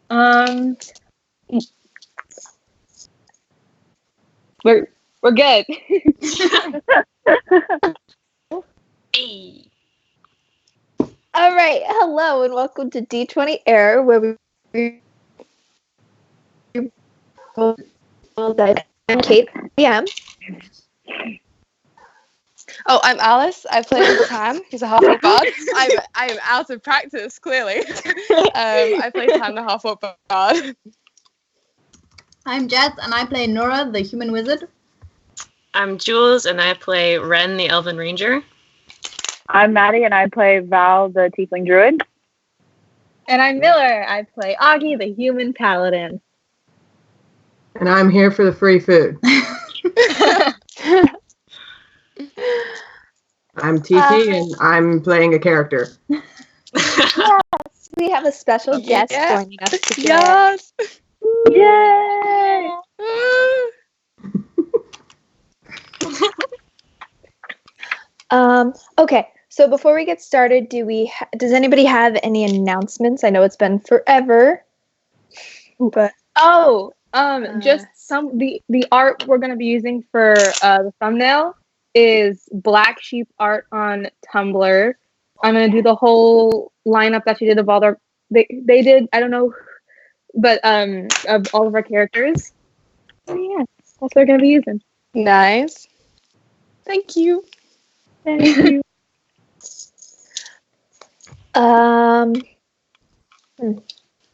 Um, we're good. Hey. All right, hello and welcome to D20 Air, where we I'm Kate. PM. Oh, I'm Alice. I play Tam. He's a half-orc bard. I am out of practice, clearly. I play Tam, the half-orc bard. I'm Jess, and I play Nora, the human wizard. I'm Jules, and I play Ren, the elven ranger. I'm Maddie, and I play Val, the tiefling druid. And I'm Miller. I play Augie, the human paladin. And I'm here for the free food. I'm TT, and I'm playing a character. Yes, we have a special guest joining us today. Yes! Yay! Okay, so before we get started, does anybody have any announcements? I know it's been forever, but just the art we're gonna be using for the thumbnail is Black Sheep art on Tumblr. I'm gonna do the whole lineup that you did of all they did. I don't know, but of all of our characters. So yeah, that's what we're gonna be using. Nice. Thank you. Thank you.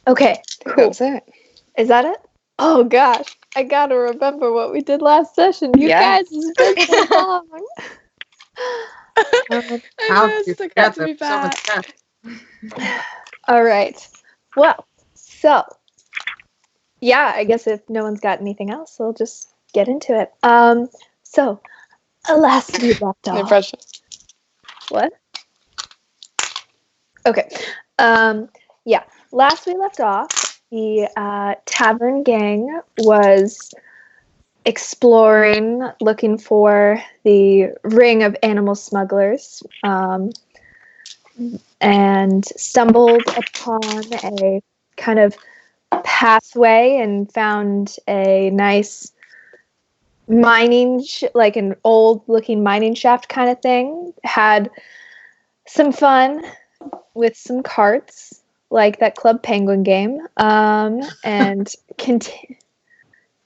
Okay, cool. That was it. Is that it? Oh gosh, I gotta remember what we did last session. You guys, it's been so long. I know, it's so good to be back. All right. Well, so yeah, I guess if no one's got anything else, we'll just get into it. So last we left off. No pressure. What? Okay. Yeah. Last we left off, the tavern gang was exploring, looking for the ring of animal smugglers, and stumbled upon a kind of pathway and found a nice mining, like an old-looking mining shaft kind of thing. Had some fun with some carts, like that Club Penguin game, and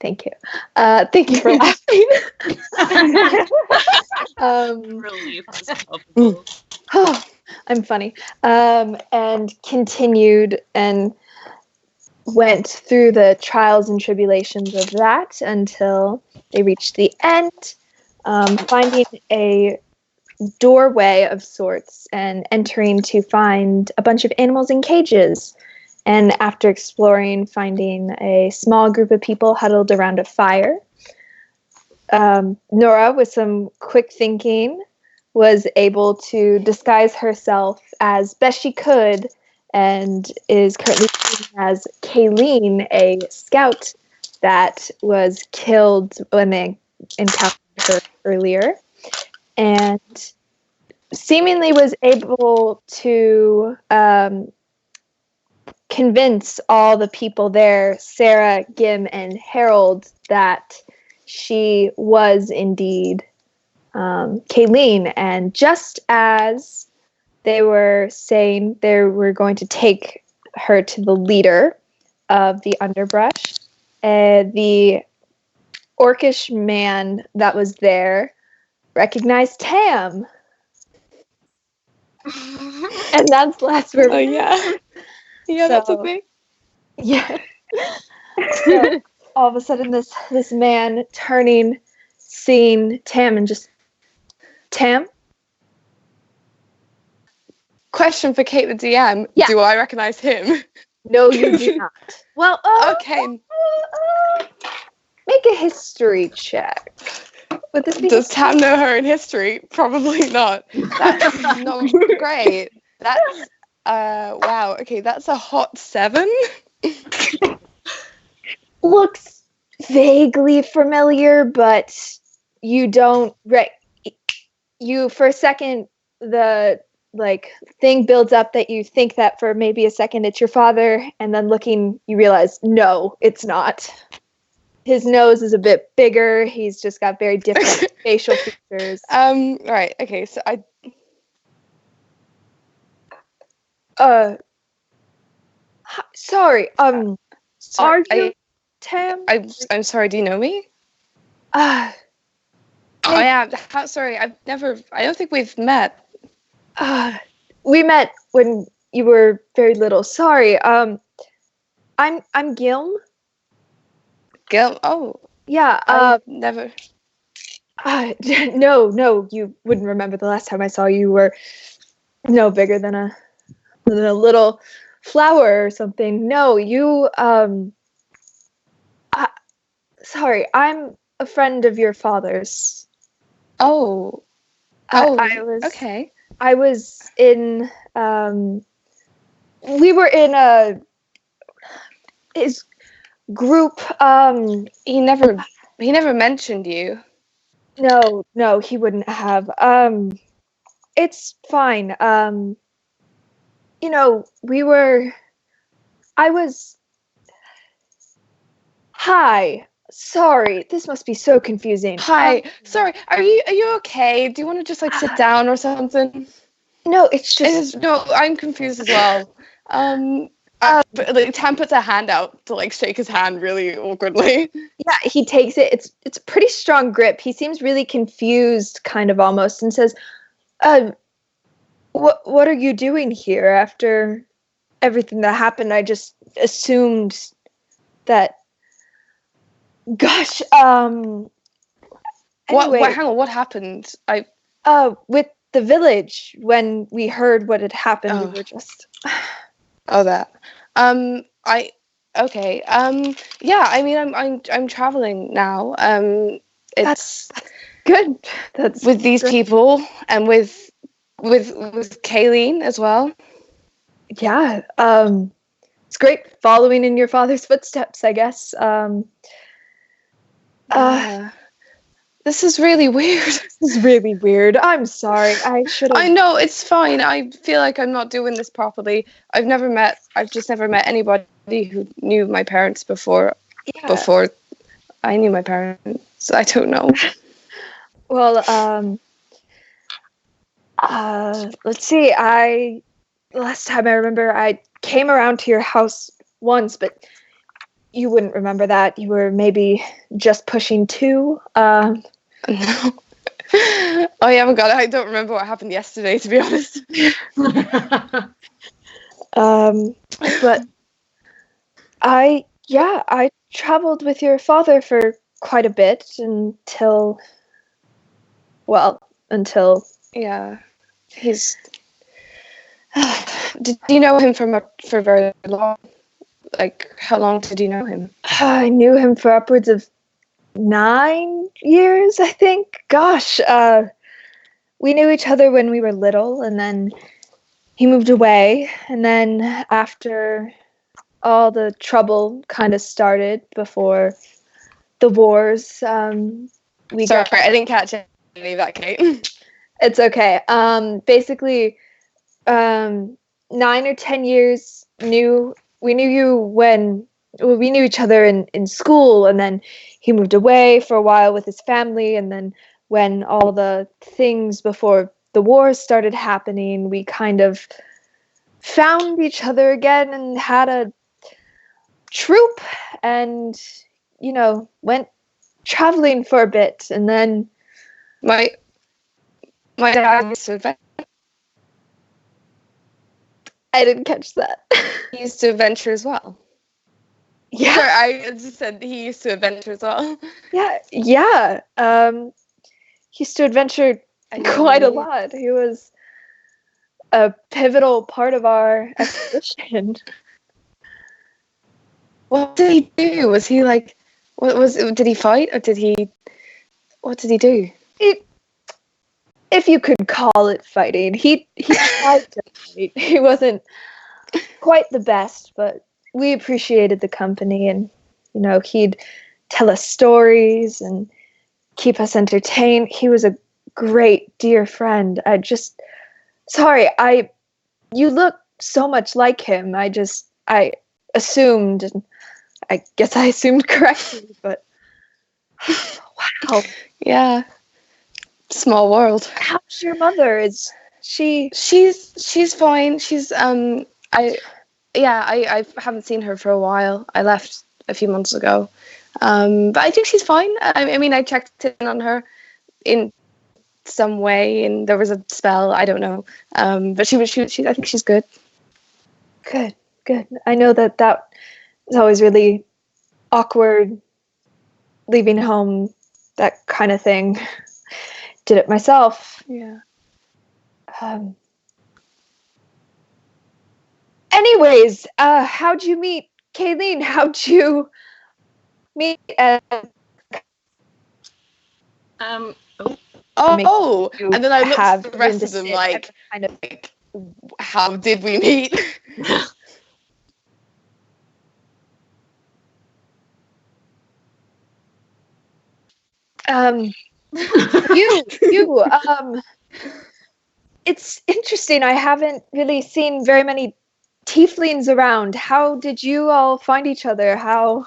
Thank you. Thank you for laughing. Relief is palpable. Oh, I'm funny. And continued and went through the trials and tribulations of that until they reached the end, finding a doorway of sorts and entering to find a bunch of animals in cages. And after exploring, finding a small group of people huddled around a fire. Nora, with some quick thinking, was able to disguise herself as best she could and is currently serving as Kayleen, a scout that was killed when they encountered her earlier. And seemingly was able to convince all the people there, Sarah, Gim, and Harold, that she was indeed Kayleen. And just as they were saying they were going to take her to the leader of the underbrush, the orcish man that was there recognized Tam. And that's last we're. Oh, yeah. Yeah, that's a thing. Yeah. So all of a sudden, this man turning, seeing Tam, and just Tam. Question for Kate, the DM. Yeah. Do I recognize him? No, you do not. Well, Okay. Make a history check. Would this be Does Tam know her in history? Probably not. That's not great. That's wow. Okay, that's a hot 7. Looks vaguely familiar, but you don't. You for a second, the like thing builds up that you think that for maybe a second it's your father, and then looking you realize no, it's not. His nose is a bit bigger. He's just got very different facial features. Right. Okay. So Sorry. sorry, Are you Tam? I'm sorry. Do you know me? Uh, I am. Sorry. I don't think we've met. we met when you were very little. Sorry. I'm Gilm. Gil. Oh, Yeah. I've never. No, you wouldn't remember the last time I saw you. You were no bigger than a little flower or something. No, you. Sorry, I'm a friend of your father's. Oh. I was okay. I was in. We were in his group. He never mentioned you. No, he wouldn't have. It's fine. We were. I was. Hi. Sorry, this must be so confusing. Hi. Sorry. Are you okay? Do you want to just like sit down or something? No, it's just. No, I'm confused as well. But like, Tam puts a hand out to like shake his hand really awkwardly. Yeah, he takes it. It's a pretty strong grip. He seems really confused, kind of almost, and says, what are you doing here after everything that happened? I just assumed that. Gosh, anyway, What? Hang on. What happened? with the village when we heard what had happened, we were just. Oh, that. Okay. Yeah. I mean, I'm traveling now. It's That's good. That's with these great. people and with Kayleen as well. Yeah. It's great following in your father's footsteps, I guess. This is really weird. This is really weird. I'm sorry. I should have. I know, it's fine. I feel like I'm not doing this properly. I've just never met anybody who knew my parents before I knew my parents. I don't know. Well, let's see. Last time I remember, I came around to your house once, but you wouldn't remember that. You were maybe just pushing 2. No. I haven't got it. I don't remember what happened yesterday, to be honest. But I traveled with your father for quite a bit until Yeah. He's. Did you know him for very long? Like, how long did you know him? I knew him for upwards of 9 years, I think. Gosh, we knew each other when we were little, and then he moved away, and then after all the trouble kind of started before the wars, we Sorry, got. I didn't catch any of that, Kate. It's okay. Basically, 9 or 10 years we knew you when we knew each other in school, and then he moved away for a while with his family, and then when all the things before the wars started happening, we kind of found each other again and had a troop and went traveling for a bit, and then My dad used to adventure. I didn't catch that. He used to adventure as well. Yeah. Sorry, I just said he used to adventure as well. Yeah. He used to adventure quite a lot. He was a pivotal part of our expedition. What did he do? Was he like, did he fight, or what did he do? If you could call it fighting, he tried to fight. He wasn't quite the best, but we appreciated the company, and he'd tell us stories and keep us entertained. He was a great dear friend. I just Sorry, you look so much like him. I assumed, and I guess I assumed correctly, but wow. Yeah. Small world. How's your mother? Is she? She's fine. She's I haven't seen her for a while. I left a few months ago. But I think she's fine. I mean, I checked in on her in some way, and there was a spell. I don't know. But she I think she's good. Good. I know that is always really awkward, leaving home, that kind of thing. Did it myself. Yeah. Anyways, how'd you meet Kayleen? How'd you meet? Oh, and then I looked at the rest of them like, how did we meet? You, it's interesting. I haven't really seen very many tieflings around. How did you all find each other? How?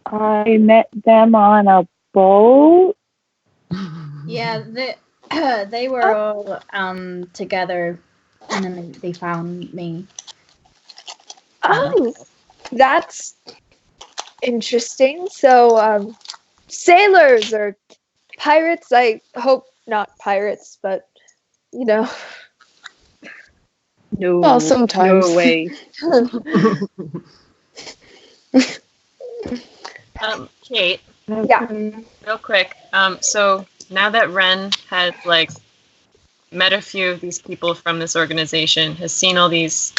I met them on a boat. Yeah, they were all together, and then they found me. Oh, that's interesting. So, sailors or pirates? I hope not pirates, but you know. No. Well, sometimes. No way. Kate. Yeah. Real quick. So now that Ren has met a few of these people from this organization, has seen all these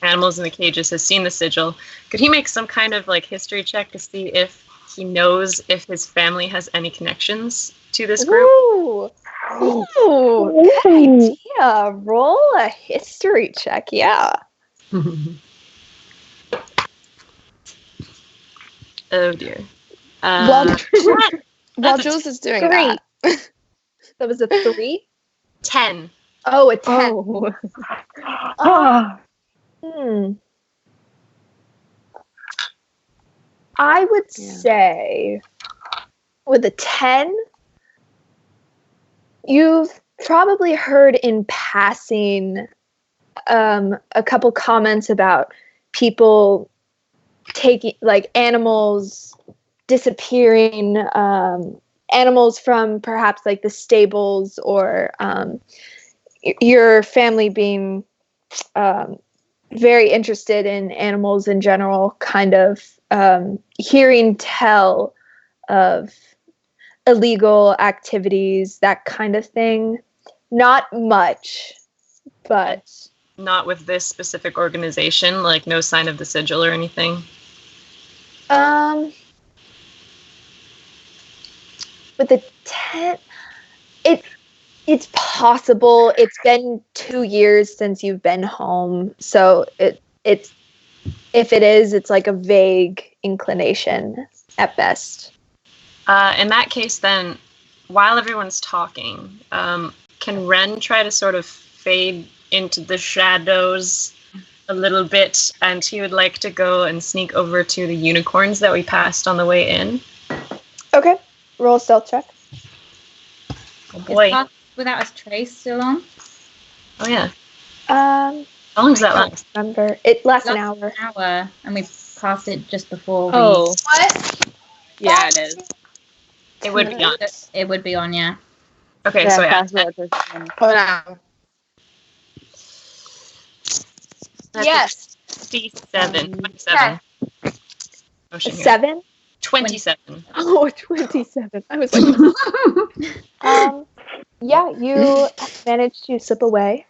animals in the cages, has seen the sigil, could he make some kind of history check to see if he knows if his family has any connections to this group? Ooh, good idea. Roll a history check. Yeah. Oh dear. While Jules is doing 3. that. That was a 3? 10. Oh, a 10. I would say with a 10, you've probably heard in passing a couple comments about people taking animals disappearing, animals from perhaps the stables, or your family being very interested in animals in general, kind of hearing tell of illegal activities, that kind of thing. Not much, but not with this specific organization, no sign of the sigil or anything. With the 10, it's possible. It's been 2 years since you've been home, so it's if it is, it's a vague inclination at best. In that case, then, while everyone's talking, can Ren try to sort of fade into the shadows a little bit, and he would like to go and sneak over to the unicorns that we passed on the way in? Okay, roll a stealth check. Oh boy. Is Path Without a Trace still on? Oh yeah. How long does that last? Remember, it lasts an hour. And we passed it just before. What? Yeah, it is. It would be on. It would be on, yeah. Okay, Yeah, so now. Yes. 27. 27. Motion here. 7? 27. Oh, 27. I was yeah, you managed to slip away.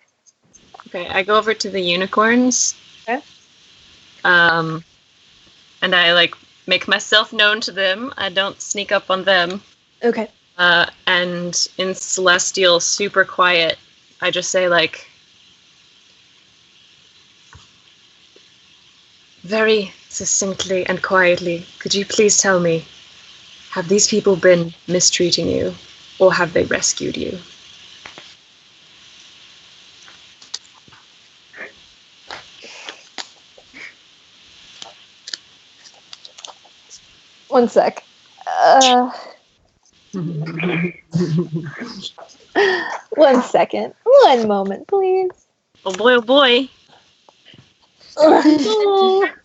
Okay, I go over to the unicorns. Okay. And I make myself known to them. I don't sneak up on them. Okay. And in Celestial, super quiet, I just say very succinctly and quietly, could you please tell me, have these people been mistreating you? Or have they rescued you? One sec. One second. One moment, please. Oh boy, oh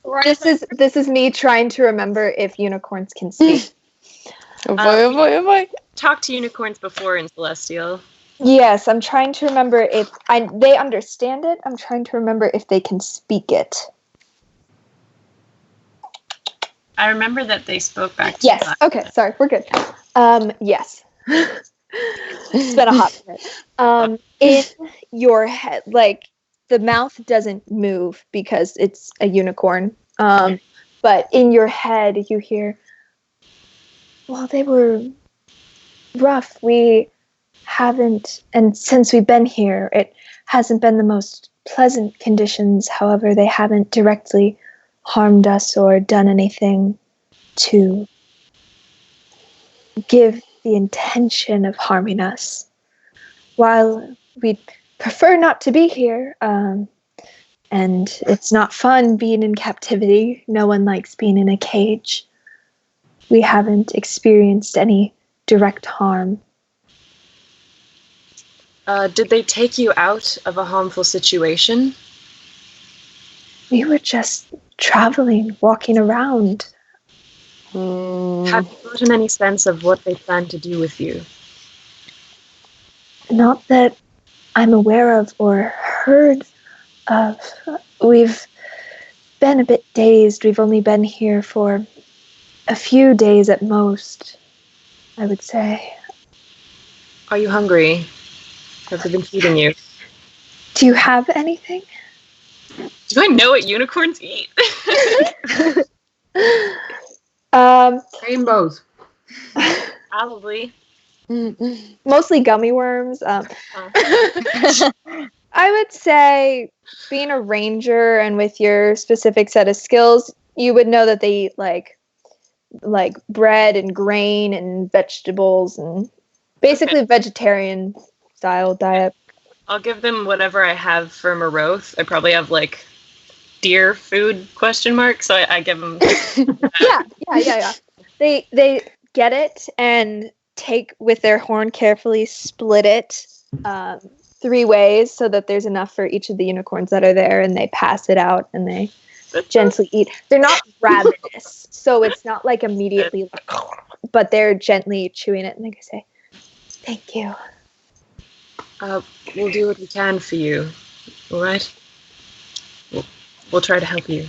boy. This is me trying to remember if unicorns can speak. Oh boy, oh boy, oh boy. Talked to unicorns before in Celestial. Yes, I'm trying to remember if they understand it. I'm trying to remember if they can speak it. I remember that they spoke back to Yes. you. Okay, sorry, we're good. Yes. It's been a hot minute. In your head, like, the mouth doesn't move because it's a unicorn. But in your head, you hear, well, they were rough. We haven't, and since we've been here, it hasn't been the most pleasant conditions. However, they haven't directly harmed us or done anything to give the intention of harming us. While we prefer not to be here, and it's not fun being in captivity. No one likes being in a cage. We haven't experienced any direct harm. Did they take you out of a harmful situation? We were just traveling, walking around. Have you gotten any sense of what they plan to do with you? Not that I'm aware of or heard of. We've been a bit dazed. We've only been here for a few days at most, I would say. Are you hungry? Have they been feeding you? Do you have anything? Do I know what unicorns eat? Rainbows. Probably. Mostly gummy worms. I would say, being a ranger and with your specific set of skills, you would know that they eat like bread and grain and vegetables and basically vegetarian style diet. I'll give them whatever I have for Moroth. I probably have like deer food ? So I give them. Yeah. They get it and take with their horn, carefully split it 3 ways so that there's enough for each of the unicorns that are there, and they pass it out and they gently eat. They're not ravenous, so it's not like immediately, but they're gently chewing it, and they say, "Thank you." We'll do what we can for you. All right. We'll try to help you.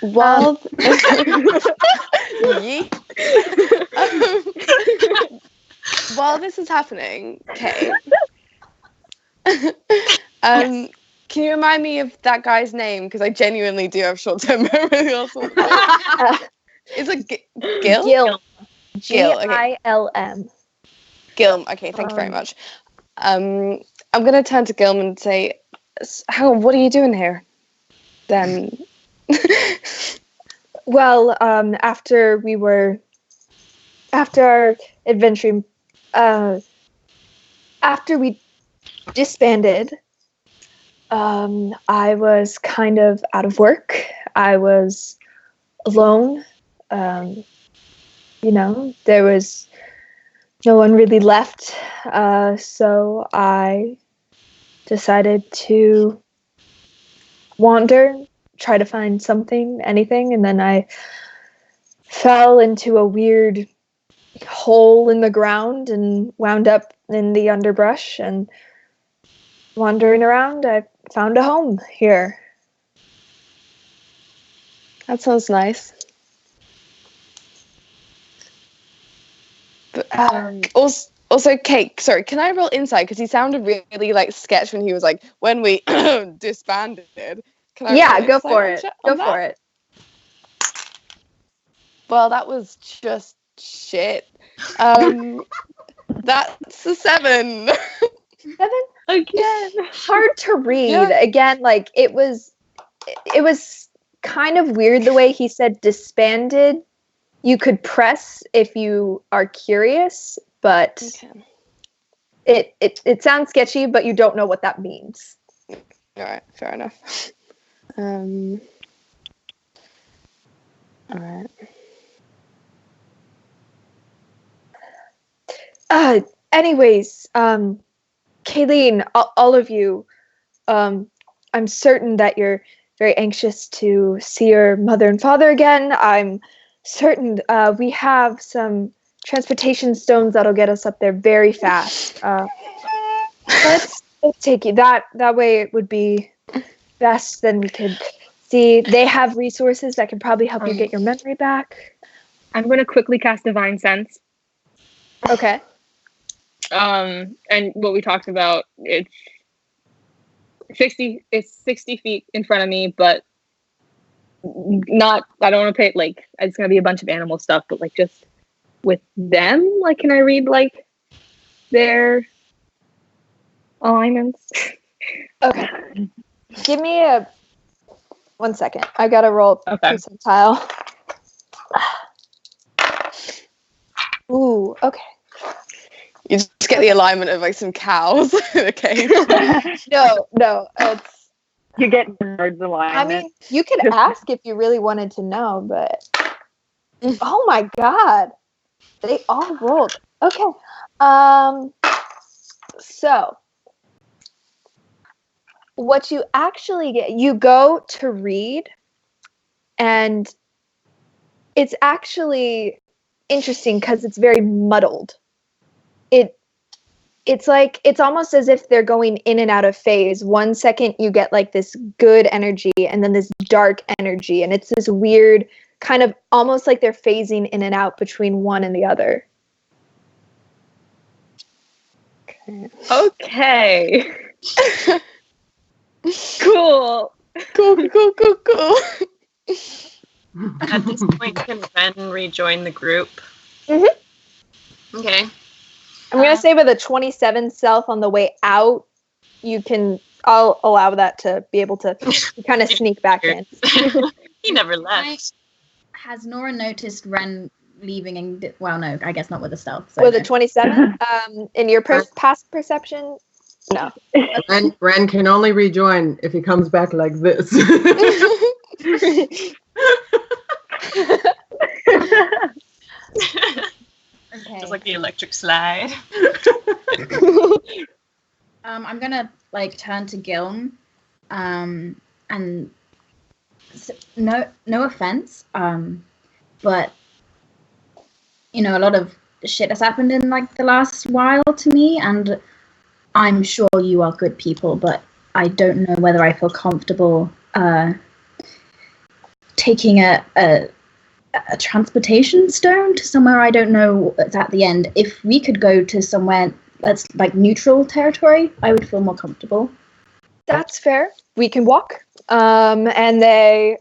While while this is happening, okay. Can you remind me of that guy's name? Because I genuinely do have short-term memory loss. Is it Gil? Gil. Okay. Gilm. Gilm. Okay, thank you very much. I'm going to turn to Gilm and say, what are you doing here? Then. Well, after our adventure, after we disbanded, I was kind of out of work. I was alone. There was no one really left. So I decided to wander, try to find something, anything, and then I fell into a weird hole in the ground and wound up in the underbrush, and wandering around, I found a home here. That sounds nice. But, also, Kate, sorry, can I roll insight? Because he sounded really like sketch when he was like, when we disbanded. Can I go for it. Go for it. Well, that was just shit. That's a 7. 7? Again. Hard to read. Yeah. Again, like, it was kind of weird the way he said disbanded. You could press if you are curious, but it sounds sketchy, but you don't know what that means. All right, fair enough. All right. Anyways, Kayleen, all of you, I'm certain that you're very anxious to see your mother and father again. I'm certain we have some transportation stones that'll get us up there very fast. Let's take you. That way it would be best. Then we could see. They have resources that can probably help you get your memory back. I'm going to quickly cast Divine Sense. Okay. And what we talked about, it's 60 feet in front of me, but not, I don't want to pay, like, it's going to be a bunch of animal stuff, but like just with them, like, can I read like their alignments? Okay. Give me 1 second. I got to roll percentile. Ooh, okay. You just get the alignment of like some cows. Okay. No, it's. You get birds alignment. I mean, you could ask if you really wanted to know, but oh my god, they all rolled. Okay. So what you actually get, you go to read, and it's actually interesting because it's very muddled. It's like, it's almost as if they're going in and out of phase. 1 second you get like this good energy and then this dark energy, and it's this weird kind of almost like they're phasing in and out between one and the other. Okay. Cool. Cool. At this point, can Ren rejoin the group? Mm-hmm. Okay. I'm going to say with a 27 self on the way out, I'll allow that to be able to kind of sneak back in. He never left. Has Nora noticed Ren leaving? And well, no, I guess not with the stealth. So With a 27, in your past perception, no. Ren can only rejoin if he comes back like this. Okay. Just like the electric slide. I'm gonna like turn to Gilm, and no offense, but you know, a lot of shit has happened in like the last while to me, and I'm sure you are good people, but I don't know whether I feel comfortable taking a transportation stone to somewhere I don't know what's at the end. If we could go to somewhere that's like neutral territory, I would feel more comfortable. That's fair. We can walk. And they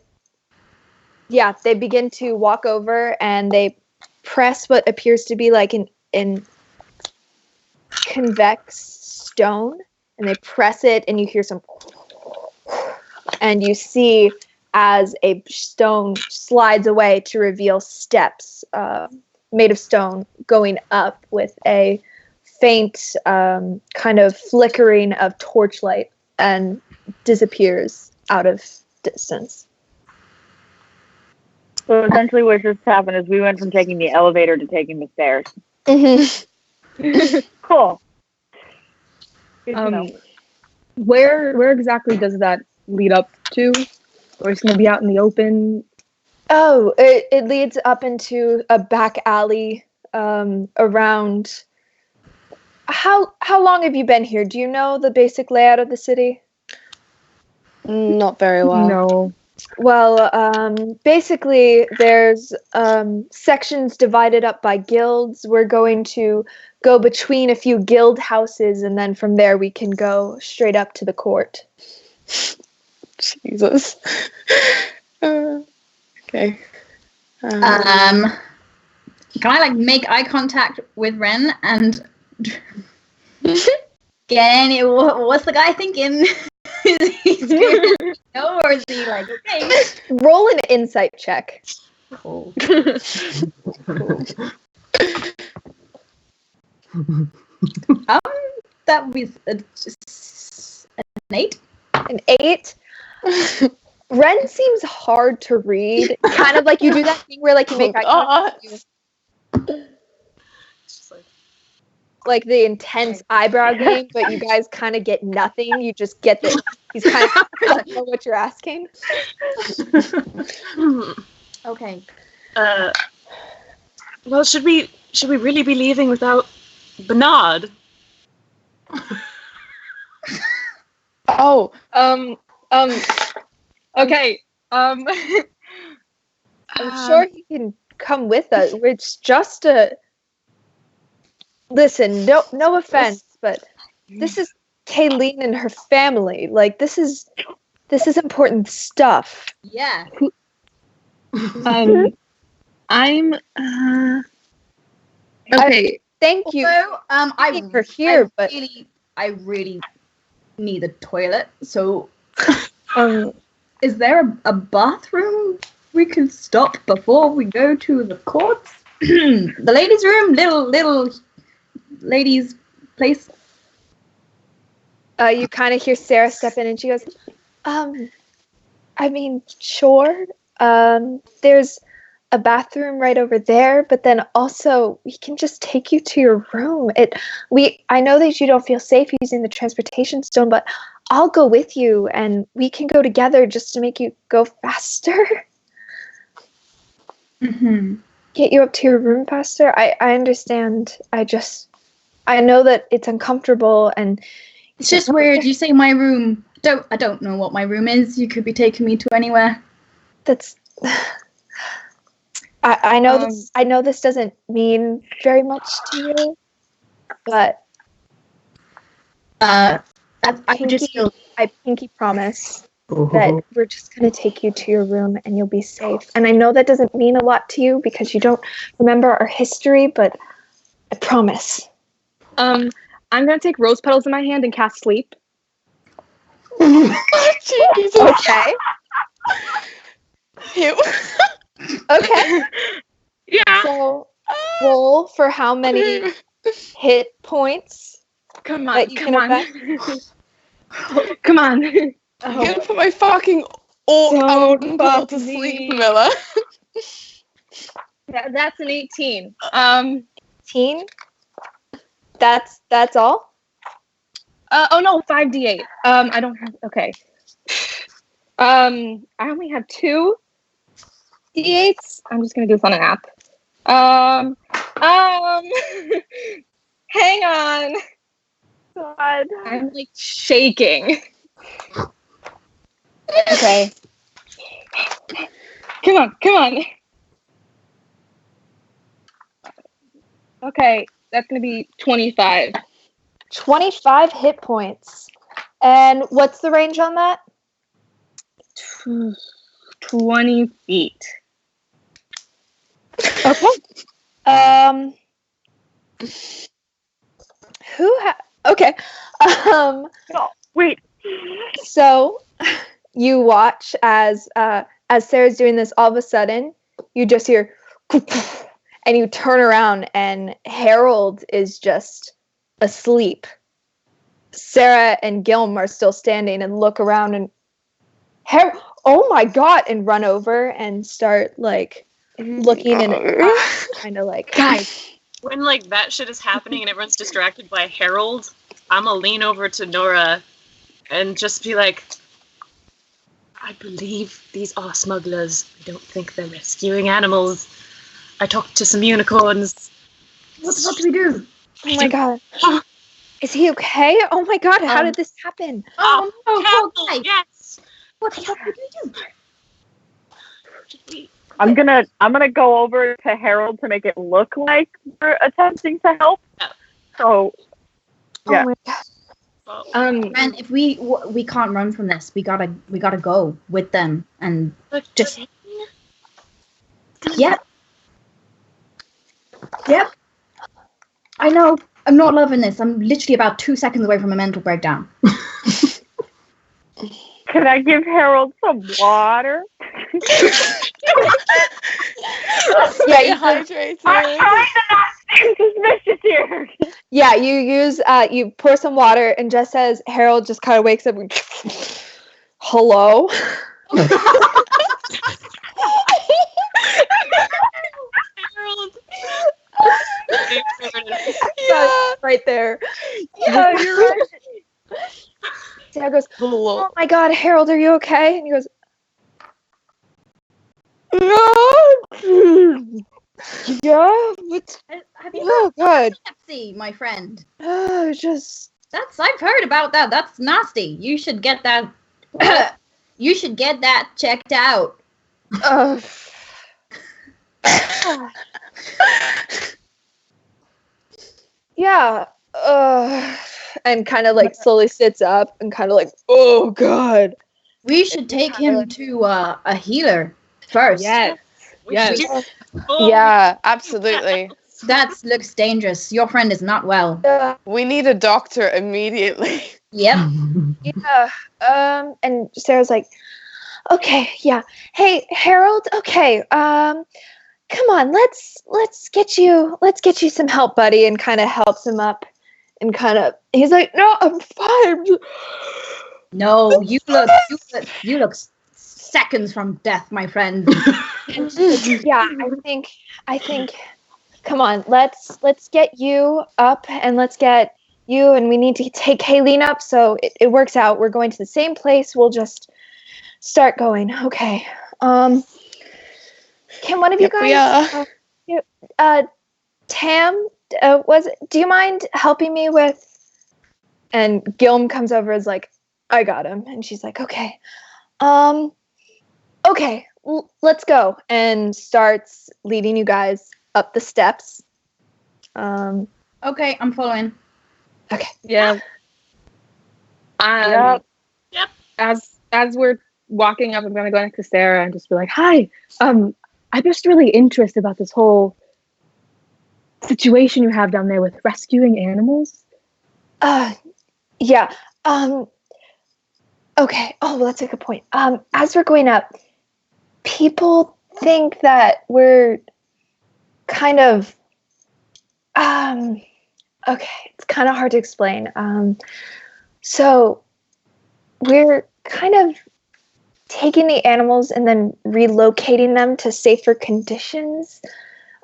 begin to walk over, and they press what appears to be like an convex stone, and they press it, and you hear some, and you see as a stone slides away to reveal steps made of stone going up with a faint kind of flickering of torchlight, and disappears out of distance. So essentially what just happened is we went from taking the elevator to taking the stairs. Mm-hmm. Cool. Good to know. Where exactly does that lead up to? Or it's going to be out in the open? Oh, it leads up into a back alley around. How long have you been here? Do you know the basic layout of the city? Not very well. No. Well, basically, there's sections divided up by guilds. We're going to go between a few guild houses, and then from there we can go straight up to the court. Jesus. Okay. Can I like make eye contact with Ren and get any? What's the guy thinking? Is he scared? No, or is he like okay? Roll an insight check. Cool. That would be just an 8. An 8. Ren seems hard to read. Kind of like you do that thing where like you make eye contact. It's just Like the intense eyebrow game, but you guys kind of get nothing. You just get that he's kind of doesn't know what you're asking. Okay. Well, should we really be leaving without Bernard? Oh, Okay. I'm sure he can come with us. It's just a listen. No offense, but this is Kayleen and her family. Like this is important stuff. Yeah. I'm okay. Thank you. Also, for here, but I really need the toilet. So, Um, is there a bathroom we can stop before we go to the courts? The ladies' room, little ladies' place. you kind of hear Sarah step in, and she goes, I mean, sure. There's a bathroom right over there, but then also we can just take you to your room. I know that you don't feel safe using the transportation stone, but I'll go with you and we can go together just to make you go faster. Mm-hmm. Get you up to your room faster. I understand. I know that it's uncomfortable and It's just weird. You say my room. I don't know what my room is. You could be taking me to anywhere. that's I know this. I know this doesn't mean very much to you, but I pinky promise that we're just gonna take you to your room and you'll be safe. And I know that doesn't mean a lot to you because you don't remember our history, but I promise. I'm gonna take rose petals in my hand and cast sleep. Okay. Ew. Okay. Yeah. So roll for how many hit points Come on. that you Come can on. Come on. I'm gonna put my fucking orc Don't out and fuck to sleep, me. Miller. That's an 18. 18. That's all. Oh no, 5d8. I don't have. Okay. I only have 2 d8s. I'm just gonna do this on an app. Hang on. God. I'm like shaking. Okay. Come on. Okay, that's gonna be 25. 25 hit points. And what's the range on that? 20 feet. Okay. Okay. No, wait. So you watch as Sarah's doing this, all of a sudden you just hear and you turn around and Harold is just asleep. Sarah and Gilm are still standing and look around and oh my god, and run over and start like looking and kind of like, guys. When like that shit is happening and everyone's distracted by Harold, I'm gonna lean over to Nora and just be like, I believe these are smugglers. I don't think they're rescuing animals. I talked to some unicorns. What the fuck do we do? Oh my god. Is he okay? Oh my god, how did this happen? Oh no, Harold, poor guy. yes. What the fuck did we do? I'm gonna go over to Harold to make it look like we're attempting to help. So yeah. Oh my god. Well, And if we can't run from this, we gotta go with them and just Yep. I know. I'm not loving this. I'm literally about 2 seconds away from a mental breakdown. Can I give Harold some water? Yeah, Stay you hydrated. I'm trying to not seem suspicious here. Yeah, you use you pour some water, and just as Harold just kind of wakes up, and, hello. Harold. Yeah, right there. Yeah, you're right. Sarah goes, Hello. "Oh my God, Harold, are you okay?" And he goes, "Yeah, what's Have you oh got God, epilepsy, my friend? just I've heard about that. That's nasty. You should get that. You should get that checked out. uh." Yeah, and kind of like slowly sits up and kind of like, oh God. We should take him to a healer first. Yes. Yes. Yeah, absolutely. That looks dangerous. Your friend is not well. We need a doctor immediately. Yep. Yeah. And Sarah's like, okay, yeah. Hey, Harold, okay. Come on, let's get you some help, buddy, and kind of helps him up and kind of he's like, no, I'm fine. No, you look seconds from death, my friend. Yeah, I think come on, let's get you up and let's get you and we need to take Kayleen up so it works out. We're going to the same place. We'll just start going. Okay. Can one of you guys Tam do you mind helping me with and Gilm comes over as like I got him and she's like okay. Okay, let's go and starts leading you guys up the steps. Okay, I'm following. Okay. Yeah. Yep. Yep. As we're walking up, I'm gonna go next to Sarah and just be like, "Hi, I'm just really interested about this whole situation you have down there with rescuing animals." Yeah. Okay. Oh, well, that's a good point. As we're going up, people think that we're kind of okay, it's kind of hard to explain. So we're kind of taking the animals and then relocating them to safer conditions.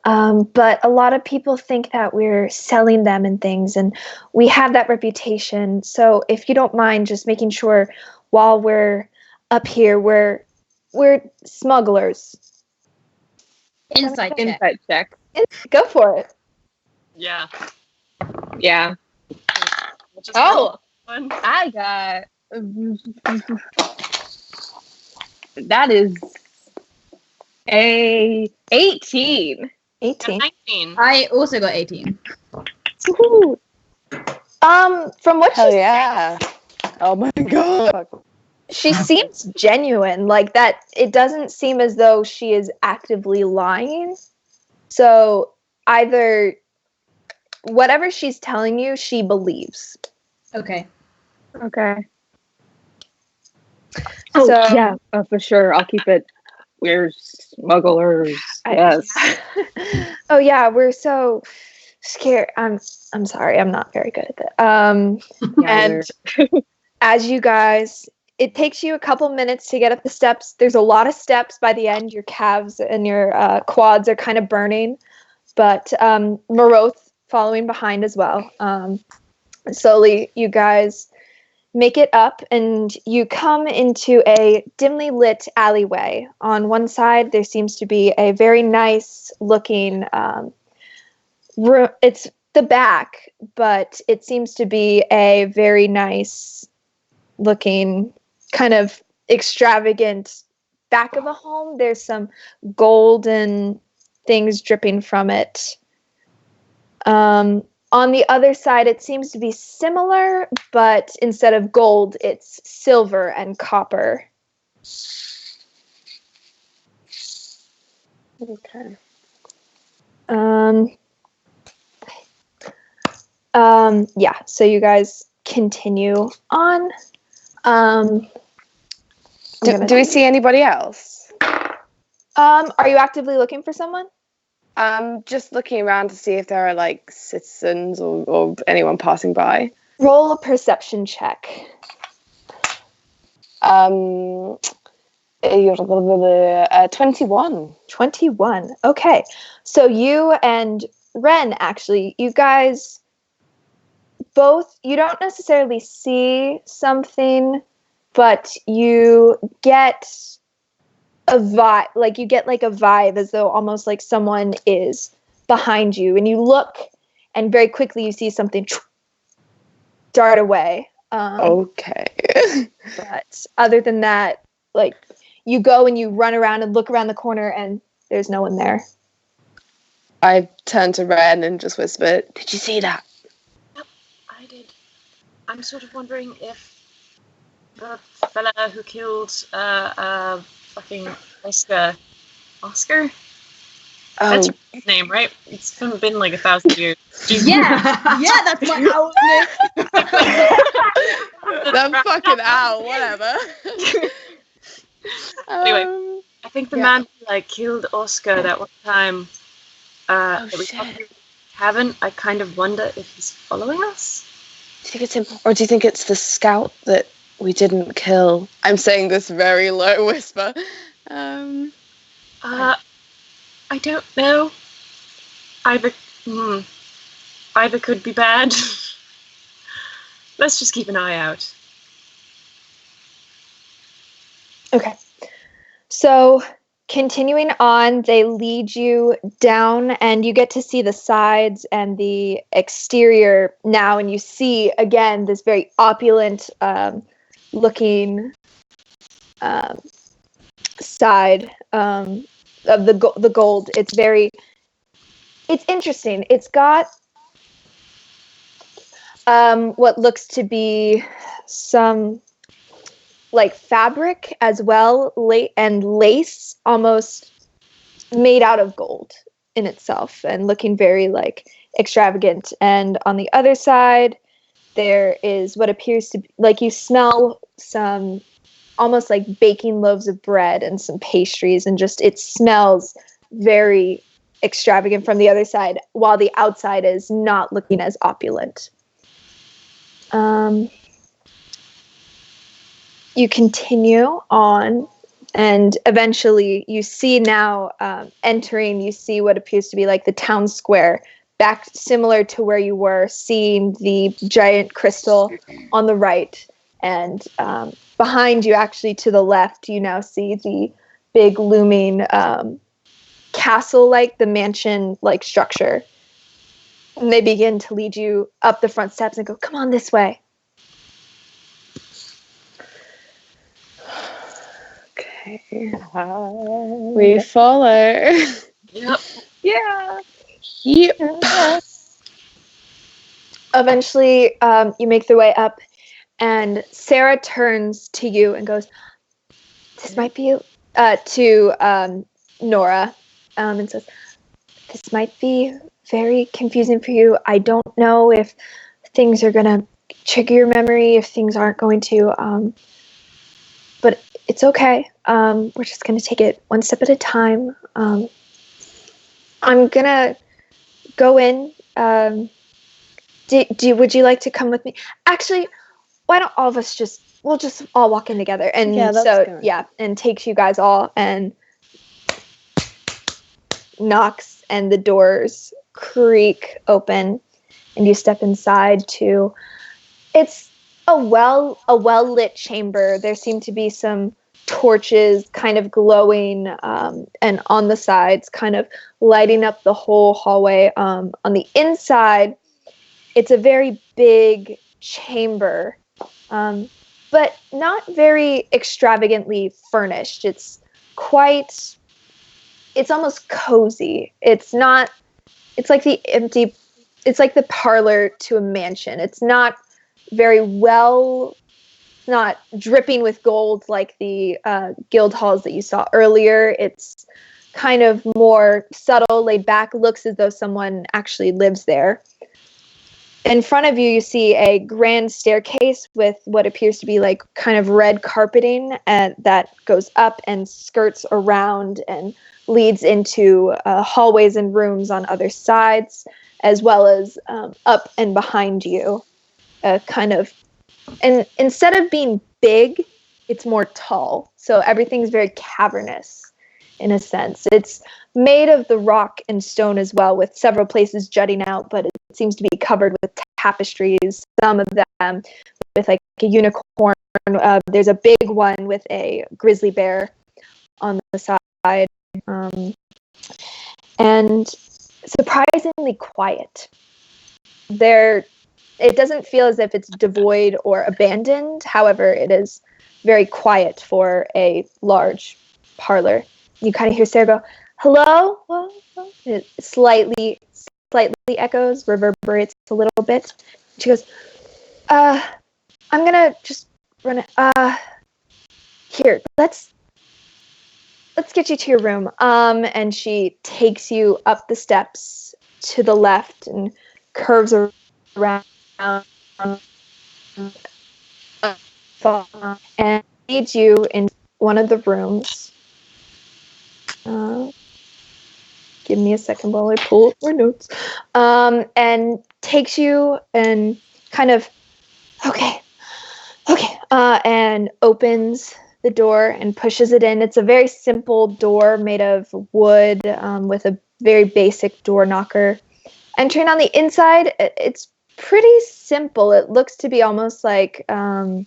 But a lot of people think that we're selling them and things, and we have that reputation. So if you don't mind just making sure while we're up here, we're smugglers. Insight check. Insight check. Go for it. Yeah. Yeah. Just Oh, one. I got. That is a 18. 18. 19. I also got 18. Woohoo. From what Hell yeah. Oh my God. she seems genuine, like that. It doesn't seem as though she is actively lying. So either whatever she's telling you, she believes. Okay. Okay. Oh, So- yeah, for sure. I'll keep it. We're smugglers. Yes. Oh yeah, we're so scared. I'm sorry, I'm not very good at that. And as you guys, it takes you a couple minutes to get up the steps. There's a lot of steps by the end. Your calves and your quads are kind of burning, but Maroth following behind as well. Slowly, you guys make it up and you come into a dimly lit alleyway. On one side, there seems to be a very nice looking room. It's the back, but it seems to be a very nice looking kind of extravagant back of a home. There's some golden things dripping from it. On the other side, it seems to be similar, but instead of gold, it's silver and copper. Okay. Yeah, so you guys continue on. Do we see anybody else? Are you actively looking for someone? Just looking around to see if there are like citizens or anyone passing by. Roll a perception check. 21. 21. Okay. So you and Ren, actually, you guys both, you don't necessarily see something, but you get a vibe, like you get like a vibe as though almost like someone is behind you, and you look and very quickly you see something dart away. Okay. But other than that, like you go and you run around and look around the corner and there's no one there. I turn to Ren and just whisper, "Did you see that?" Yep, I did. I'm sort of wondering if the fella who killed fucking Oscar. Oh, That's your name, right? It's been like 1,000 years. Jesus. Yeah, that's my owl name. that fucking owl, whatever. Anyway, I think the man who like killed Oscar that one time that we talked to Kevin, I kind of wonder if he's following us. Do you think it's him, or do you think it's the scout that we didn't kill? I'm saying this very low whisper. I don't know. Either could be bad. Let's just keep an eye out. Okay. So continuing on, they lead you down and you get to see the sides and the exterior now, and you see again this very opulent looking side of the gold. It's interesting. It's got what looks to be some like fabric as well, and lace almost made out of gold in itself, and looking very like extravagant. And on the other side, there is what appears to be like you smell some almost like baking loaves of bread and some pastries, and just it smells very extravagant from the other side, while the outside is not looking as opulent. You continue on, and eventually you see now entering, you see what appears to be like the town square, back similar to where you were, seeing the giant crystal on the right. And behind you, actually to the left, you now see the big looming castle-like, the mansion-like structure. And they begin to lead you up the front steps and go, "Come on this way." okay. We follow. Yep. Yeah. Yep. Eventually, you make the way up, and Sarah turns to you and goes, "This might be to Nora," and says, "This might be very confusing for you. I don't know if things are gonna trigger your memory, if things aren't going to, but it's okay. We're just gonna take it one step at a time. I'm gonna go in. Would you like to come with me? Actually, why don't all of us we'll just all walk in together." And and takes you guys all and knocks, and the doors creak open, and you step inside to, it's a well-lit chamber. There seem to be some torches kind of glowing, and on the sides kind of lighting up the whole hallway. On the inside, it's a very big chamber, but not very extravagantly furnished. It's almost cozy. It's like the parlor to a mansion. It's not very well, not dripping with gold like the guild halls that you saw earlier. It's kind of more subtle, laid back, looks as though someone actually lives there. In front of you, you see a grand staircase with what appears to be like kind of red carpeting that goes up and skirts around and leads into hallways and rooms on other sides, as well as up and behind you. And instead of being big, it's more tall. So everything's very cavernous in a sense. It's made of the rock and stone as well, with several places jutting out, but it seems to be covered with tapestries, some of them with like a unicorn. There's a big one with a grizzly bear on the side. And surprisingly quiet. It doesn't feel as if it's devoid or abandoned. However, it is very quiet for a large parlor. You kind of hear Sarah go, "Hello?" It slightly echoes, reverberates a little bit. She goes, I'm gonna just run it. Here, let's get you to your room. And she takes you up the steps to the left and curves around and leads you in one of the rooms. Give me a second while I pull up my notes. And takes you and kind of, okay, and opens the door and pushes it in. It's a very simple door made of wood with a very basic door knocker. Entering on the inside, it's pretty simple. It looks to be almost like a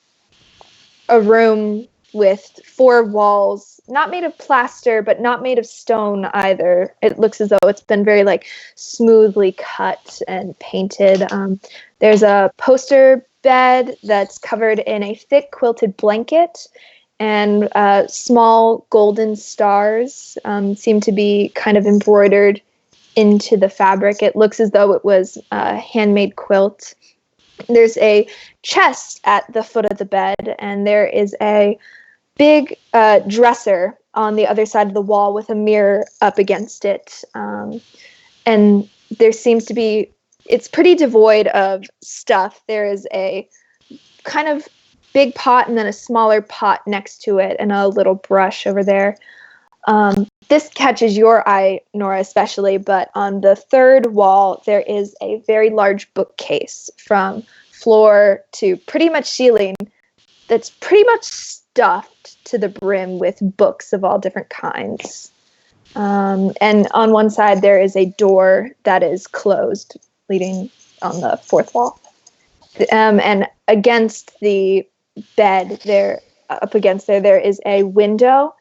room with 4 walls, not made of plaster, but not made of stone either. It looks as though it's been very like smoothly cut and painted. There's a poster bed that's covered in a thick quilted blanket, and small golden stars seem to be kind of embroidered into the fabric. It looks as though it was a handmade quilt. There's a chest at the foot of the bed, and there is a big dresser on the other side of the wall with a mirror up against it. And there seems to be, it's pretty devoid of stuff. There is a kind of big pot and then a smaller pot next to it and a little brush over there. This catches your eye, Nora, especially, but on the third wall, there is a very large bookcase from floor to pretty much ceiling that's pretty much stuffed to the brim with books of all different kinds. And on one side, there is a door that is closed, leading on the fourth wall. And against the bed, up against there is a window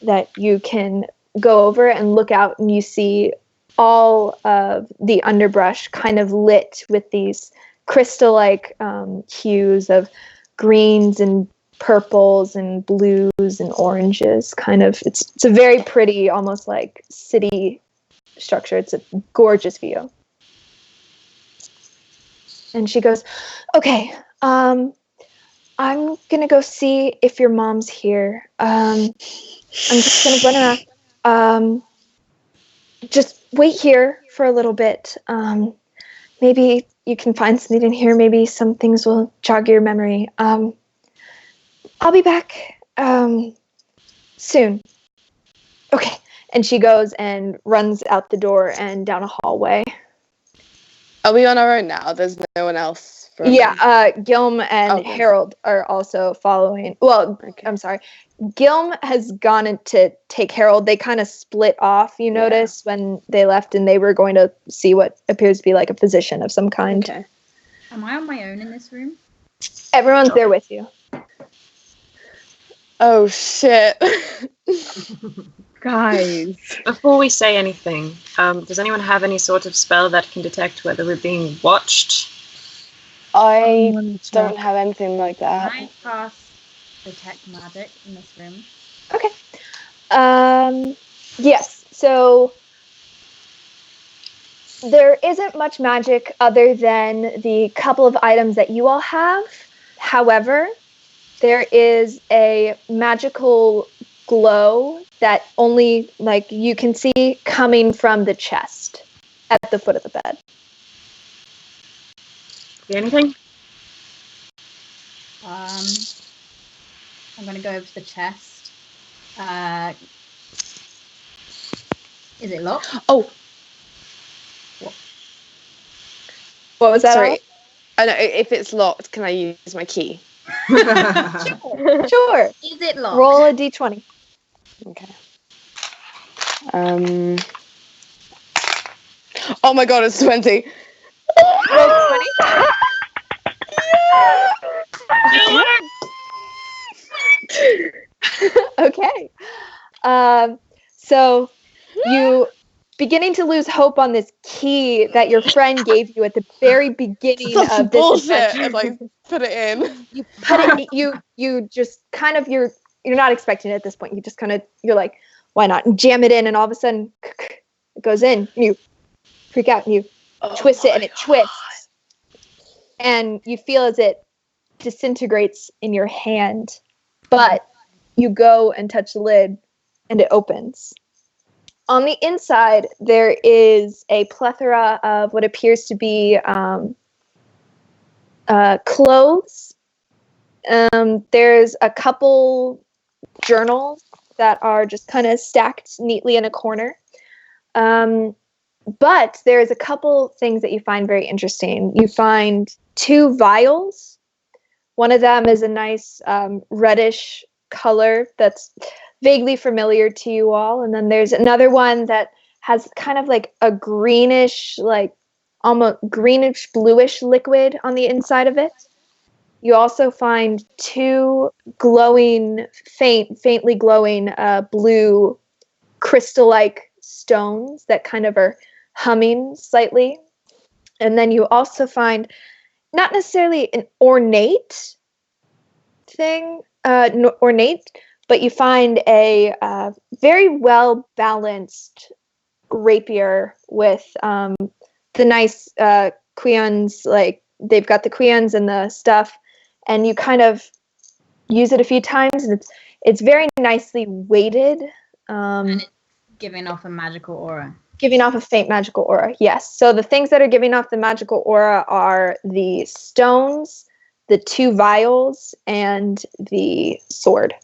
that you can go over and look out, and you see all of the underbrush kind of lit with these crystal-like hues of greens and purples and blues and oranges. Kind of, it's a very pretty, almost like city structure. It's a gorgeous view. And she goes, "Okay, I'm gonna go see if your mom's here. I'm just gonna run around. Just wait here for a little bit. Maybe you can find something in here. Maybe some things will jog your memory. I'll be back soon." Okay. And she goes and runs out the door and down a hallway. Are we on our own now? There's no one else? Gilm and Harold are also following. Well, okay. I'm sorry. Gilm has gone in to take Harold. They kind of split off, you notice, when they left, and they were going to see what appears to be like a physician of some kind. Okay. Am I on my own in this room? Everyone's there with you. Oh, shit. Guys. Before we say anything, does anyone have any sort of spell that can detect whether we're being watched? I don't have anything like that. Can I cast detect magic in this room? Okay. Yes. So there isn't much magic other than the couple of items that you all have. However, there is a magical glow that only you can see coming from the chest at the foot of the bed. See anything? I'm gonna go over to the chest. Is it locked? Oh. What was that? Sorry. I know, if it's locked, can I use my key? Sure. Is it locked? Roll a d20. Okay. Oh my god, it's 20. Roll 20. Okay. So you beginning to lose hope on this key that your friend gave you at the very beginning Such of this bullshit. adventure. As I put it in. You put it. You just kind of you're not expecting it at this point. You just kind of you're like, why not? And jam it in, and all of a sudden it goes in. And you freak out, and you twist it, and it twists, and you feel as it disintegrates in your hand. But you go and touch the lid, and it opens. On the inside, there is a plethora of what appears to be clothes. There's a couple journals that are just kind of stacked neatly in a corner. But there's a couple things that you find very interesting. You find 2 vials. One of them is a nice reddish color that's vaguely familiar to you all. And then there's another one that has kind of like a greenish, like almost greenish bluish liquid on the inside of it. You also find 2 glowing, faintly glowing blue crystal-like stones that kind of are humming slightly. And then you also find not necessarily an ornate thing, but you find a very well balanced rapier with the nice queons, like they've got the queons and the stuff, and you kind of use it a few times, and it's very nicely weighted. And it's giving off a magical aura. Giving off a faint magical aura, yes. So the things that are giving off the magical aura are the stones, the 2 vials, and the sword.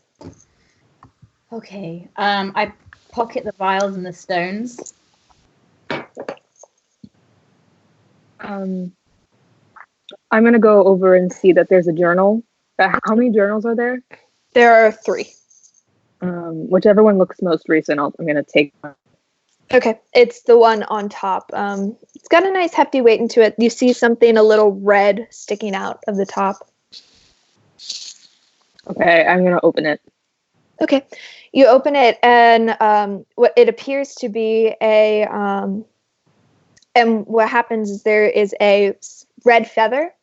Okay. I pocket the vials and the stones. I'm gonna go over and see that there's a journal. How many journals are there? There are 3. Whichever one looks most recent, I'm gonna take one. Okay, it's the one on top. It's got a nice hefty weight into it. You see something a little red sticking out of the top. Okay, I'm gonna open it. Okay, you open it, and what it appears to be and what happens is there is a red feather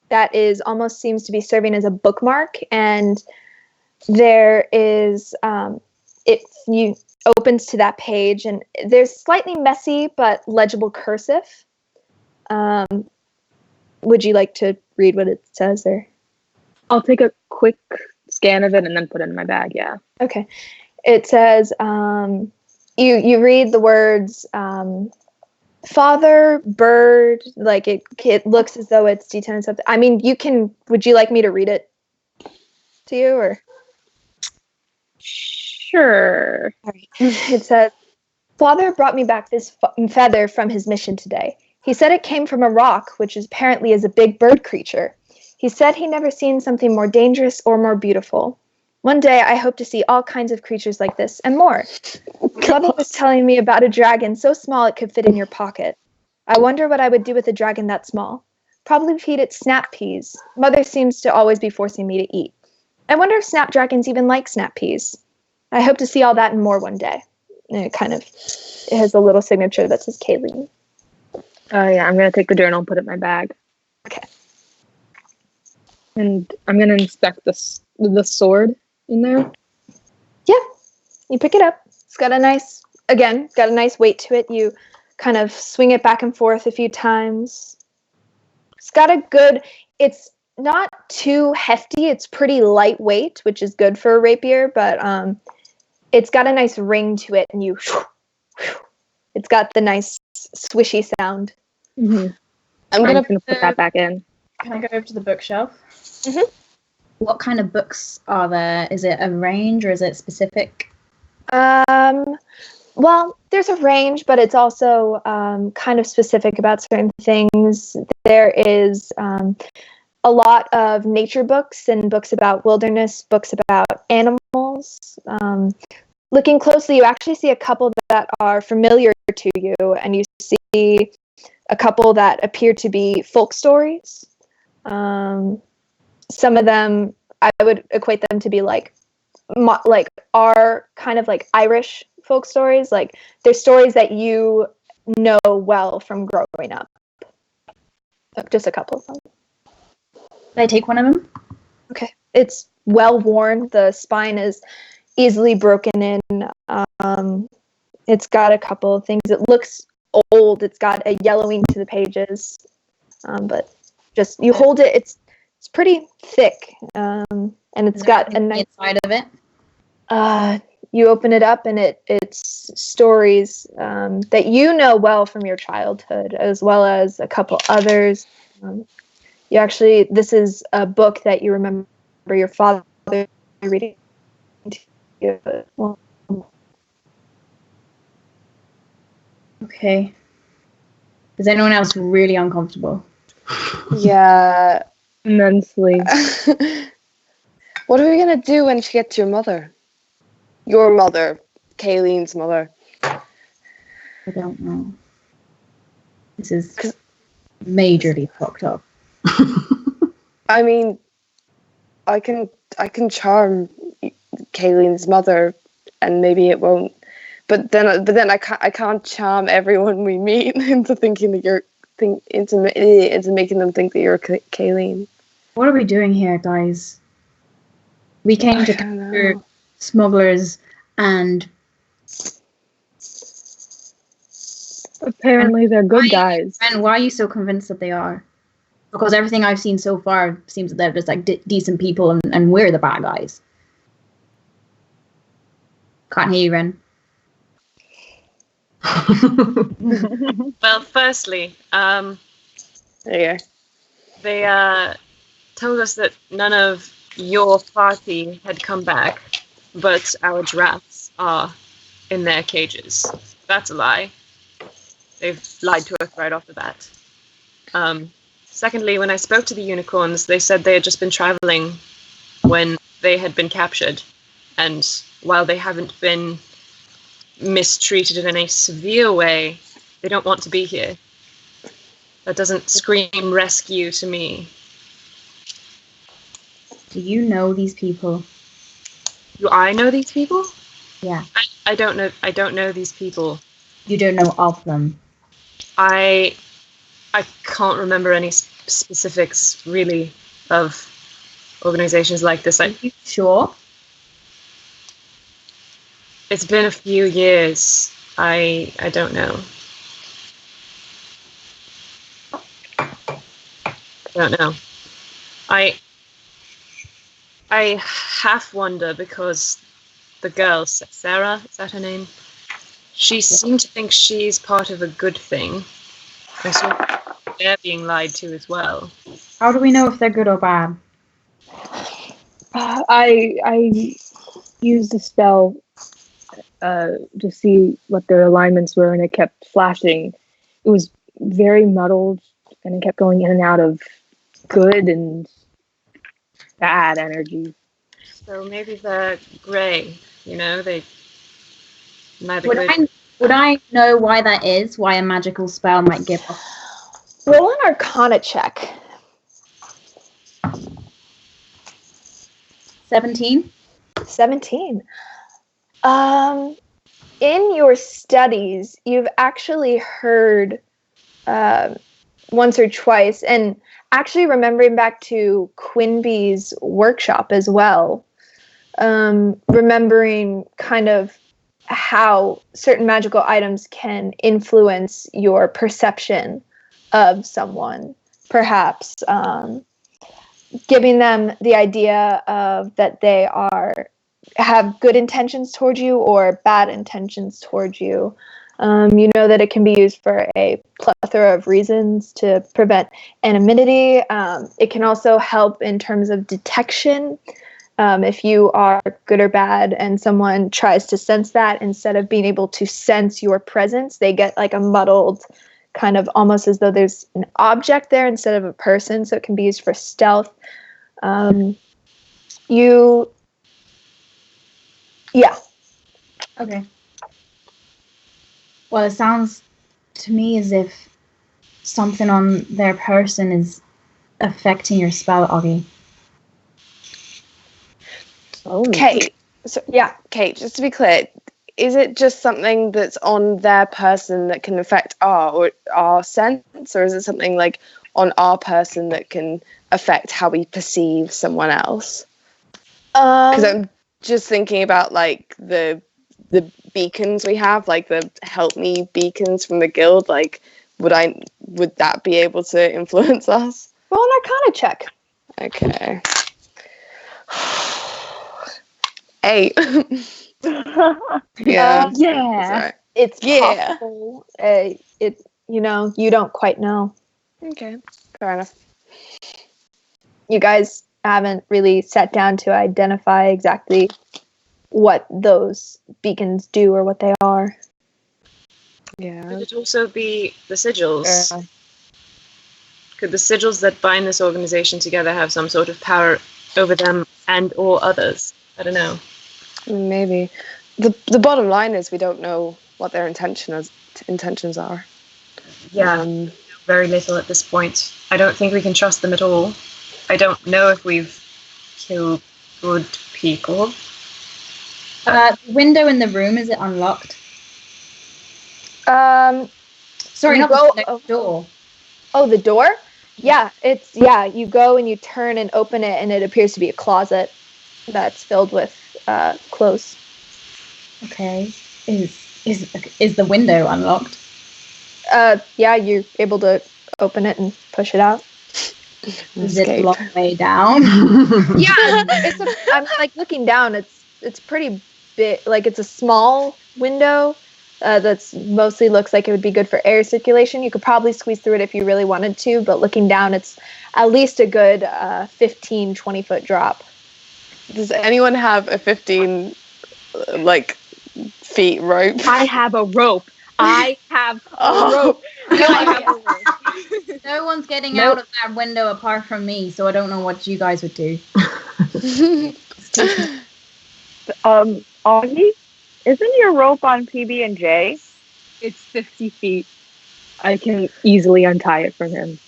that is almost seems to be serving as a bookmark, and there is you opens to that page, and there's slightly messy but legible cursive. Would you like to read what it says there? I'll take a quick scan of it and then put it in my bag. Yeah. Okay. It says you read the words father, bird, like it looks as though it's D10 something. I mean, would you like me to read it to you, or? Sure. All right. It says, Father brought me back this feather from his mission today. He said it came from a rock, which apparently is a big bird creature. He said he'd never seen something more dangerous or more beautiful. One day, I hope to see all kinds of creatures like this and more. Mother was telling me about a dragon so small it could fit in your pocket. I wonder what I would do with a dragon that small. Probably feed it snap peas. Mother seems to always be forcing me to eat. I wonder if snapdragons even like snap peas. I hope to see all that and more one day. And it has a little signature that says Kayleen. Yeah, I'm gonna take the journal and put it in my bag. Okay. And I'm gonna inspect the sword in there. Yeah, you pick it up. It's got a nice weight to it. You kind of swing it back and forth a few times. It's not too hefty. It's pretty lightweight, which is good for a rapier, but it's got a nice ring to it, and it's got the nice swishy sound. Mm-hmm. I'm gonna put that back in. Can I go over to the bookshelf? Mhm. What kind of books are there? Is it a range or is it specific? Well, there's a range, but it's also kind of specific about certain things. There is a lot of nature books and books about wilderness, books about animals. Looking closely, you actually see a couple that are familiar to you, and you see a couple that appear to be folk stories. Some of them, I would equate them to be like are kind of like Irish folk stories. Like they're stories that you know well from growing up. Just a couple of them. Can I take one of them? Okay. It's well worn. The spine is easily broken in. It's got a couple of things. It looks old. It's got a yellowing to the pages. But just you hold it. It's pretty thick. And it's got a nice inside of it. You open it up and it's stories that you know well from your childhood, as well as a couple others. This is a book that you remember your father reading to you. Okay. Is anyone else really uncomfortable? Yeah. Immensely. What are we gonna do when she gets your mother? Your mother, Kayleen's mother. I don't know. This is majorly fucked up. I mean, I can charm Kayleen's mother, and maybe it won't. But then I can't charm everyone we meet into thinking that you're into making them think that you're Kayleen. What are we doing here, guys? We came to capture smugglers and Apparently they're good guys. And why are you so convinced that they are? Because everything I've seen so far seems that they're just like decent people and we're the bad guys. Can't hear you, Ren. Well, firstly, there you go. they told us that none of your party had come back, but our giraffes are in their cages. That's a lie. They've lied to us right off the bat. Secondly, when I spoke to the unicorns, they said they had just been traveling when they had been captured. And while they haven't been mistreated in any severe way, they don't want to be here. That doesn't scream rescue to me. Do you know these people? Do I know these people? Yeah. I don't know these people. You don't know of them. I can't remember any specifics really of organizations like this. Are you sure? It's been a few years. I don't know. Don't know. I half wonder because the girl, Sarah, is that her name? She seemed to think she's part of a good thing. And so they're being lied to as well. How do we know if they're good or bad? I used a spell to see what their alignments were, and it kept flashing. It was very muddled, and it kept going in and out of good and bad energy. So maybe they're grey, you know? They neither Would I know why that is? Why a magical spell might give off? Roll an Arcana check. 17? 17. In your studies, you've actually heard once or twice, and actually remembering back to Quinby's workshop as well, remembering kind of how certain magical items can influence your perception of someone, perhaps giving them the idea of that they have good intentions towards you or bad intentions towards you. You know that it can be used for a plethora of reasons to prevent anonymity. It can also help in terms of detection. If you are good or bad and someone tries to sense that, instead of being able to sense your presence, they get like a muddled kind of almost as though there's an object there instead of a person. So it can be used for stealth. Yeah. Okay. Well, it sounds to me as if something on their person is affecting your spell, Augie. Kate, Kate, just to be clear, is it just something that's on their person that can affect our sense, or is it something like on our person that can affect how we perceive someone else? Because I'm just thinking about like the beacons we have, like the help me beacons from the guild. Like, would that be able to influence us? Roll an Arcana check. Okay. 8. Yeah. Sorry. It's possible. You don't quite know. Okay, fair enough. You guys haven't really sat down to identify exactly what those beacons do or what they are. Yeah. Could it also be the sigils? Could the sigils that bind this organization together have some sort of power over them and or others? I don't know. Maybe. The bottom line is we don't know what their intentions are. Yeah, very little at this point. I don't think we can trust them at all. I don't know if we've killed good people. The window in the room, is it unlocked? Sorry, not the door. Oh, the door? Yeah, you go and you turn and open it, and it appears to be a closet that's filled with clothes. Okay. Is the window unlocked? Yeah, you're able to open it and push it out. Is it a long way down? Yeah, I'm like looking down. It's pretty big. Like it's a small window that's mostly looks like it would be good for air circulation. You could probably squeeze through it if you really wanted to, but looking down, it's at least a good 15, 20-foot drop. Does anyone have a 15 feet rope? I have a rope. I have a rope. No one's getting out of that window apart from me, so I don't know what you guys would do. Augie, isn't your rope on PB&J? It's 50 feet. I can easily untie it from him.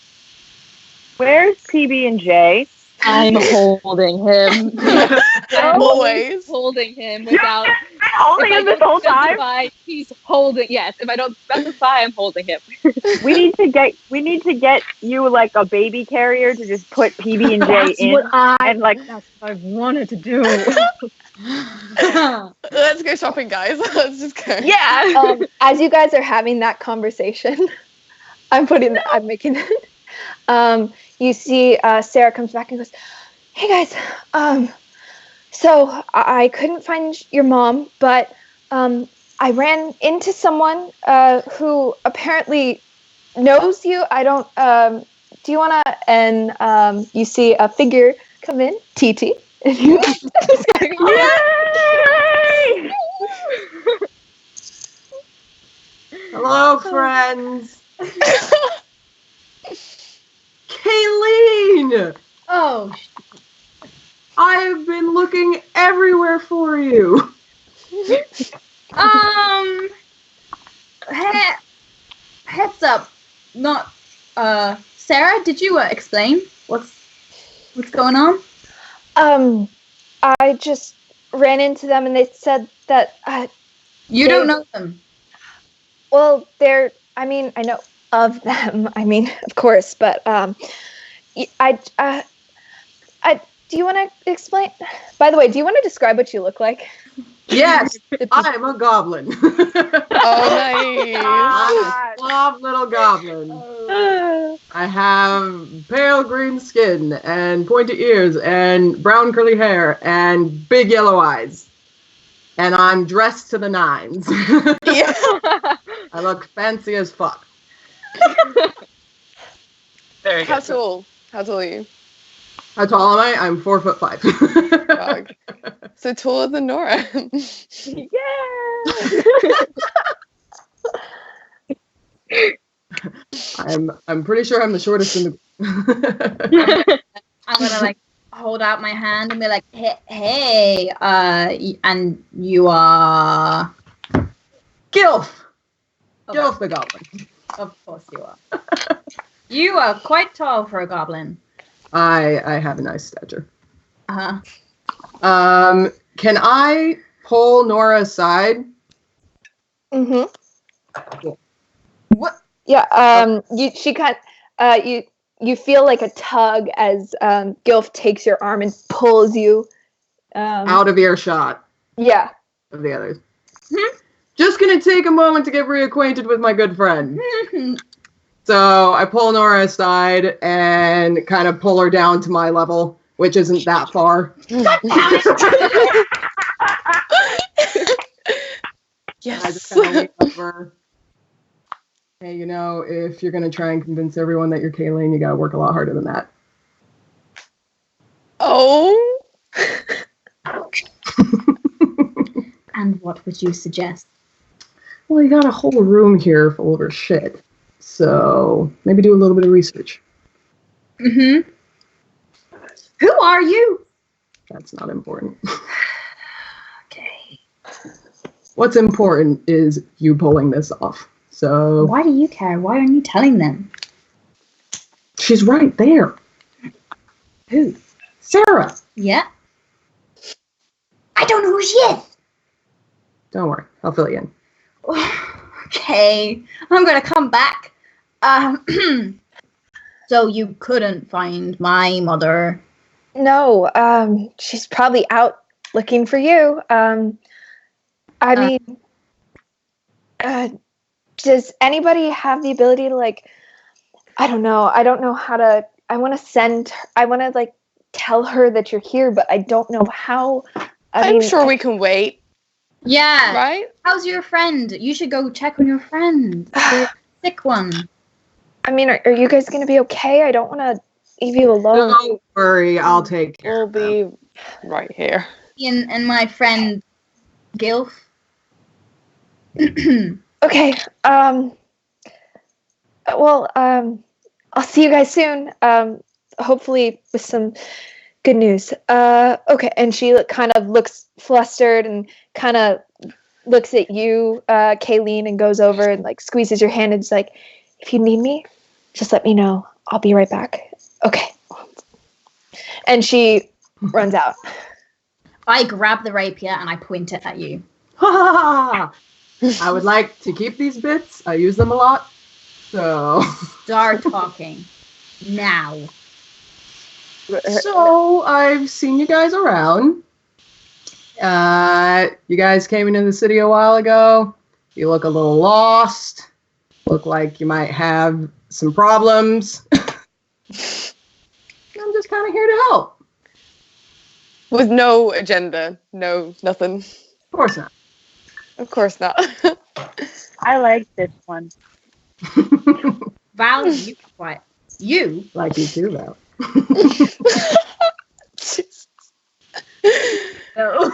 Where's PB&J? I'm holding him. I'm Always holding him without. Holding him this whole time. He's holding. Yes, if I don't specify, I'm holding him. We need to get you like a baby carrier to just put PB&J in. That's what I wanted to do. Let's go shopping, guys. Let's just go. Yeah. As you guys are having that conversation, I'm making it. You see Sarah comes back and goes, "Hey guys, so I couldn't find your mom, but I ran into someone who apparently knows you. I don't, do you want to," and you see a figure come in, TT. And you Yay! Hello, friends. Kayleen! Oh. I have been looking everywhere for you. Heads up. Not Sarah, did you explain what's going on? I just ran into them and they said that you don't know them. Well, I know of them. Of course, but do you want to explain? By the way, do you want to describe what you look like? Yes, I'm a goblin. Oh, nice. I'm a soft little goblin. I have pale green skin and pointy ears and brown curly hair and big yellow eyes. And I'm dressed to the nines. I look fancy as fuck. Very How good. tall? How tall are you? How tall am I? I'm 4'5". Dog. So taller than Nora. I'm pretty sure I'm the shortest in the. I'm gonna like hold out my hand and be like, hey, and you are. Gilf. Oh, Gilf the goblin. of course you are. You are quite tall for a goblin. I have a nice stature. Uh-huh. Can I pull Nora aside? Mm-hmm. Cool. What? Yeah. You feel like a tug as Gilf takes your arm and pulls you Out of earshot Yeah. of the others. Just gonna take a moment to get reacquainted with my good friend. So I pull Nora aside and kind of pull her down to my level, which isn't that far. Yes. I just kind of lean over. Hey, you know, if you're gonna try and convince everyone that you're Kayleen, you gotta work a lot harder than that. Oh. And what would you suggest? Well, you got a whole room here full of her shit. So maybe do a little bit of research. Mm-hmm. Who are you? That's not important. Okay. What's important is you pulling this off. So Why do you care? Why aren't you telling them? she's right there. Who? Sarah. Yeah. I don't know who she is. Don't worry, I'll fill you in. Okay, I'm gonna come back. So you couldn't find my mother? No, she's probably out looking for you. I mean, does anybody have the ability to like? I don't know how to. I want to like tell her that you're here, but I don't know how. I'm sure we can wait, Yeah. right? How's your friend? You should go check on your friend. The sick one. I mean, are you guys gonna be okay? I don't want to leave you alone. Don't worry, I'll take care We'll of them. be right here. And my friend Gilf. Okay. Well, I'll see you guys soon. Hopefully with some good news. Okay. And she kind of looks flustered and kind of looks at you, Kayleen, and goes over and like squeezes your hand and is like, if you need me, just let me know. I'll be right back. Okay. And she runs out. I grab the rapier and I point it at you. I would like to keep these bits. I use them a lot. So Start talking. Now. So I've seen you guys around. You guys came into the city a while ago. You look a little lost. Look like you might have some problems. I'm just kind of here to help. With no agenda, no nothing. Of course not. Of course not. I like this one. Val, you quiet. You? Like you too, Val. No.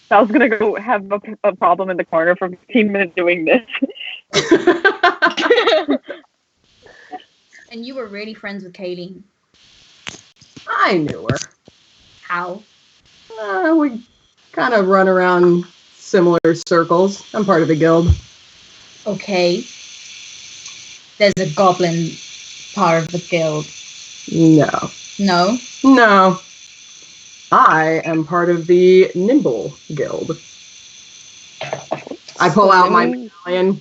Val's gonna go have a problem in the corner for 15 minutes doing this. And you were really friends with Kayleen. I knew her. How? We kind of run around similar circles. I'm part of the guild. Okay. There's a goblin part of the guild. No. No? No. I am part of the Nimble Guild. I pull out my medallion.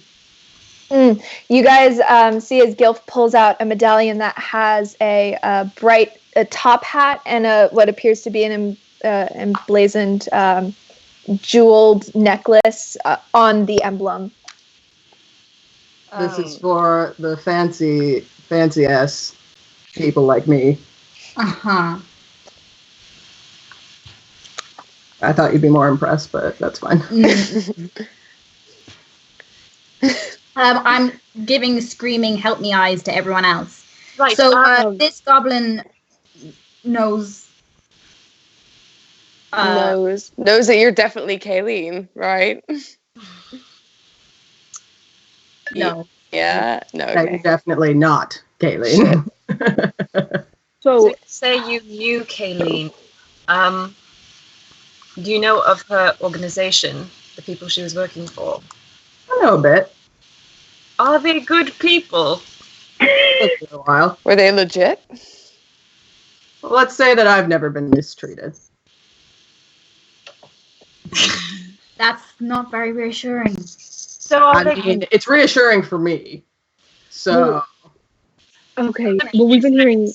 You guys see as Gilf pulls out a medallion that has a bright top hat and what appears to be an emblazoned jeweled necklace on the emblem. This is for the fancy ass people like me. Uh-huh. I thought you'd be more impressed, but that's fine. I'm giving screaming help me eyes to everyone else. Right. So this goblin knows knows that you're definitely Kayleen, right? no. Yeah. No. That you're Okay. definitely not Kayleen. So say you knew Kayleen. Do you know of her organization, the people she was working for? I know a bit. Are they good people? It's been a while. Were they legit? Well, let's say that I've never been mistreated. That's not very reassuring. So are I they mean, it's reassuring for me. So, okay, well we've been hearing.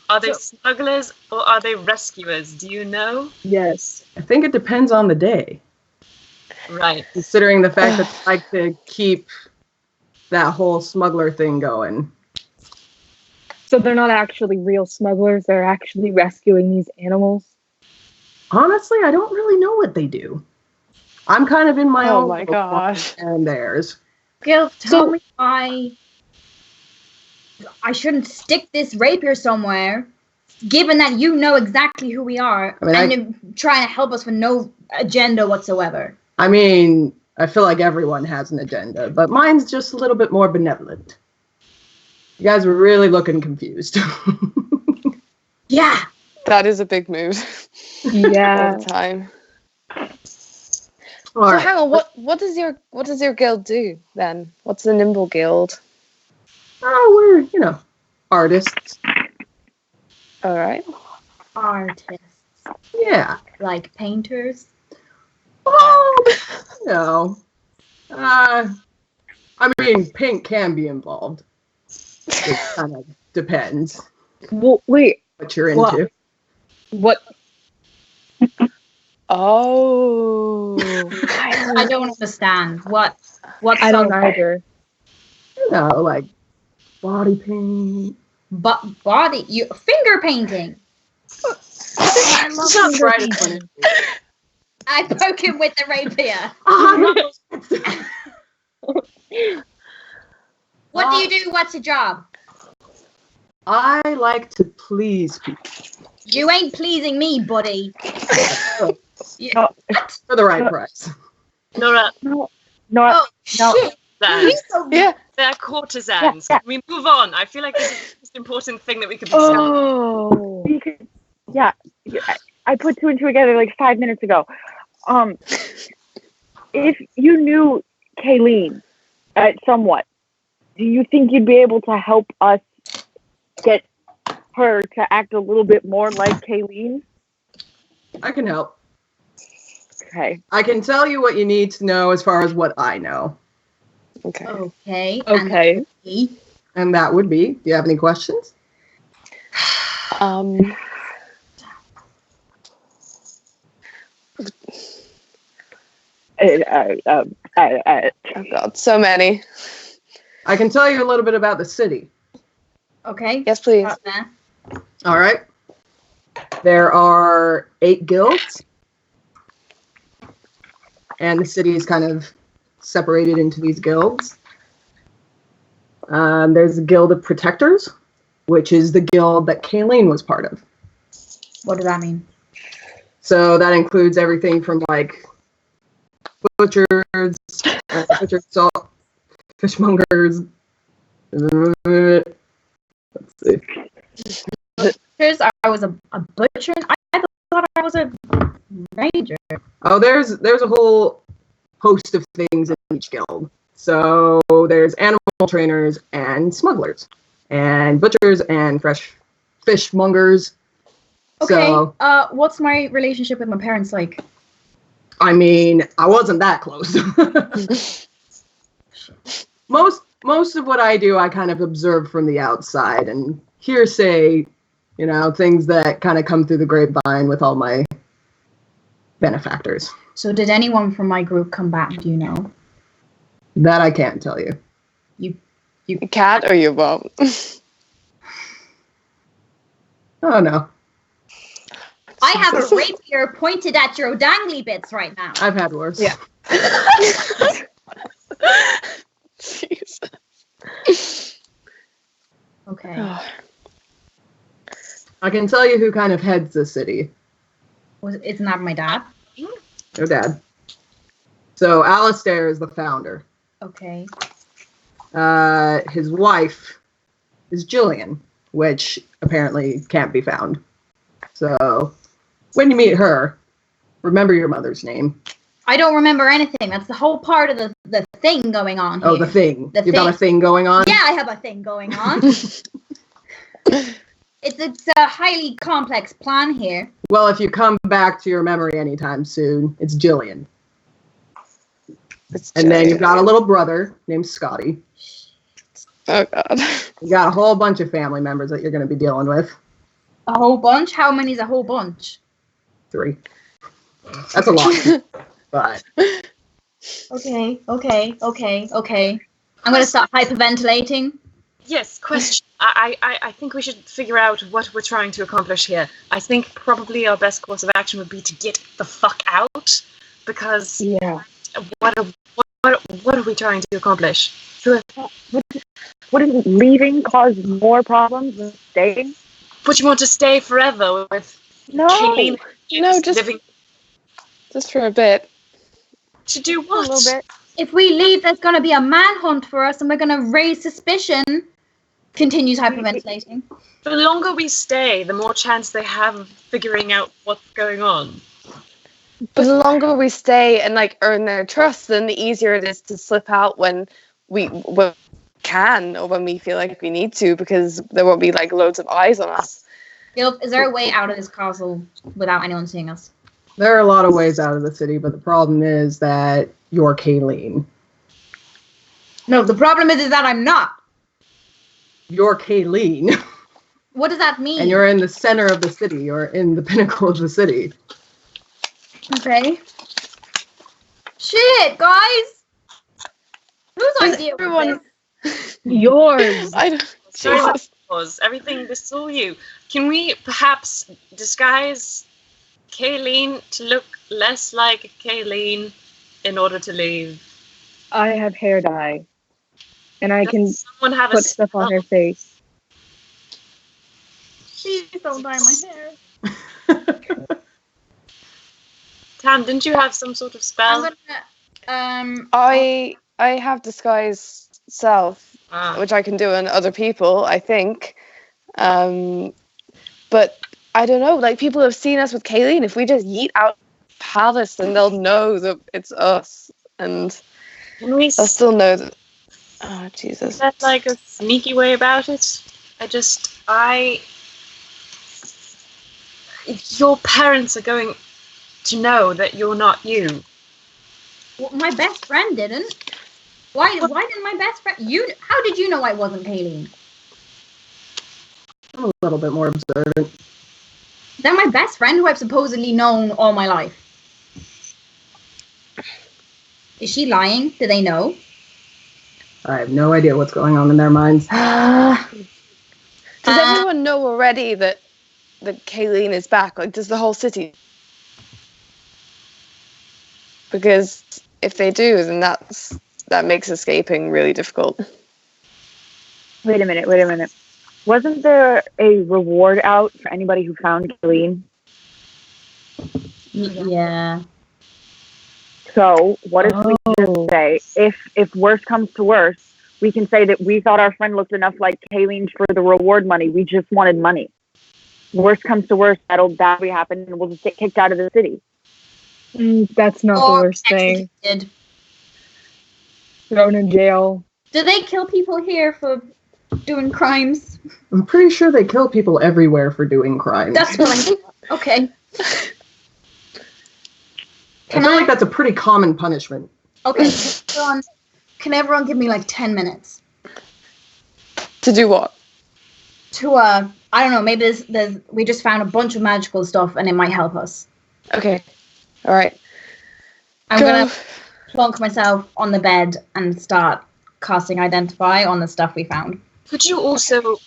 Are they smugglers or are they rescuers? Do you know? Yes. I think it depends on the day. Right. Considering the fact that I like to keep that whole smuggler thing going. So they're not actually real smugglers. They're actually rescuing these animals. Honestly, I don't really know what they do. I'm kind of in my own. Oh my gosh. And theirs. Gil, tell me why I shouldn't stick this rapier somewhere, given that you know exactly who we are, and you're trying to help us with no agenda whatsoever. I mean, I feel like everyone has an agenda, but mine's just a little bit more benevolent. You guys were really looking confused. Yeah. That is a big move. Yeah. All the time. All So right. hang on, what does your guild do then? What's the Nimble Guild? Oh, we're, artists. All right. Artists. Yeah. Like painters. Oh, no. I mean, paint can be involved. It kind of depends Well, wait. what you're into. What? Oh. I don't understand. What I don't sort of either. Like body paint. body finger painting. I love It's not finger right painting. I poke him with the rapier. What do you do? What's your job? I like to please people. You ain't pleasing me, buddy. No. For the right price. Nora, No. Oh shit! courtesans. Yeah. They're courtesans. Yeah. Can we move on? I feel like this is the most important thing that we could discuss. Oh. Yeah, I put two and two together like 5 minutes ago. If you knew Kayleen somewhat, do you think you'd be able to help us get her to act a little bit more like Kayleen? I can help. Okay. I can tell you what you need to know as far as what I know. Okay. Okay. Okay. And that would be, do you have any questions? Oh God, so many. I can tell you a little bit about the city. Okay. Yes, please. All right. There are 8 guilds. And the city is kind of separated into these guilds. There's a guild of protectors, which is the guild that Kayleen was part of. What does that mean? So that includes everything from like butchers, salt, fishmongers. Let's see. Butchers, I was a butcher. I thought I was a ranger. Oh, there's a whole host of things in each guild. So there's animal trainers and smugglers, and butchers and fresh fishmongers. Okay. So, what's my relationship with my parents like? I mean, I wasn't that close. Most of what I do, I kind of observe from the outside and hearsay, things that kind of come through the grapevine with all my benefactors. So did anyone from my group come back? Do you know? That I can't tell you. You can't or you won't. Oh no. I have a rapier pointed at your dangly bits right now. I've had worse. Yeah. Jesus. Okay. Oh. I can tell you who kind of heads the city. Isn't that my dad? Your dad. So Alistair is the founder. Okay. His wife is Jillian, which apparently can't be found. So when you meet her, remember your mother's name. I don't remember anything. That's the whole part of the thing going on here. Oh, the thing. The You've got a thing. thing going on? Yeah, I have a thing going on. It's a highly complex plan here. Well, if you come back to your memory anytime soon, it's Jillian. And then you've got a little brother named Scotty. Oh, God. You got a whole bunch of family members that you're going to be dealing with. A whole bunch? How many's a whole bunch? 3. That's a lot. But Okay. I'm gonna start hyperventilating. Yes, question. I think we should figure out what we're trying to accomplish here. I think probably our best course of action would be to get the fuck out, because what are we trying to accomplish? Wouldn't leaving cause more problems than staying? But you want to stay forever with No. Kayleen? No, just for a bit. To do A what? little bit. If we leave, there's gonna be a manhunt for us, and we're gonna raise suspicion. Continues hyperventilating. The longer we stay, the more chance they have of figuring out what's going on. But the longer we stay and like earn their trust, then the easier it is to slip out when we can, or when we feel like we need to, because there won't be like loads of eyes on us. Gilf, is there a way out of this castle without anyone seeing us? there are a lot of ways out of the city, but the problem is that you're Kayleen. No, the problem is that I'm not. You're Kayleen. What does that mean? And you're in the center of the city. You're in the pinnacle of the city. Okay. Shit, guys! Whose idea was this? Yours. I don't. Sorry, Jesus. everything, this is all you. Can we perhaps disguise Kayleen to look less like Kayleen in order to leave? I have hair dye, and I can Does someone have put stuff on her face. Please don't dye my hair. Tam, didn't you have some sort of spell? I have disguise self, Ah. which I can do on other people, I think. But I don't know. Like, people have seen us with Kayleen. If we just yeet out palace, then they'll know that it's us, and Can we they'll still know that. Oh Jesus! Is that like a sneaky way about it? Your parents are going to know that you're not you. Well, my best friend didn't. Why didn't my best friend? How did you know I wasn't Kayleen? I'm a little bit more observant. They're my best friend who I've supposedly known all my life. Is she lying? Do they know? I have no idea what's going on in their minds. Does everyone know already that Kayleen is back? Like, does the whole city? Because if they do, then that makes escaping really difficult. Wait a minute. Wasn't there a reward out for anybody who found Kayleen? Yeah. So what if we just say, if worse comes to worse, we can say that we thought our friend looked enough like Kayleen for the reward money. We just wanted money. Worst comes to worst, that'll be happen, and we'll just get kicked out of the city. That's not the worst thing. Executed. Thrown in jail. Do they kill people here for doing crimes? I'm pretty sure they kill people everywhere for doing crimes. That's what I. Okay. I feel like that's a pretty common punishment. Okay. Can everyone give me like 10 minutes? To do what? To I don't know. Maybe we just found a bunch of magical stuff and it might help us. Okay. All right. I'm gonna plonk myself on the bed and start casting Identify on the stuff we found. Could you also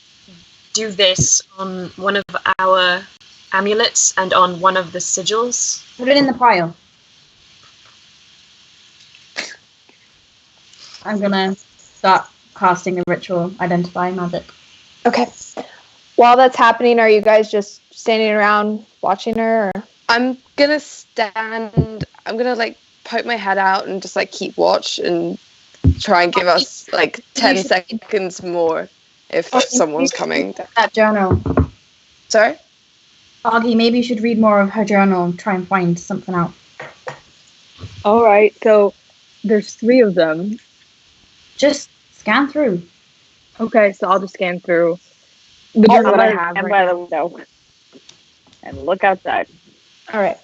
do this on one of our amulets and on one of the sigils? Put it in the pile. I'm gonna start casting a ritual identifying magic. Okay. While that's happening, are you guys just standing around watching her? Or? I'm gonna stand. I'm gonna like poke my head out and just like keep watch and try and give us like 10 seconds more if someone's coming. That journal. Sorry? Augie, maybe you should read more of her journal and try and find something out. All right, so there's 3 of them. Just scan through. Okay, so I'll just scan through. The journal I have and by the window. And look outside. All right.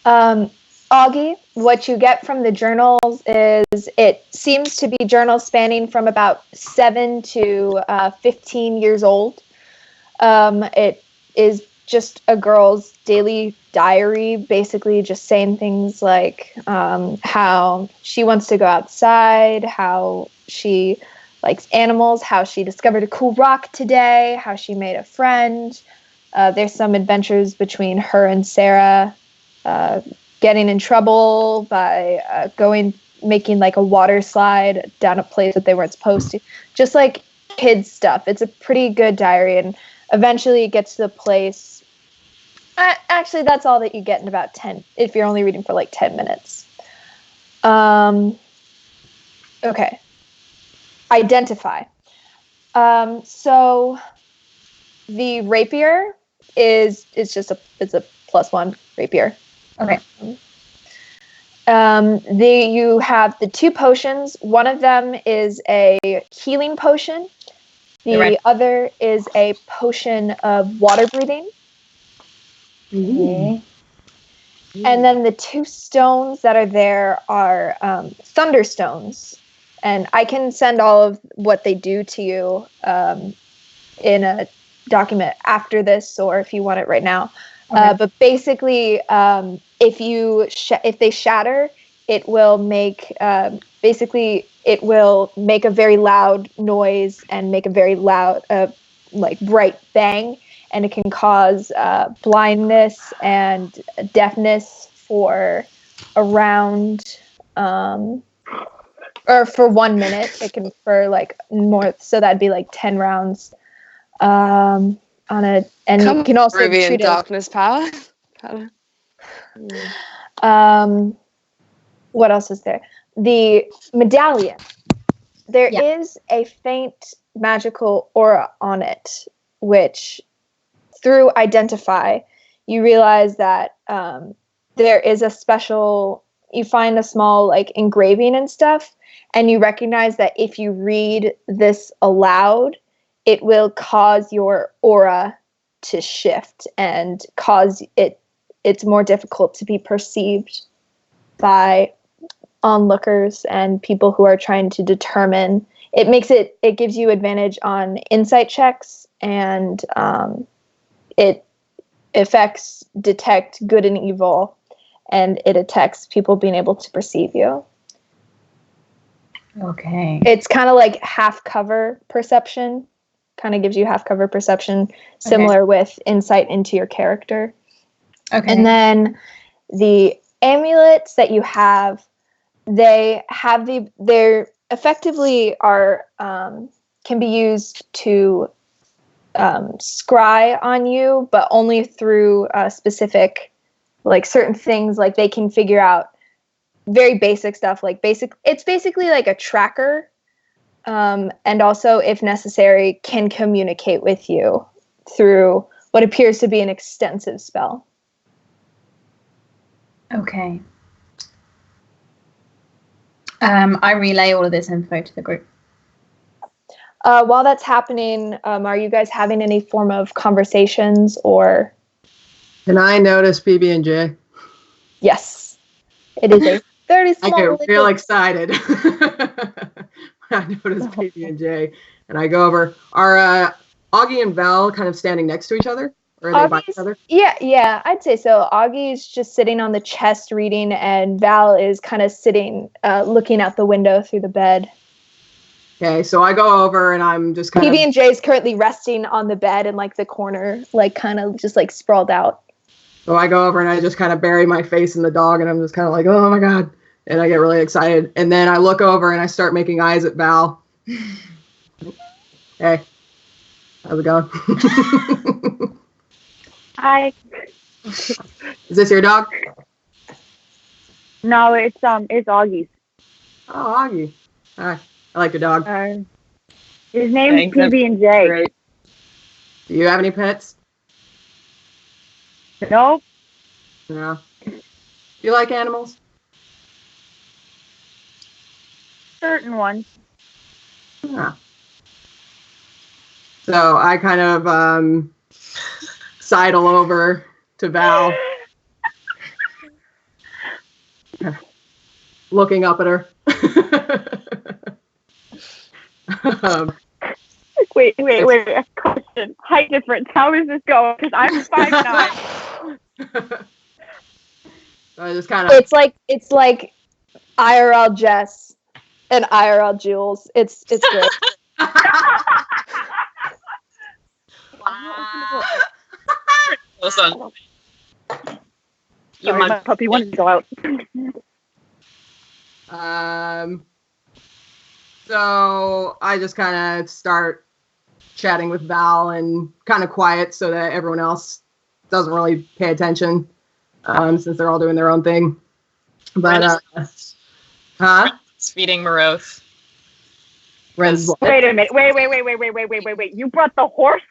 Augie, what you get from the journals is it seems to be journals spanning from about 7 to 15 years old. It is just a girl's daily diary, basically just saying things like how she wants to go outside, how she likes animals, how she discovered a cool rock today, how she made a friend. There's some adventures between her and Sarah, getting in trouble by making like a water slide down a place that they weren't supposed to. Just like kids stuff. It's a pretty good diary, and eventually it gets to the place. Actually, that's all that you get in about 10, if you're only reading for like 10 minutes. Okay. Identify. So the rapier is just it's a +1 rapier. Okay. You have the 2 potions. One of them is a healing potion. The other is a potion of water breathing. Okay. And then the 2 stones that are there are thunderstones. And I can send all of what they do to you in a document after this, or if you want it right now. Okay. But basically, if they shatter, it will make it will make a very loud noise and make a very loud, like bright bang, and it can cause blindness and deafness for around or for 1 minute. It can for like more, so that'd be like 10 rounds. On a, and you can also treat darkness power. What else is there? The medallion. There is a faint magical aura on it, which through identify, you realize that there is a special, you find a small like engraving and stuff, and you recognize that if you read this aloud, it will cause your aura to shift and cause it's more difficult to be perceived by onlookers and people who are trying to determine. It gives you advantage on insight checks, and it affects detect good and evil, and it attacks people being able to perceive you. Okay. It's kind of like half cover perception. Kind of gives you half cover perception, similar with insight into your character. Okay. And then the amulets that you have, they're effectively are can be used to scry on you, but only through specific, like certain things. Like they can figure out very basic stuff, like it's basically like a tracker. And also, if necessary, can communicate with you through what appears to be an extensive spell. Okay. I relay all of this info to the group. While that's happening, are you guys having any form of conversations or? Can I notice PB&J? Yes. It is a very small. I get real excited. I notice PB&J, and I go over. Are Augie and Val kind of standing next to each other? Or are they by each other? Yeah, I'd say so. Augie's just sitting on the chest reading, and Val is kind of sitting, looking out the window through the bed. Okay, so I go over, and I'm just kind PB&J is currently resting on the bed in like the corner, like kind of just like sprawled out. So I go over, and I just kind of bury my face in the dog, and I'm just kind of like, oh my God. And I get really excited. And then I look over, and I start making eyes at Val. Hey, how's it going? Hi. Is this your dog? No, it's Augie's. Oh, Augie. Hi. I like your dog. His name's Thanks, that's PB and J. Great. Do you have any pets? Nope. No. Do you like animals? Certain ones. Yeah. So I kind of sidle over to Val, looking up at her. Wait. A question. Height difference. How is this going? Because I'm 5'9". So I just kind of. It's like IRL Jess and IRL Jules. It's great. Close on. You Sorry, my puppy wanted to go out. So I just kind of start chatting with Val and kind of quiet so that everyone else doesn't really pay attention, since they're all doing their own thing. But huh? It's feeding Maroth. Ren's Wait a minute. Wait. You brought the horse?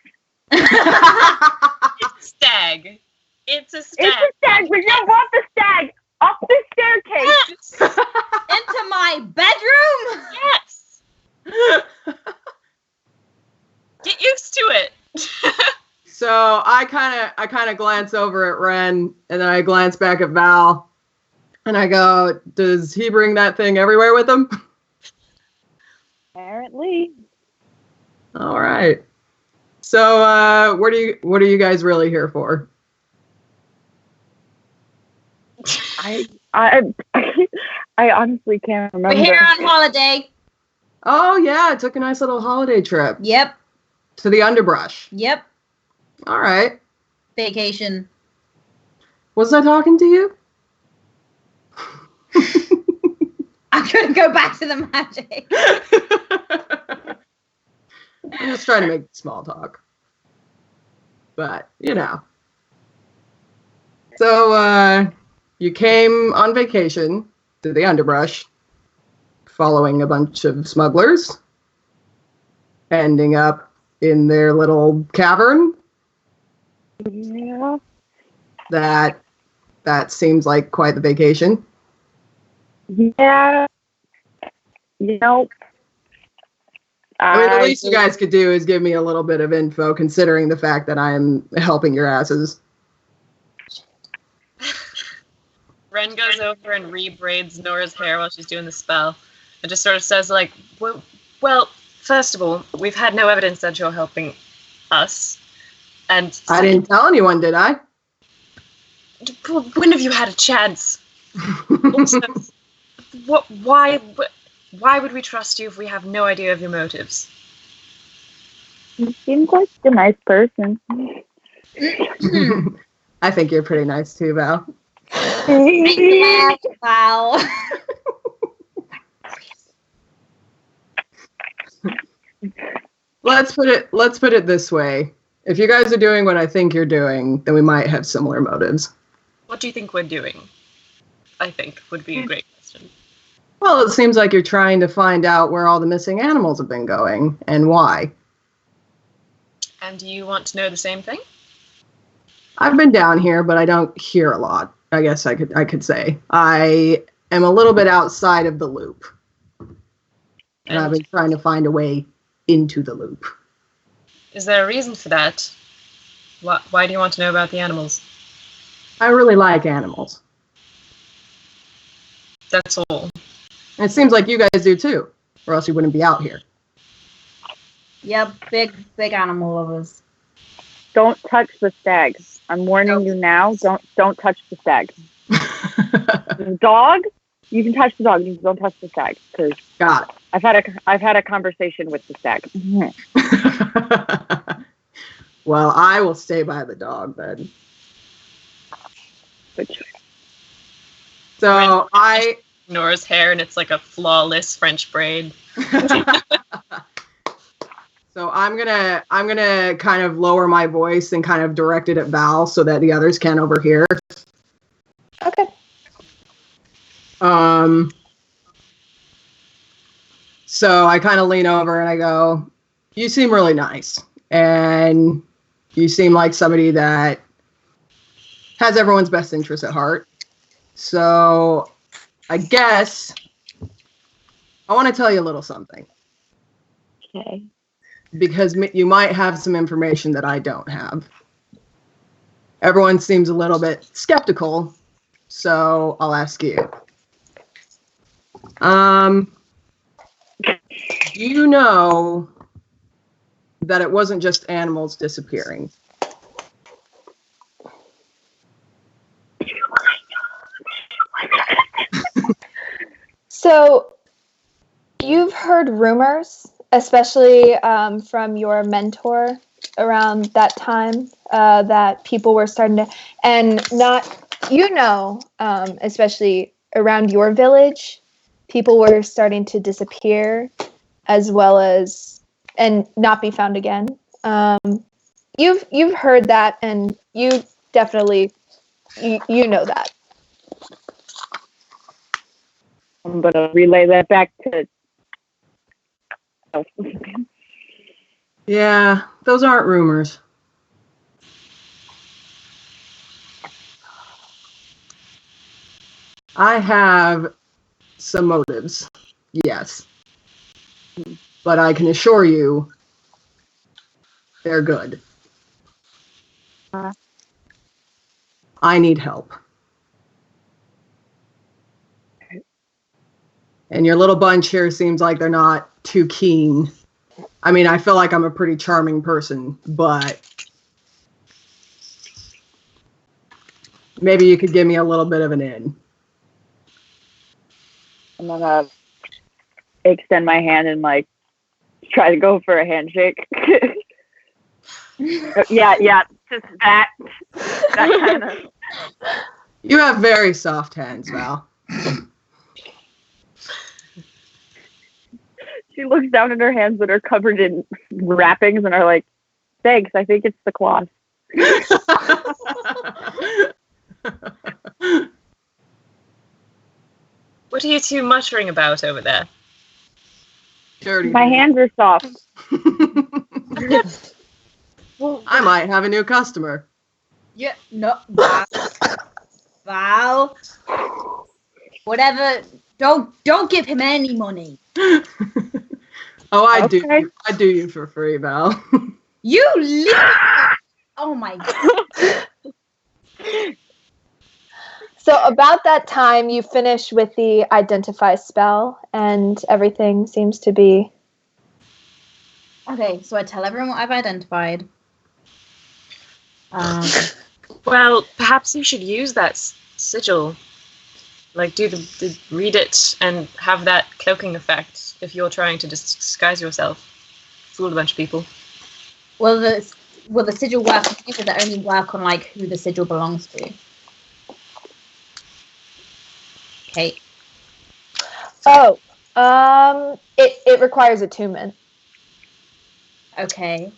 It's a stag. It's a stag. It's a stag, but you brought the stag up the staircase. Into my bedroom? Yes. Get used to it. So I kind of glance over at Ren, and then I glance back at Val, and I go, "Does he bring that thing everywhere with him?" Apparently. All right. So what are you guys really here for? I honestly can't remember. We're here on holiday. Oh yeah, I took a nice little holiday trip Yep. to the underbrush. Yep. All right. Vacation. Was I talking to you? I'm gonna go back to the magic. I'm just trying to make small talk. But, you know. So, you came on vacation to the underbrush, following a bunch of smugglers, ending up in their little cavern. Yeah. That seems like quite the vacation. Yeah. You know. I mean, the least you guys could do is give me a little bit of info, considering the fact that I am helping your asses. Ren goes over and rebraids Nora's hair while she's doing the spell. And just sort of says, like, well, first of all, we've had no evidence that you're helping us. And I didn't tell anyone, did I? When have you had a chance? Also, why would we trust you if we have no idea of your motives? You seem like a nice person. I think you're pretty nice too, Val. Wow. Let's put it this way. If you guys are doing what I think you're doing, then we might have similar motives. What do you think we're doing? I think would be a great question. Well, it seems like you're trying to find out where all the missing animals have been going and why. And do you want to know the same thing? I've been down here, but I don't hear a lot. I guess I could say. I am a little bit outside of the loop. And I've been trying to find a way into the loop. Is there a reason for that? Why do you want to know about the animals? I really like animals. That's all. And it seems like you guys do too, or else you wouldn't be out here. Yep, big animal lovers. Don't touch the stag. I'm warning you now. Don't touch the stag. The dog, you can touch the dog. You don't touch the stag, because Got it. I've had a conversation with the stag. Well, I will stay by the dog then. Good choice. So I Nora's hair, and it's like a flawless French braid. So I'm gonna kind of lower my voice and kind of direct it at Val so that the others can overhear. Okay. So I kind of lean over and I go, "You seem really nice, and you seem like somebody that has everyone's best interest at heart. So I guess I want to tell you a little something." Okay. Because you might have some information that I don't have. Everyone seems a little bit skeptical, so I'll ask you. Do you know that it wasn't just animals disappearing? So, you've heard rumors, especially from your mentor around that time, that people were starting to, and not, especially around your village, people were starting to disappear as well as, and not be found again. You've heard that, and you definitely, you know that. I'm going to relay that back to... Yeah, those aren't rumors. I have some motives, yes. But I can assure you, they're good. I need help. And your little bunch here seems like they're not too keen. I mean, I feel like I'm a pretty charming person, but maybe you could give me a little bit of an in. I'm going to extend my hand and, like, try to go for a handshake. yeah, just that kind of... You have very soft hands, Val. She looks down at her hands that are covered in wrappings and are like, "Thanks, I think it's the cloth." What are you two muttering about over there? Dirty. My hands are soft. I might have a new customer. Yeah, no, Val. Whatever. Don't give him any money. Oh, I Okay. do you for free, Val. You leave. Oh my god. So about that time, you finish with the identify spell, and everything seems to be... Okay, so I tell everyone what I've identified. Well, perhaps you should use that sigil. Like, do the read it and have that cloaking effect if you're trying to disguise yourself. Fool a bunch of people. Will the sigil work? Does that only work on like who the sigil belongs to? Okay. Oh, it requires attunement. Okay.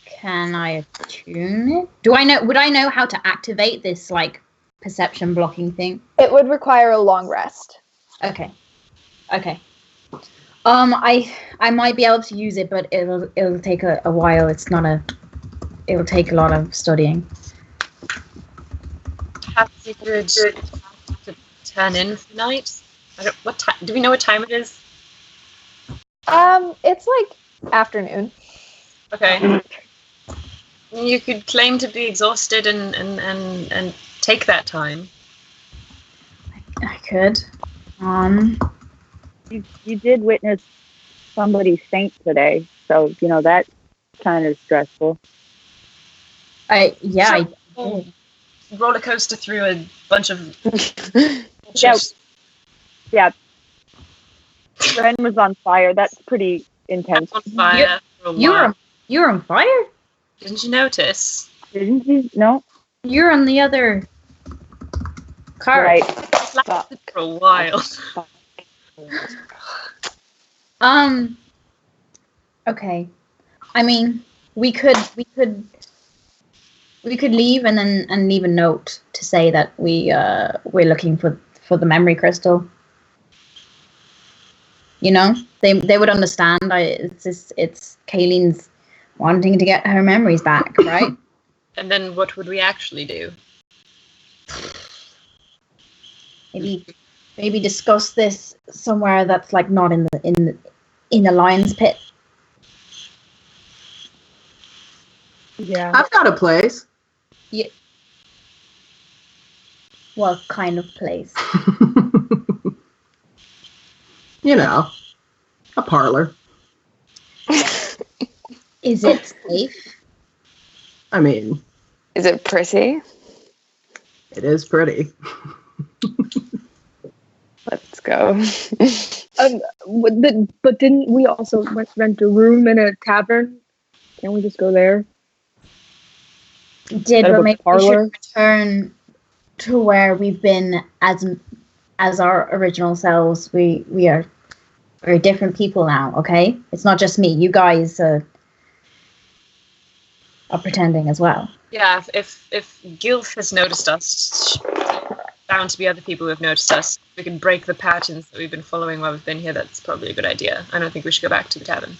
Can I attune it? Would I know how to activate this like perception blocking thing? It would require a long rest. Okay. I might be able to use it, but it'll take a while. It'll take a lot of studying. Perhaps you could to turn in for the night. What time? Do we know what time it is? It's like afternoon. Okay. You could claim to be exhausted and take that time. I could. You did witness somebody faint today, so that's kind of stressful. Roller coaster through a bunch of yeah. Ren was on fire. That's pretty intense. On fire for a while. You're on fire? Didn't you notice? Didn't you? No. You're on the other car. Right. Lasted for a while. Okay. I mean, we could leave and leave a note to say that we're looking for the memory crystal. You know, they would understand. It's Kayleen's wanting to get her memories back, right? And then what would we actually do? Maybe discuss this somewhere that's like not in the lion's pit. Yeah. I've got a place. Yeah. What kind of place? You know, a parlor. Is it safe? I mean, Is it pretty? it is pretty. Let's go. But didn't we also rent a room in a tavern? Can't we just go there? Did, Instead of but a maybe we parlor? should return to where we've been as our original selves. We're different people now, okay? It's not just me. You guys are pretending as well. Yeah, if Gilf has noticed us, bound to be other people who have noticed us. We can break the patterns that we've been following while we've been here. That's probably a good idea. I don't think we should go back to the tavern.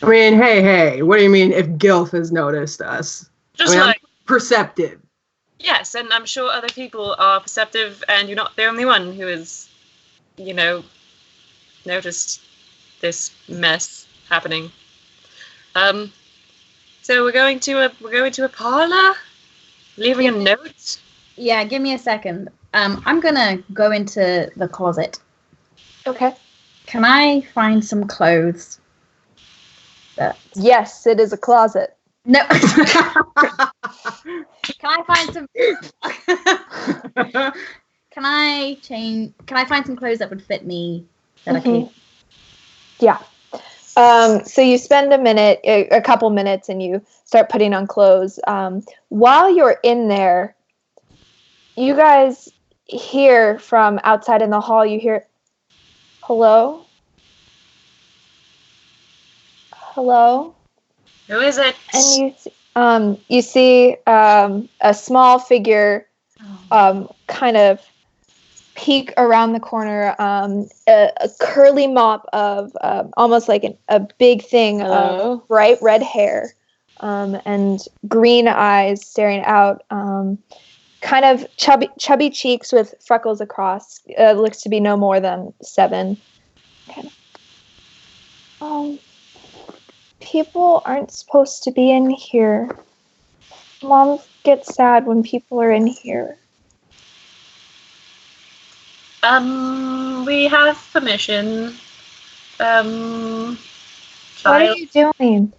I mean, hey, what do you mean if Gilf has noticed us? Just I'm like, perceptive. yes, and I'm sure other people are perceptive, and you're not the only one who has, noticed this mess happening. So we're going to a parlor, leaving a note. Yeah, give me a second. I'm gonna go into the closet. Okay. Can I find some clothes? Yes, it is a closet. No. Can I find some? Can I find some clothes that would fit me? Yeah. So you spend a couple minutes, and you start putting on clothes. While you're in there, you guys hear from outside in the hall. You hear, "Hello? Hello?" Who is it? And you see a small figure kind of peek around the corner, a curly mop of almost like a big thing of bright red hair, and green eyes staring out, kind of chubby cheeks with freckles across. Looks to be no more than 7. Kind of. People aren't supposed to be in here. Mom gets sad when people are in here. We have permission. What are you doing?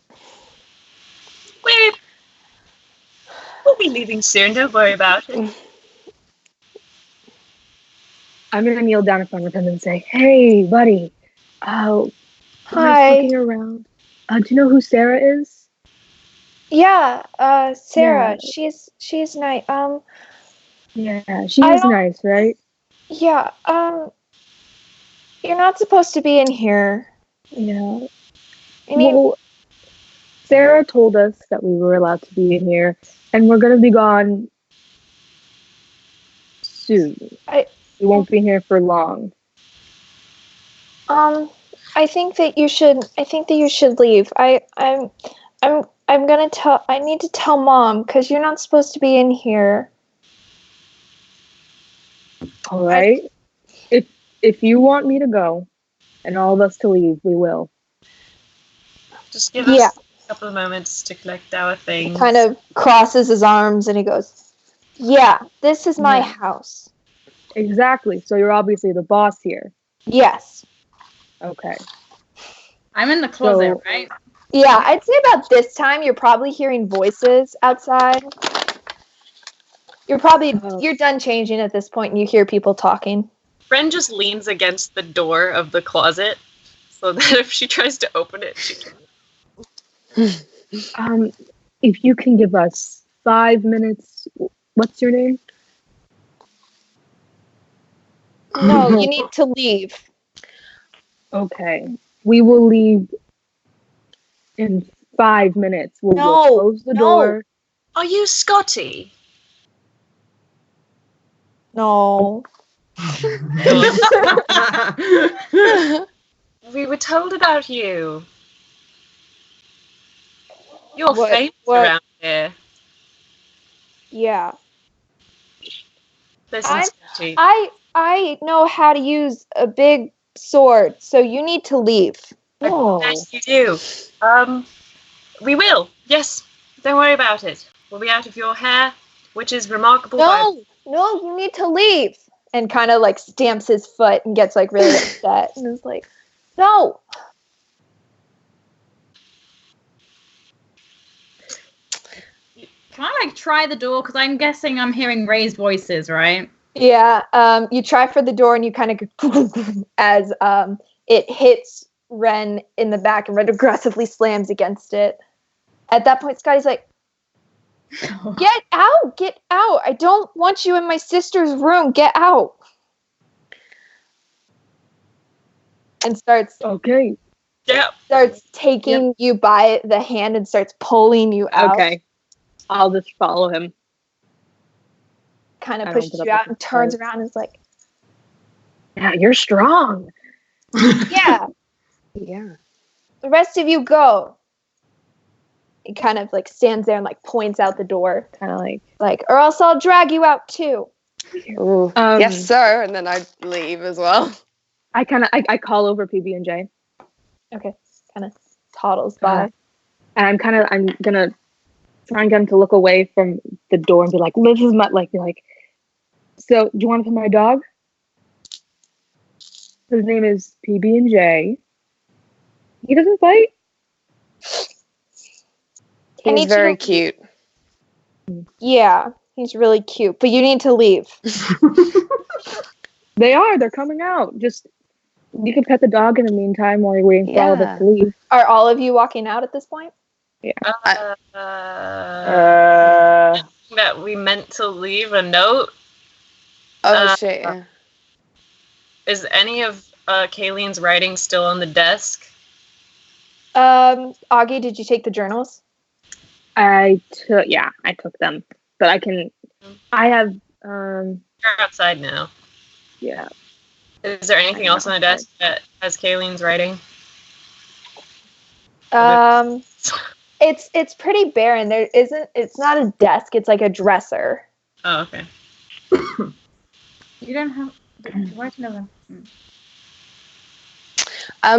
We'll be leaving soon, don't worry about it. I'm gonna kneel down in front of him and say, "Hey, buddy. Hi. Looking around. Do you know who Sarah is?" Yeah, Sarah. Yeah. She's nice. Yeah, she is nice, right? Yeah. You're not supposed to be in here. Yeah. Well, Sarah told us that we were allowed to be in here, and we're gonna be gone soon. We won't be here for long. I think that you should leave. I need to tell Mom, because you're not supposed to be in here. All right. If you want me to go and all of us to leave, we will. Just give us a couple of moments to collect our things. He kind of crosses his arms and he goes, "Yeah, this is my house." Exactly. So you're obviously the boss here. Yes. Okay. I'm in the closet, right? Yeah, I'd say about this time you're probably hearing voices outside. You're done changing at this point and you hear people talking. Ren just leans against the door of the closet so that if she tries to open it, she can. If you can give us 5 minutes, what's your name? No, you need to leave. Okay. We will leave in 5 minutes. We'll close the door. Are you Scotty? No. We were told about you. You're famous What? around here. Yeah. Listen, Scotty. I know how to use a big sword, so you need to leave. Oh. Yes, you do. We will. Yes. Don't worry about it. We'll be out of your hair, which is remarkable. No, you need to leave. And kind of like stamps his foot and gets like really upset and is like, no. Can I like try the door? Because I'm guessing I'm hearing raised voices, right? Yeah. You try for the door and you kind of go as it hits Ren in the back and Ren aggressively slams against it. At that point, Scotty's like, get out! I don't want you in my sister's room. Get out. And starts taking you by the hand and starts pulling you out. Okay. I'll just follow him. Kind of pushes you out and turns around and is like, yeah, you're strong. Yeah. Yeah. The rest of you go. He kind of like stands there and like points out the door. Kind of like, or else I'll drag you out too. Ooh, yes, sir. And then I leave as well. I call over PB&J. Okay. Kind of toddles by. And I'm gonna try and get him to look away from the door and be like, this is my, be like, so do you want to pet my dog? His name is PB&J. He doesn't fight. He's very cute. Yeah, he's really cute, but you need to leave. They're coming out. Just, you can pet the dog in the meantime while you're waiting for all of us to leave. Are all of you walking out at this point? Yeah. That we meant to leave a note. Oh shit! Yeah. Is any of Kayleen's writing still on the desk? Augie, did you take the journals? I took them, but I have. You're outside now. Yeah. Is there anything else on the desk that has Kayleen's writing? It's pretty barren. It's not a desk, it's like a dresser. Oh, okay. You don't have write another. All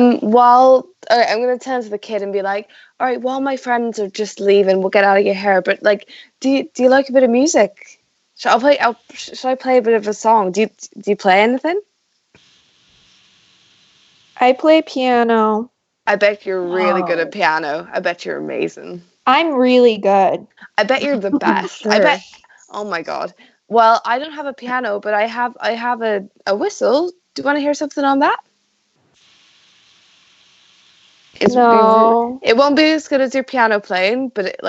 right, I'm gonna turn to the kid and be like, all right, while my friends are just leaving, we'll get out of your hair. But like, do you like a bit of music? Should I play a bit of a song? Do you play anything? I play piano. I bet you're really good at piano. I bet you're amazing. I'm really good. I bet you're the best. Sure. I bet. Oh my god. Well, I don't have a piano, but I have a whistle. Do you want to hear something on that? No. It won't be as good as your piano playing, but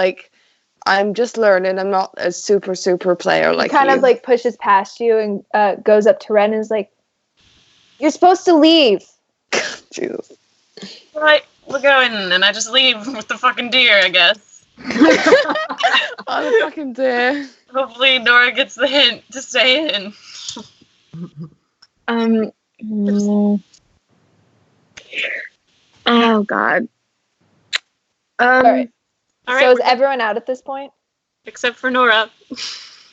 I'm just learning. I'm not a super player like you. Kind of like pushes past you and goes up to Ren and is like, "You're supposed to leave." Jesus. Right, we're going, and I just leave with the fucking deer, I guess. Oh, the fucking deer. Hopefully Nora gets the hint to stay in. Oh God. All right. All So right, is everyone out at this point? except for Nora.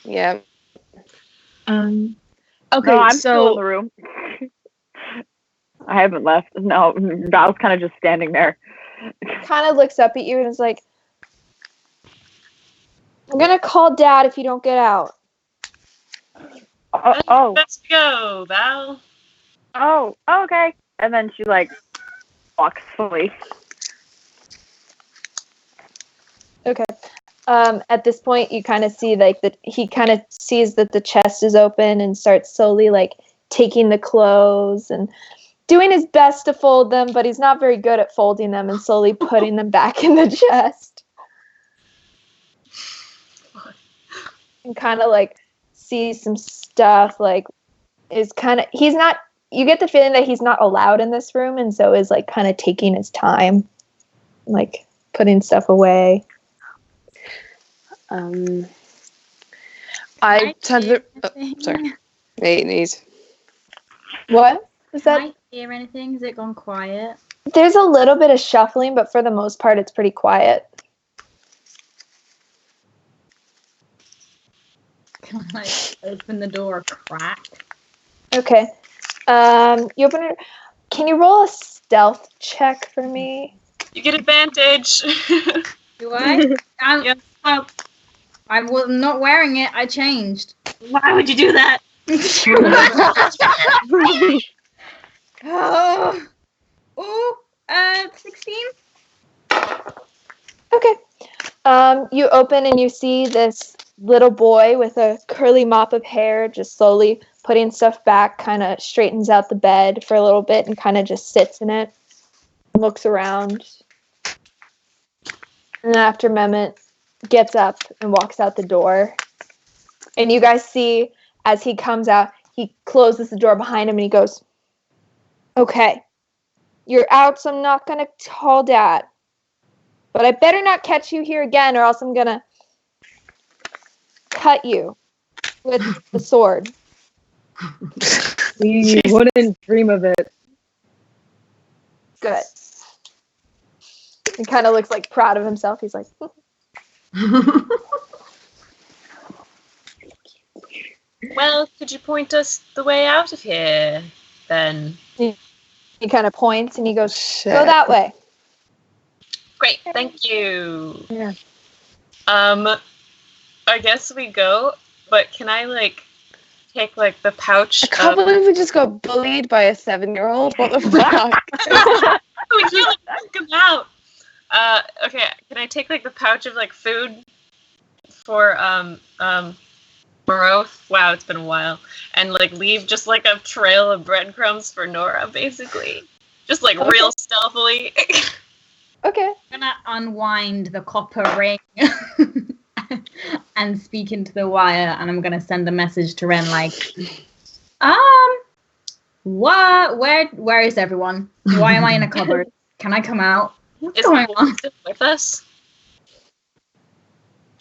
Yeah. Okay, No, I'm still in the room. I haven't left. No, Val's kind of just standing there. Kind of looks up at you and is like, "I'm gonna call Dad if you don't get out." Let's go, Val. Oh, okay. And then she walks slowly. Okay. At this point, you kind of see he kind of sees that the chest is open and starts slowly taking the clothes and doing his best to fold them, but he's not very good at folding them and slowly putting them back in the chest. And kind of sees some stuff he's not you get the feeling that he's not allowed in this room, and so is like kind of taking his time, like putting stuff away. I turn to the. Sorry. Wait. What was that? Can I hear anything? Has it gone quiet? There's a little bit of shuffling, but for the most part, it's pretty quiet. Can I like open the door a crack? Okay. You open it. Can you roll a stealth check for me? You get advantage. Do I? Yes. I was not wearing it. I changed. Why would you do that? Oh, 16. Okay. You open and you see this little boy with a curly mop of hair just slowly putting stuff back, kind of straightens out the bed for a little bit and kind of just sits in it, looks around. And then after a moment, gets up and walks out the door. And you guys see as he comes out, he closes the door behind him and he goes, "Okay, you're out, so I'm not going to call Dad. But I better not catch you here again or else I'm going to cut you with the sword." We wouldn't dream of it. Good. He kind of looks like proud of himself. He's like, Well, could you point us the way out of here, then? he kind of points and he goes, Shit. "Go that way." Great, thank you. Yeah. I guess we go, but can I, like, take, like, the pouch I can't of... believe we just got bullied by a 7-year-old. What the fuck? Would you like him out? Okay, can I take, like, the pouch of, like, food for, Moreau? Wow, it's been a while. And, like, leave just, like, a trail of breadcrumbs for Nora, basically. Just, like, real stealthily. Okay. I'm gonna unwind the copper ring and speak into the wire, and I'm gonna send a message to Ren like, what? Where is everyone? Why am I in a cupboard? Can I come out? What's Is going the boy on? still with us?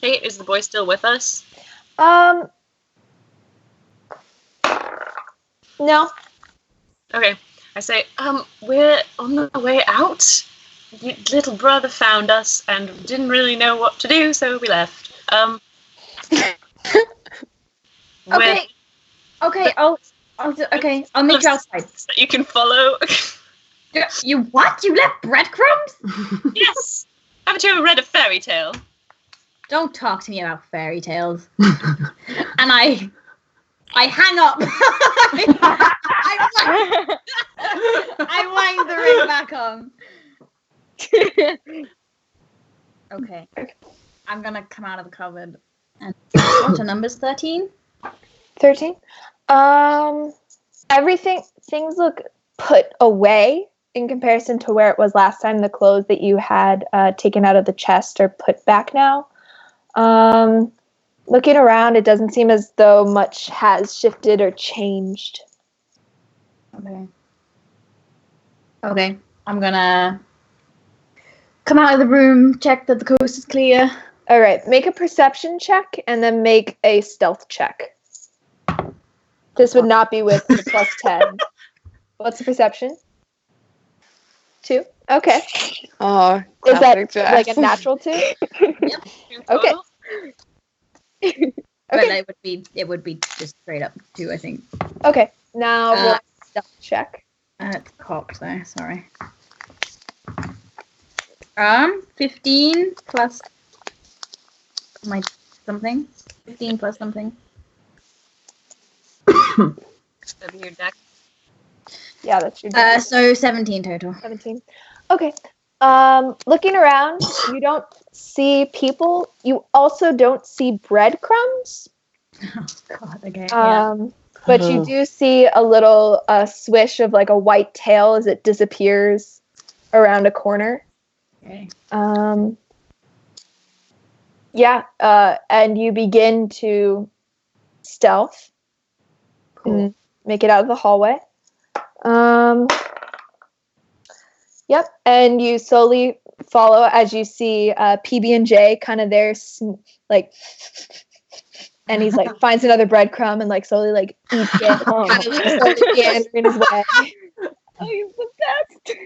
Kate, is the boy still with us? No. Okay. I say, we're on the way out. Your little brother found us and didn't really know what to do, so we left. Okay. Okay. I'll meet you outside. So you can follow. You what? You left breadcrumbs? Yes. Haven't you ever read a fairy tale? Don't talk to me about fairy tales. And I hang up. I wind the ring back on. Okay. I'm gonna come out of the cupboard and what are numbers 13? 13. Things look put away in comparison to where it was last time. The clothes that you had taken out of the chest are put back now. Looking around, it doesn't seem as though much has shifted or changed. Okay. I'm gonna come out of the room, check that the coast is clear. All right, make a perception check and then make a stealth check. This would not be with the plus 10. What's the perception? 2? Okay. Oh, Is that classic Jess. like a natural 2? Yep. Okay. But Okay. it would be just straight up 2, I think. Okay. Now roll a stealth check. It's cocked though, sorry. 15 plus my something. 15 plus something. That'd be your deck. Yeah, that's your So 17 total. 17. Okay. Looking around, you don't see people. You also don't see breadcrumbs. Oh god, okay. But you do see a little swish of like a white tail as it disappears around a corner. Okay. And you begin to stealth. Cool. Make it out of the hallway. Yep, and you slowly follow as you see PB&J kind of there, like, and he's like finds another breadcrumb and like slowly like eats it, kind of like slowly meandering his way. Oh, he's the best.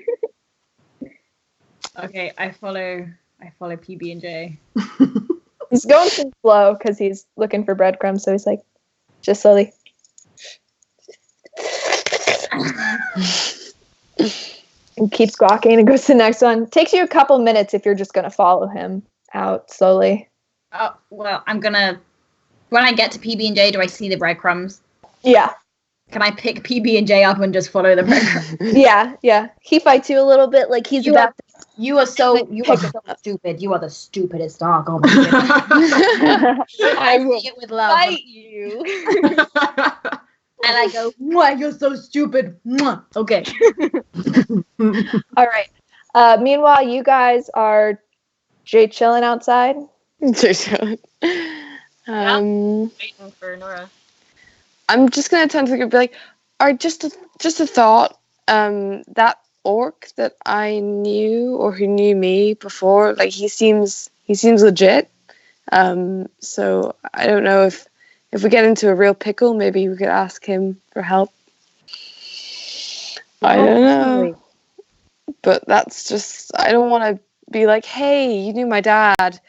Okay, I follow PB&J. He's going too slow because he's looking for breadcrumbs, so he's like just slowly. And keeps squawking and goes to the next one. Takes you a couple minutes if you're just gonna follow him out slowly. Oh, well, I'm gonna... When I get to PB&J, do I see the breadcrumbs? Yeah. Can I pick PB&J up and just follow the breadcrumbs? Yeah. He fights you a little bit, like he's about to... You are so stupid. You are the stupidest dog. Oh my goodness. I will say it with love. Fight you. And I go, "Mwah, you're so stupid." Mwah. Okay. All right. Meanwhile, you guys are chilling outside. Waiting for Nora. I'm just gonna turn to the group and be like, "Alright, just a thought. That orc that I knew or who knew me before, like he seems legit. So I don't know if we get into a real pickle, maybe we could ask him for help. I don't know. But that's just, I don't want to be like, hey, you knew my dad,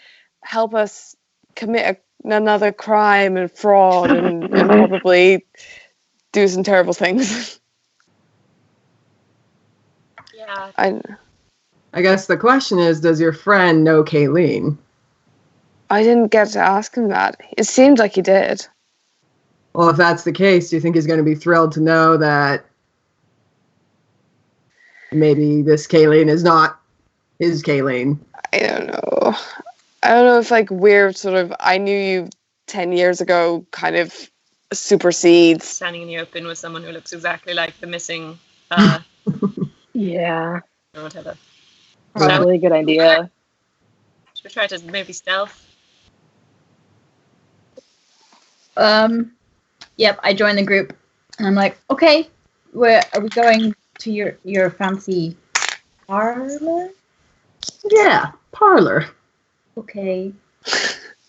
help us commit another crime and fraud and probably do some terrible things. Yeah. I guess the question is, does your friend know Kayleen? I didn't get to ask him that. It seemed like he did. Well, if that's the case, do you think he's going to be thrilled to know that maybe this Kayleen is not his Kayleen? I don't know. I don't know if like weird sort of I knew you 10 years ago kind of supersedes. Standing in the open with someone who looks exactly like the missing Yeah. or whatever. Probably a good idea. Should we try to maybe stealth? Yep, I joined the group and I'm like, okay, where are we going to your fancy parlor? Yeah, parlor. Okay.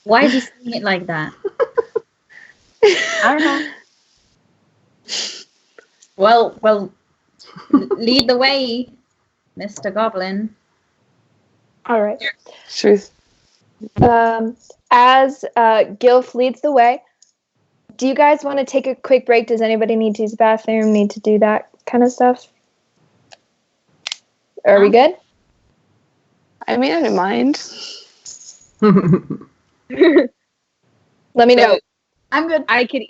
Why is he saying it like that? I don't know. Well, lead the way, Mr. Goblin. All right. Truth. As Gilf leads the way, do you guys want to take a quick break? Does anybody need to use the bathroom, need to do that kind of stuff? Are we good? I mean, I don't mind. Let me know. I'm good. I could.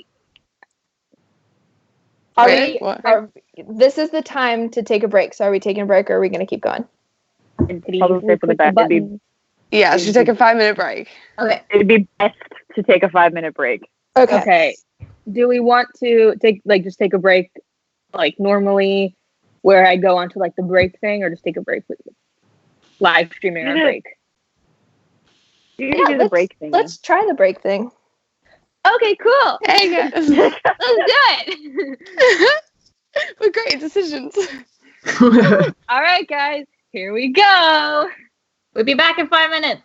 This is the time to take a break. So are we taking a break or are we going to keep going? Probably say for the best. Yeah, should we take a 5-minute break? Okay. It'd be best to take a 5-minute break. Okay. Do we want to just take a break like normally where I go onto like the break thing or just take a break with live streaming our break? You can do the break thing. Let's try the break thing. Okay, cool. Hey guys. Let's do it. What great decisions. All right, guys. Here we go. We'll be back in 5 minutes.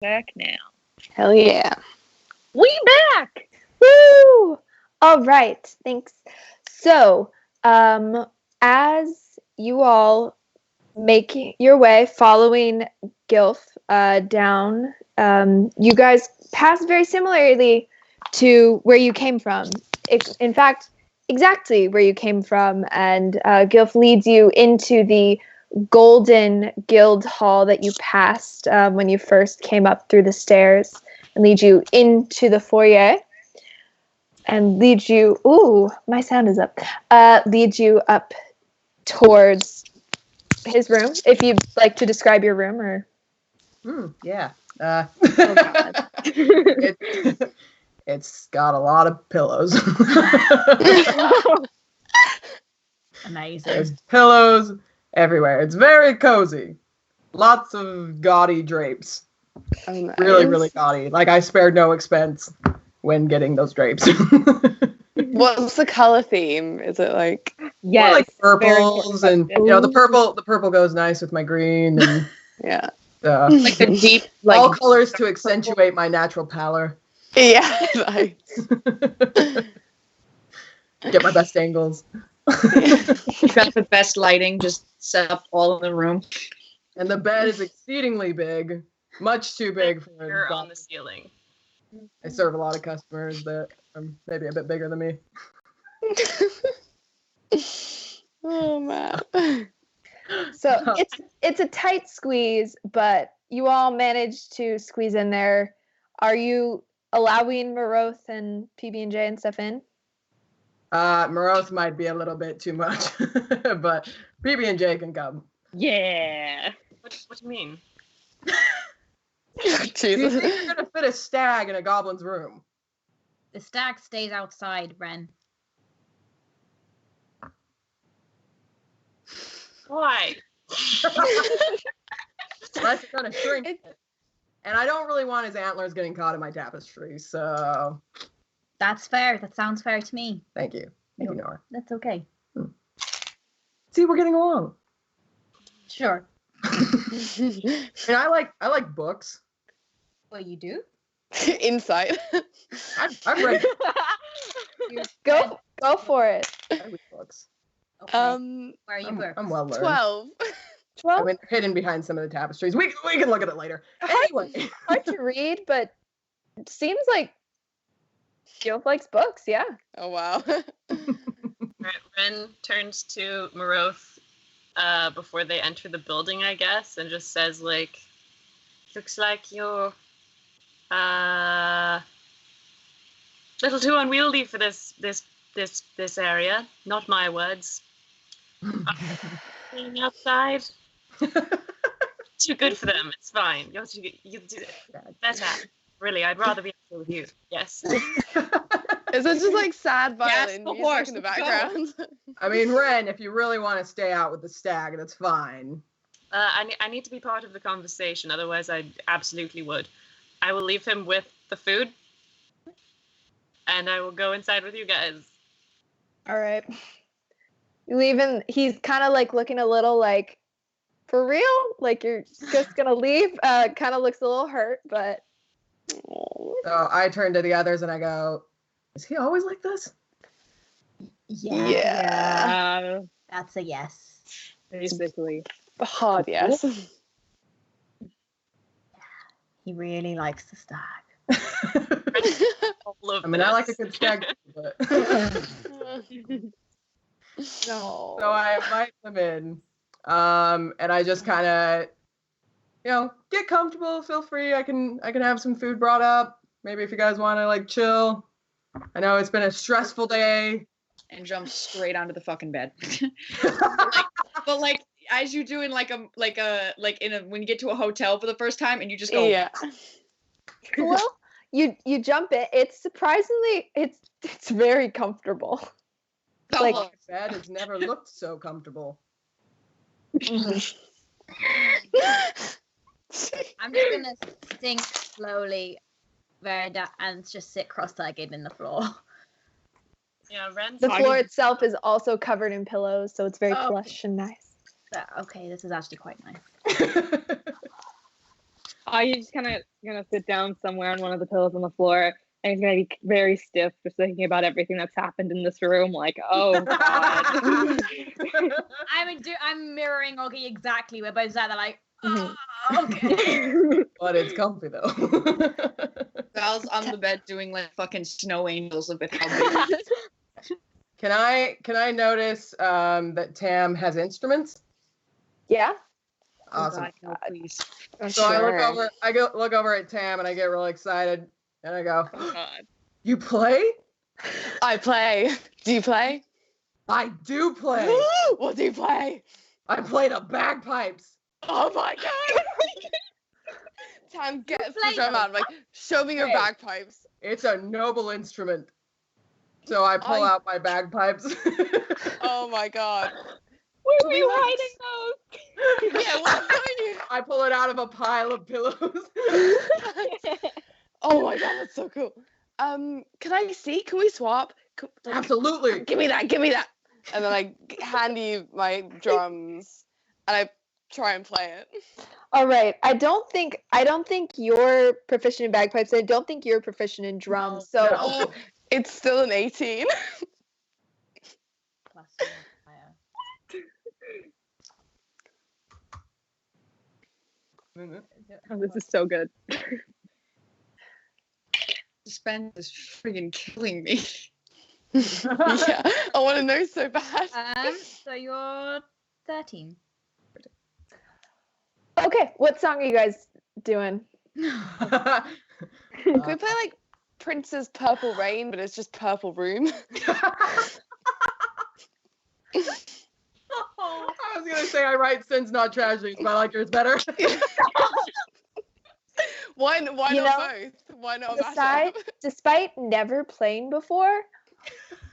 back now. Hell yeah. We back! Woo! All right, thanks. So, as you all make your way following Gilf down, you guys pass very similarly to where you came from. In fact, exactly where you came from, and Gilf leads you into the golden guild hall that you passed when you first came up through the stairs, and leads you into the foyer, and leads you, ooh, my sound is up, leads you up towards his room, if you'd like to describe your room, or... Yeah. Oh, God. It's got a lot of pillows. Amazing. There's pillows everywhere. It's very cozy. Lots of gaudy drapes. Oh, nice. Really, really gaudy. Like, I spared no expense when getting those drapes. What's the color theme? Is it like... Yes. Like very purples, important and the purple goes nice with my green, and Yeah. Like the deep, like all colors to accentuate my natural pallor. Yeah, nice. Get my best angles. you got the best lighting, just set up all in the room. And the bed is exceedingly big, much too big for You're a on the ceiling. I serve a lot of customers that are maybe a bit bigger than me. Oh, man. So it's a tight squeeze, but you all managed to squeeze in there. Are you allowing Maroth and PB&J and stuff in? Moroth might be a little bit too much, but PB&J can come. Yeah. What do you mean? Do you Jesus. think you're gonna fit a stag in a goblin's room? The stag stays outside, Ren. Why? Unless you're gonna shrink it. And I don't really want his antlers getting caught in my tapestry, so That's fair. That sounds fair to me. thank you. Thank you, Nora. That's okay. See, we're getting along. Sure. And I like books. Well, you do? Inside. I've read Go for it. books. Okay. Where are you I'm, books? I'm well learned. 12. I mean, hidden behind some of the tapestries. We can look at it later. Anyway. Hard to read, but it seems like Gilf likes books, yeah. Oh, wow. Ren turns to Maroth before they enter the building, I guess, and just says, like, looks like you're little too unwieldy for this area. Not my words. Being outside. Too good for them. It's fine. You're too good. You do it better. Really, I'd rather be out here with you. Yes. Is it just like sad violin the music horse, in the let's go. background? I mean, Ren, if you really want to stay out with the stag, that's fine. I need to be part of the conversation. Otherwise, I absolutely would. I will leave him with the food, and I will go inside with you guys. All right. You leaving? He's kind of like looking a little like, for real? Like you're just gonna leave? Kind of looks a little hurt, but. So I turn to the others and I go, is he always like this? Yeah. That's a yes. Basically. Hard yes. He really likes the stag. I mean, I like a good stag, but No. so I invite them in, and I just kind of, get comfortable. Feel free. I can have some food brought up. Maybe if you guys want to like chill. I know it's been a stressful day. And jump straight onto the fucking bed. but like as you do in when you get to a hotel for the first time and you just go Yeah. Well, you jump it. It's surprisingly it's very comfortable. Like My bed has never looked so comfortable. I'm just gonna sink slowly and just sit cross-legged in the floor. Yeah, Ren's the floor itself is also covered in pillows, so it's very plush and nice. But, okay, this is actually quite nice. He's just kind of gonna sit down somewhere on one of the pillows on the floor, and he's gonna be very stiff, just thinking about everything that's happened in this room. Like, oh god. I'm mirroring Oggy exactly. We're both sat there like, oh, okay. But it's comfy though. Val's on the bed doing like fucking snow angels with how big. Can I notice that Tam has instruments? Yeah. Awesome. God, no, please. So I look over at Tam and I get really excited and I go, Oh god. "You play?" I play. Do you play? I do play. What do you play? I play the bagpipes. Oh my god! Tam gets the drum out. I'm like, show me your Hey. bagpipes. It's a noble instrument. So I pull out my bagpipes. Oh my god. Where Do were we you like- hiding those? Yeah, what are you? I pull it out of a pile of pillows. Oh my god, that's so cool. Can I see? Can we swap? Absolutely. Give me that. Give me that. And then I hand you my drums, and I try and play it. All right. I don't think you're proficient in bagpipes. I don't think you're proficient in drums. So Oh, it's still an 18. Plus fire. Oh, this is so good. Suspense is friggin' killing me. Yeah, I want to know so bad. So you're 13. okay, what song are you guys doing? Can we play like Prince's Purple Rain, but it's just Purple Room? I was gonna say I write sins, not tragedies, but I like yours better. Why You not know, both? Why not a mashup? Despite never playing before,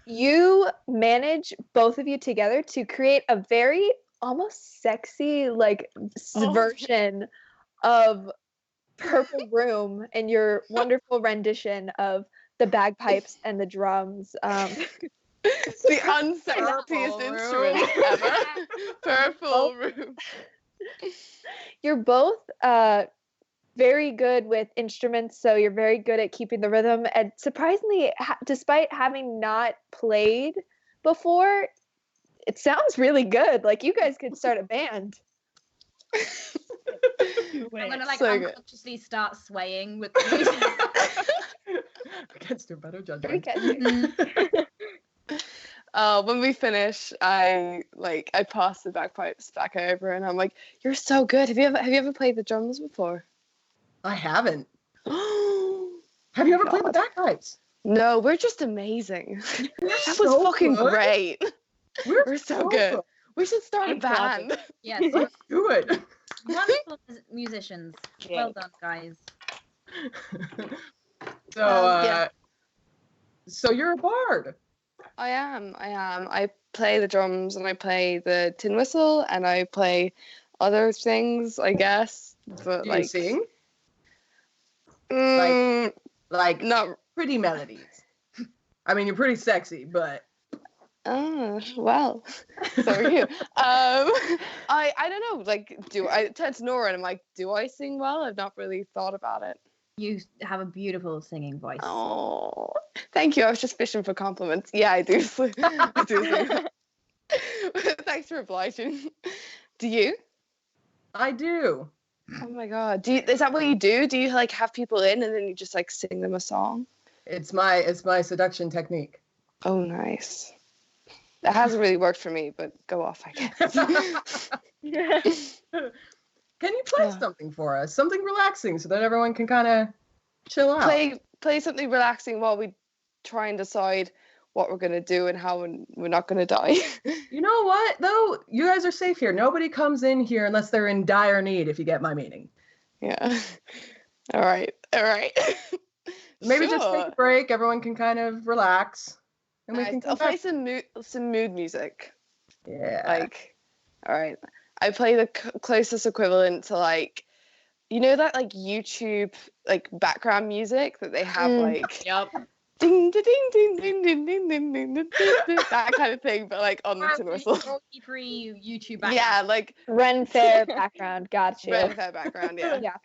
you manage, both of you together, to create a very almost sexy like version of Purple Room and your wonderful rendition of the bagpipes and the drums. The unsexiest instrument ever. Purple Room. You're both very good with instruments, so you're very good at keeping the rhythm. And surprisingly, despite having not played before, it sounds really good. Like you guys could start a band. I'm gonna like So good. unconsciously start swaying with the music. Against your better Very judgment. good. When we finish, I pass the bagpipes back over, and I'm like, "You're so good. Have you ever played the drums before?" I haven't. Oh Have you ever God. played the bagpipes? no, we're just amazing. That was so fucking good. great. We're so good. We should start a Applaud band. Yes, Let's do it. wonderful musicians. Well done, guys. So, Yeah. so you're a bard. I am. I play the drums and I play the tin whistle and I play other things, I guess. But Do you sing? mm, Like not. pretty melodies. I mean, you're pretty sexy, but Oh well, so are you. I don't know. Like, I turn to Nora and I'm like, do I sing well? I've not really thought about it. You have a beautiful singing voice. Oh, thank you. I was just fishing for compliments. Yeah, I do. I do sing. Thanks for obliging. Do you? I do. Oh my god. Is that what you do? Do you like have people in and then you just like sing them a song? It's my seduction technique. Oh, nice. That hasn't really worked for me, but go off, I guess. Can you play something for us? Something relaxing so that everyone can kind of chill out. Play something relaxing while we try and decide what we're going to do and how we're not going to die. You know what, though? You guys are safe here. Nobody comes in here unless they're in dire need, if you get my meaning. Yeah. All right. Maybe just Sure. take a break. Everyone can kind of relax. And we Nice. can come I'll play back. some mood music. Yeah. Like, all right. I play the closest equivalent to like, you know that like YouTube like background music that they have like Yep. ding ding ding ding ding ding ding ding ding ding ding, that kind of thing, but like on the tin whistle. Free YouTube. Yeah, like Ren Fair background. Got you. red hair background. Yeah. Yeah.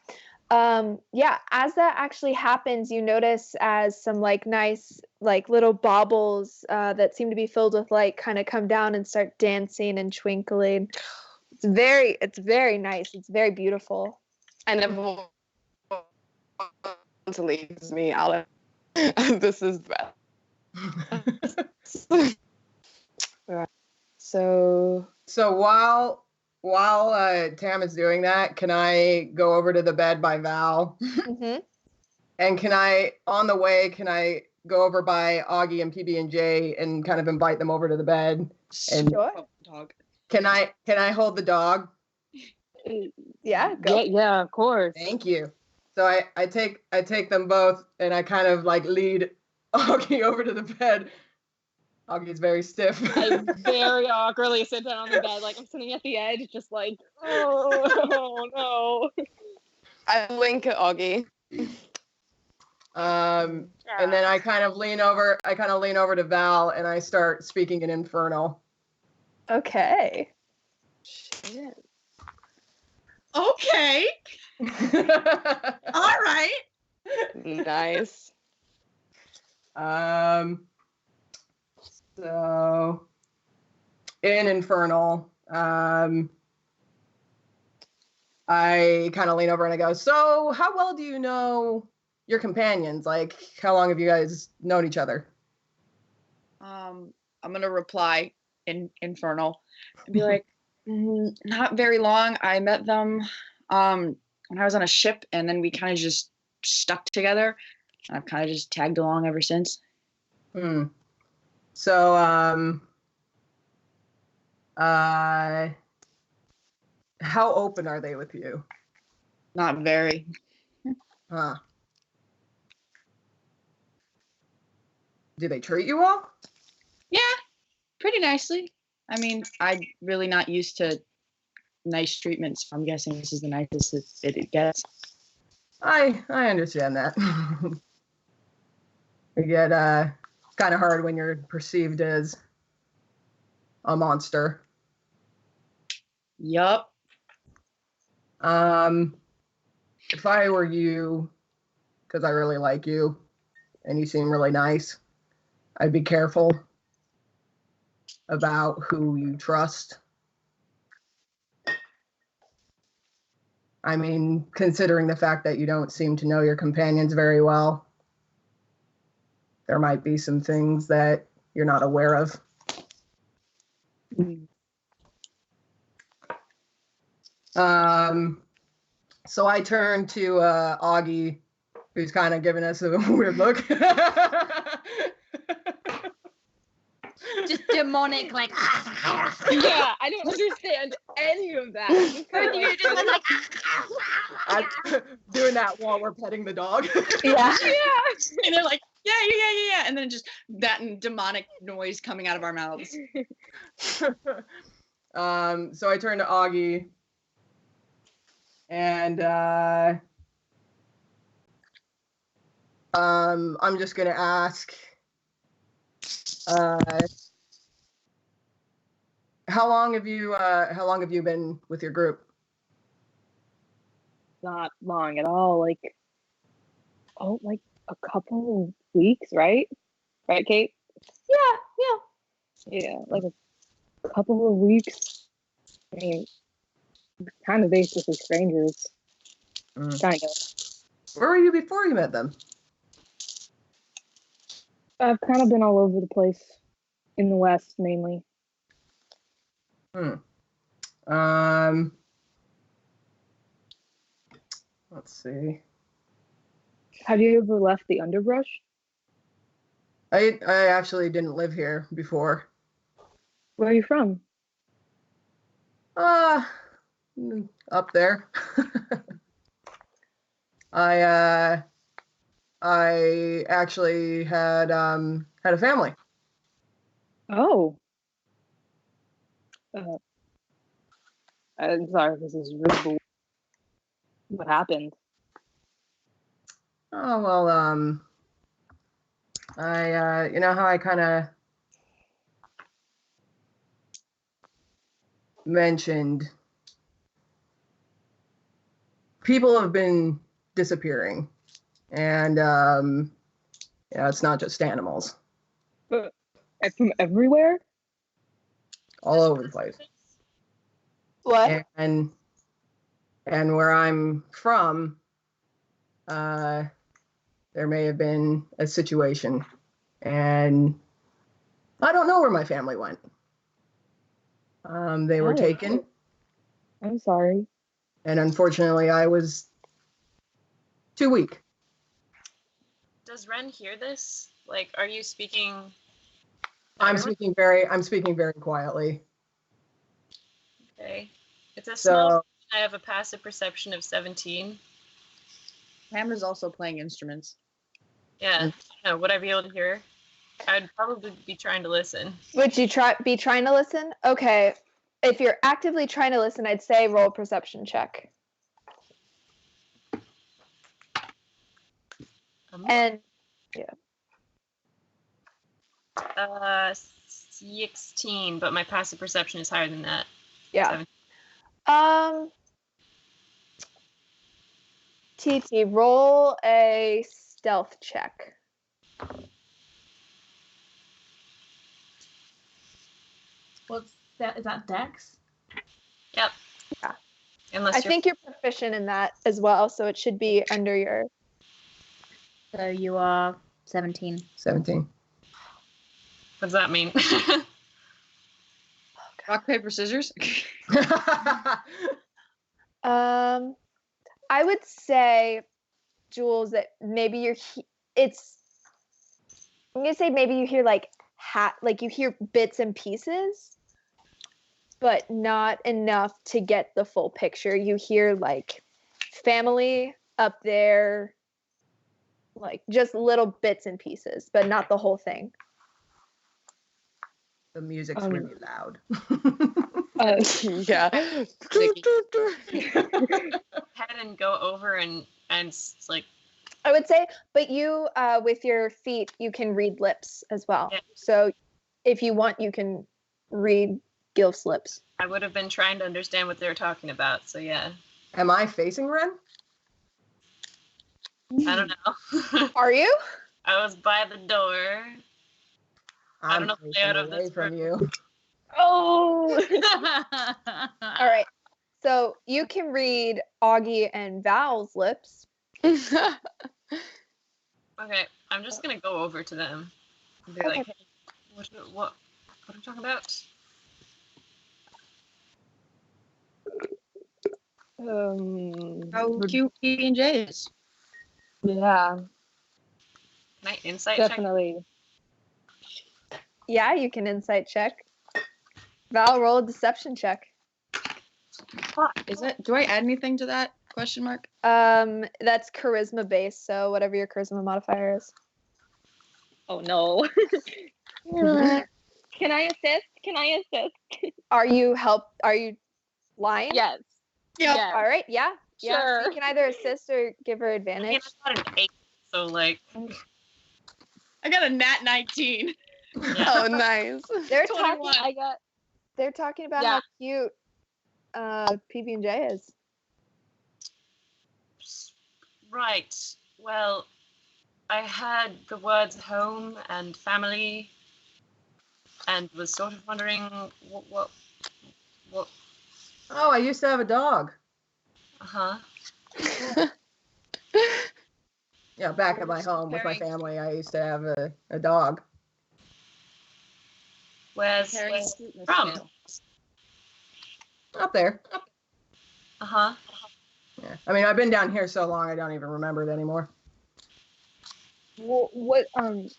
Yeah, as that actually happens, you notice as some like nice like little baubles that seem to be filled with light kind of come down and start dancing and twinkling. It's very nice. It's very beautiful. And everyone leaves me out. This is bad. So while Tam is doing that, can I go over to the bed by Val? Mm-hmm. And can I go over by Augie and PB&J and kind of invite them over to the bed? And Sure. Dog. Can I hold the dog? Yeah, go. Yeah, of course. Thank you. So I take them both and I kind of like lead Augie over to the bed. Augie's very stiff. I very awkwardly sit down on the bed, like I'm sitting at the edge, just like, oh no. I wink at Augie. And then I kind of lean over to Val and I start speaking in Infernal. Okay. Shit. Okay. All right. Nice. So in Infernal, I kind of lean over and I go, so how well do you know your companions? Like, how long have you guys known each other? I'm gonna reply in Infernal and be like, not very long. I met them when I was on a ship, and then we kind of just stuck together. I've kind of just tagged along ever since. So, how open are they with you? Not very. Huh. Do they treat you well? Yeah, pretty nicely. I mean, I'm really not used to nice treatment, so I'm guessing this is the nicest it gets. I understand that. You get kind of hard when you're perceived as a monster. Yup. If I were you, because I really like you, and you seem really nice, I'd be careful about who you trust. I mean, considering the fact that you don't seem to know your companions very well, there might be some things that you're not aware of. So I turn to Augie, who's kind of giving us a weird look. Just demonic, like. Yeah, I don't understand any of that. You're just like. I'm doing that while we're petting the dog. Yeah. And they're like, yeah. And then just that demonic noise coming out of our mouths. So I turn to Augie, and I'm just gonna ask, how long have you been with your group? Not long at all. Like a couple of weeks, right? Right, Kate? Yeah, like a couple of weeks. I mean, kind of basically strangers. Kind of. Where were you before you met them? I've kind of been all over the place in the West, mainly. Let's see. Have you ever left the underbrush? I actually didn't live here before. Where are you from? Up there. I actually had a family. Oh. I'm sorry, this is rude, but what happened? Oh well, I you know how I kind of mentioned people have been disappearing. And it's not just animals. But from everywhere? All over the place. What? And where I'm from, there may have been a situation, and I don't know where my family went. They were taken, I'm sorry. and unfortunately, I was too weak. Does Ren hear this? Like, are you speaking? I'm speaking very quietly. Okay. It's a So- small. I have a passive perception of 17. Pam is also playing instruments. Yeah. I don't know. Would I be able to hear? I'd probably be trying to listen. Would you be trying to listen? Okay. If you're actively trying to listen, I'd say roll a perception check. And 16, but my passive perception is higher than that. yeah. 17. TT, roll a stealth check. What's that? Is that Dex? Yep. Yeah. Unless I think you're proficient in that as well, so it should be under your. So you are 17. 17. What does that mean? Rock, paper, scissors. I would say, Jules, that maybe I'm gonna say maybe you hear like you hear bits and pieces, but not enough to get the full picture. You hear like family up there, like just little bits and pieces, but not the whole thing. The music's really loud. Yeah. Head and go over and like. I would say, but you, with your feet, you can read lips as well. Yeah. So if you want, you can read Gilf's lips. I would have been trying to understand what they were talking about, so yeah. Am I facing Ren? I don't know. Are you? I was by the door. I don't know the layout of this from room. you. Oh! All right. So you can read Augie and Val's lips. Okay, I'm just gonna go over to them and be like, hey, what are we talking about? How cute P&J is. Yeah, Can I insight check? definitely. Yeah, you can insight check. Val, roll a deception check. Is it? Do I add anything to that? Question mark. That's charisma based, so whatever your charisma modifier is. Oh no. Can I assist? Are you lying? Yes. Yeah. All right, yeah. Yeah, so Sure. you can either assist or give her I mean, advantage. I got an 8, so like. I got a nat 19. Yeah. Oh, nice. They're 21. talking about Yeah. how cute PB&J is. Right. Well, I had the words home and family, and was sort of wondering what. Oh, I used to have a dog. Uh-huh. Yeah, back at my home with my family, I used to have a dog. Where's from? Up there. Uh-huh. Yeah. I mean, I've been down here so long, I don't even remember it anymore. what do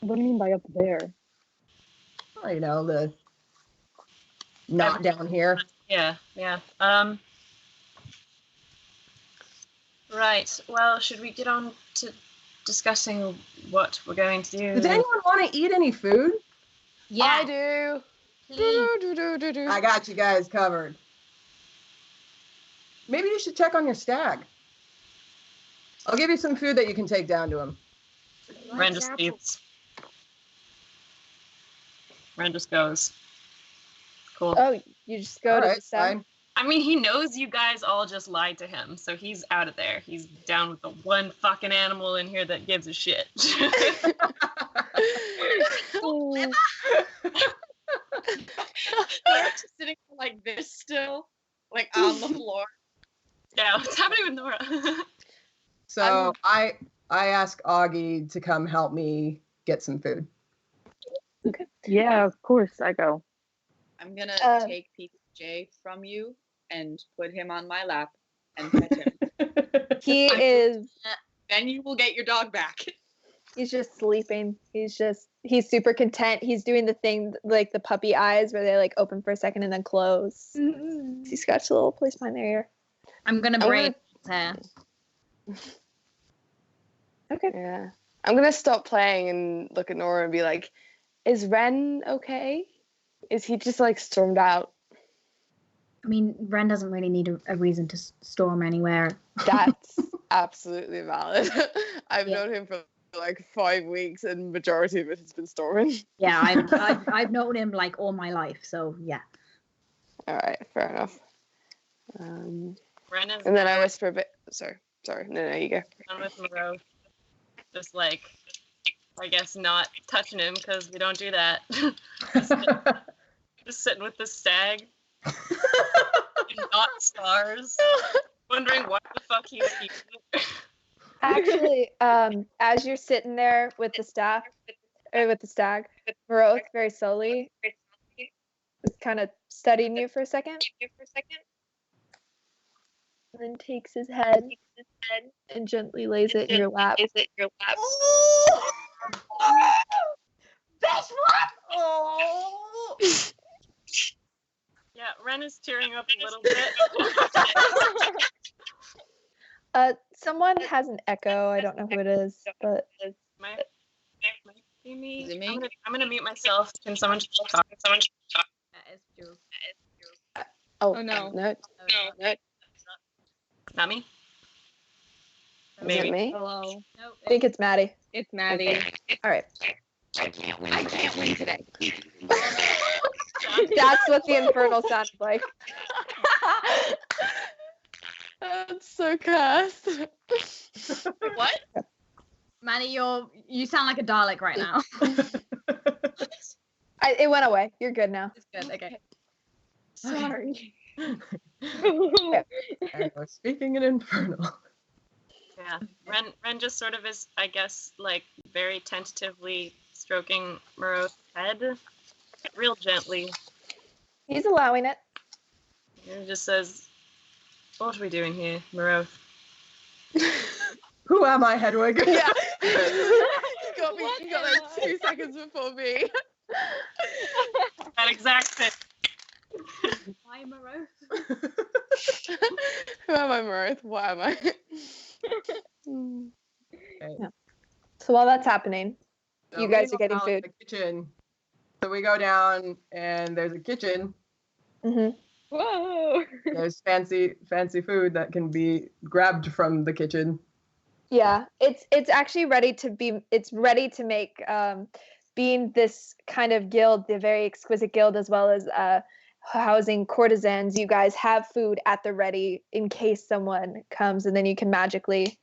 you mean by up there? Well, you know, the not down here. Yeah. Right. Well, should we get on to discussing what we're going to do? Does anyone want to eat any food? Yeah. I do. I got you guys covered. Maybe you should check on your stag. I'll give you some food that you can take down to him. Ren just leaves. Ren just goes. Cool. Oh, you just go All to right, the stag? fine. I mean, he knows you guys all just lied to him, so he's out of there. He's down with the one fucking animal in here that gives a shit. They're just sitting like this still, like on the floor. Yeah, what's happening with Nora? So I ask Augie to come help me get some food. Okay. Yeah, of course I go. I'm gonna take PJ from you and put him on my lap and pet him. He is. Then you will get your dog back. He's just sleeping. He's super content. He's doing the thing like the puppy eyes where they like open for a second and then close. Mm-hmm. He's got a little place behind their ear. I'm gonna braid his hair. Okay. Yeah. I'm gonna stop playing and look at Nora and be like, is Ren okay? Is he just like stormed out? I mean, Ren doesn't really need a reason to storm anywhere. That's absolutely valid. I've known him for like 5 weeks and majority of it has been storming. Yeah, I've known him like all my life, so yeah. Alright, fair enough. Ren is And then I whisper a bit. Sorry. No, you go. on with Moreau. Just like, I guess not touching him because we don't do that. just sitting with the stag. Not stars. Wondering what the fuck he would eat. Actually, as you're sitting there with the stag, Maroth very slowly is kind of studying you for a second. And then takes his head and gently lays it in your lap. Oh! Best one! Oh! Yeah, Ren is tearing up a little bit. Someone has an echo. I don't know who it is, but Might be me. Is it me? I'm gonna mute myself. Can someone just talk? That is true. Oh no. No. Not me? Is Maybe. it me? Hello. No, I think it's Maddie. It's Maddie. All right. I can't win today. That's what the infernal sounded like. That's so cursed. What? Manny, you sound like a Dalek right now. It went away. You're good now. It's good. Okay. Sorry. And we're speaking in infernal. Yeah. Ren just sort of is, I guess, like very tentatively stroking Moreau's head. Real gently. He's allowing it. And just says, what are we doing here, Moreau? Who am I, Hedwig? Yeah. you got like 2 seconds before me. That exact thing. Hi, Moreau. Who am I, Mirth? What am I? So while that's happening, So you guys we are getting go down food. to the kitchen. So we go down and there's a kitchen. Mm-hmm. Whoa. There's fancy food that can be grabbed from the kitchen. Yeah, it's actually ready to be. It's ready to make. Being this kind of guild, the very exquisite guild, as well as housing courtesans, you guys have food at the ready in case someone comes, and then you can magically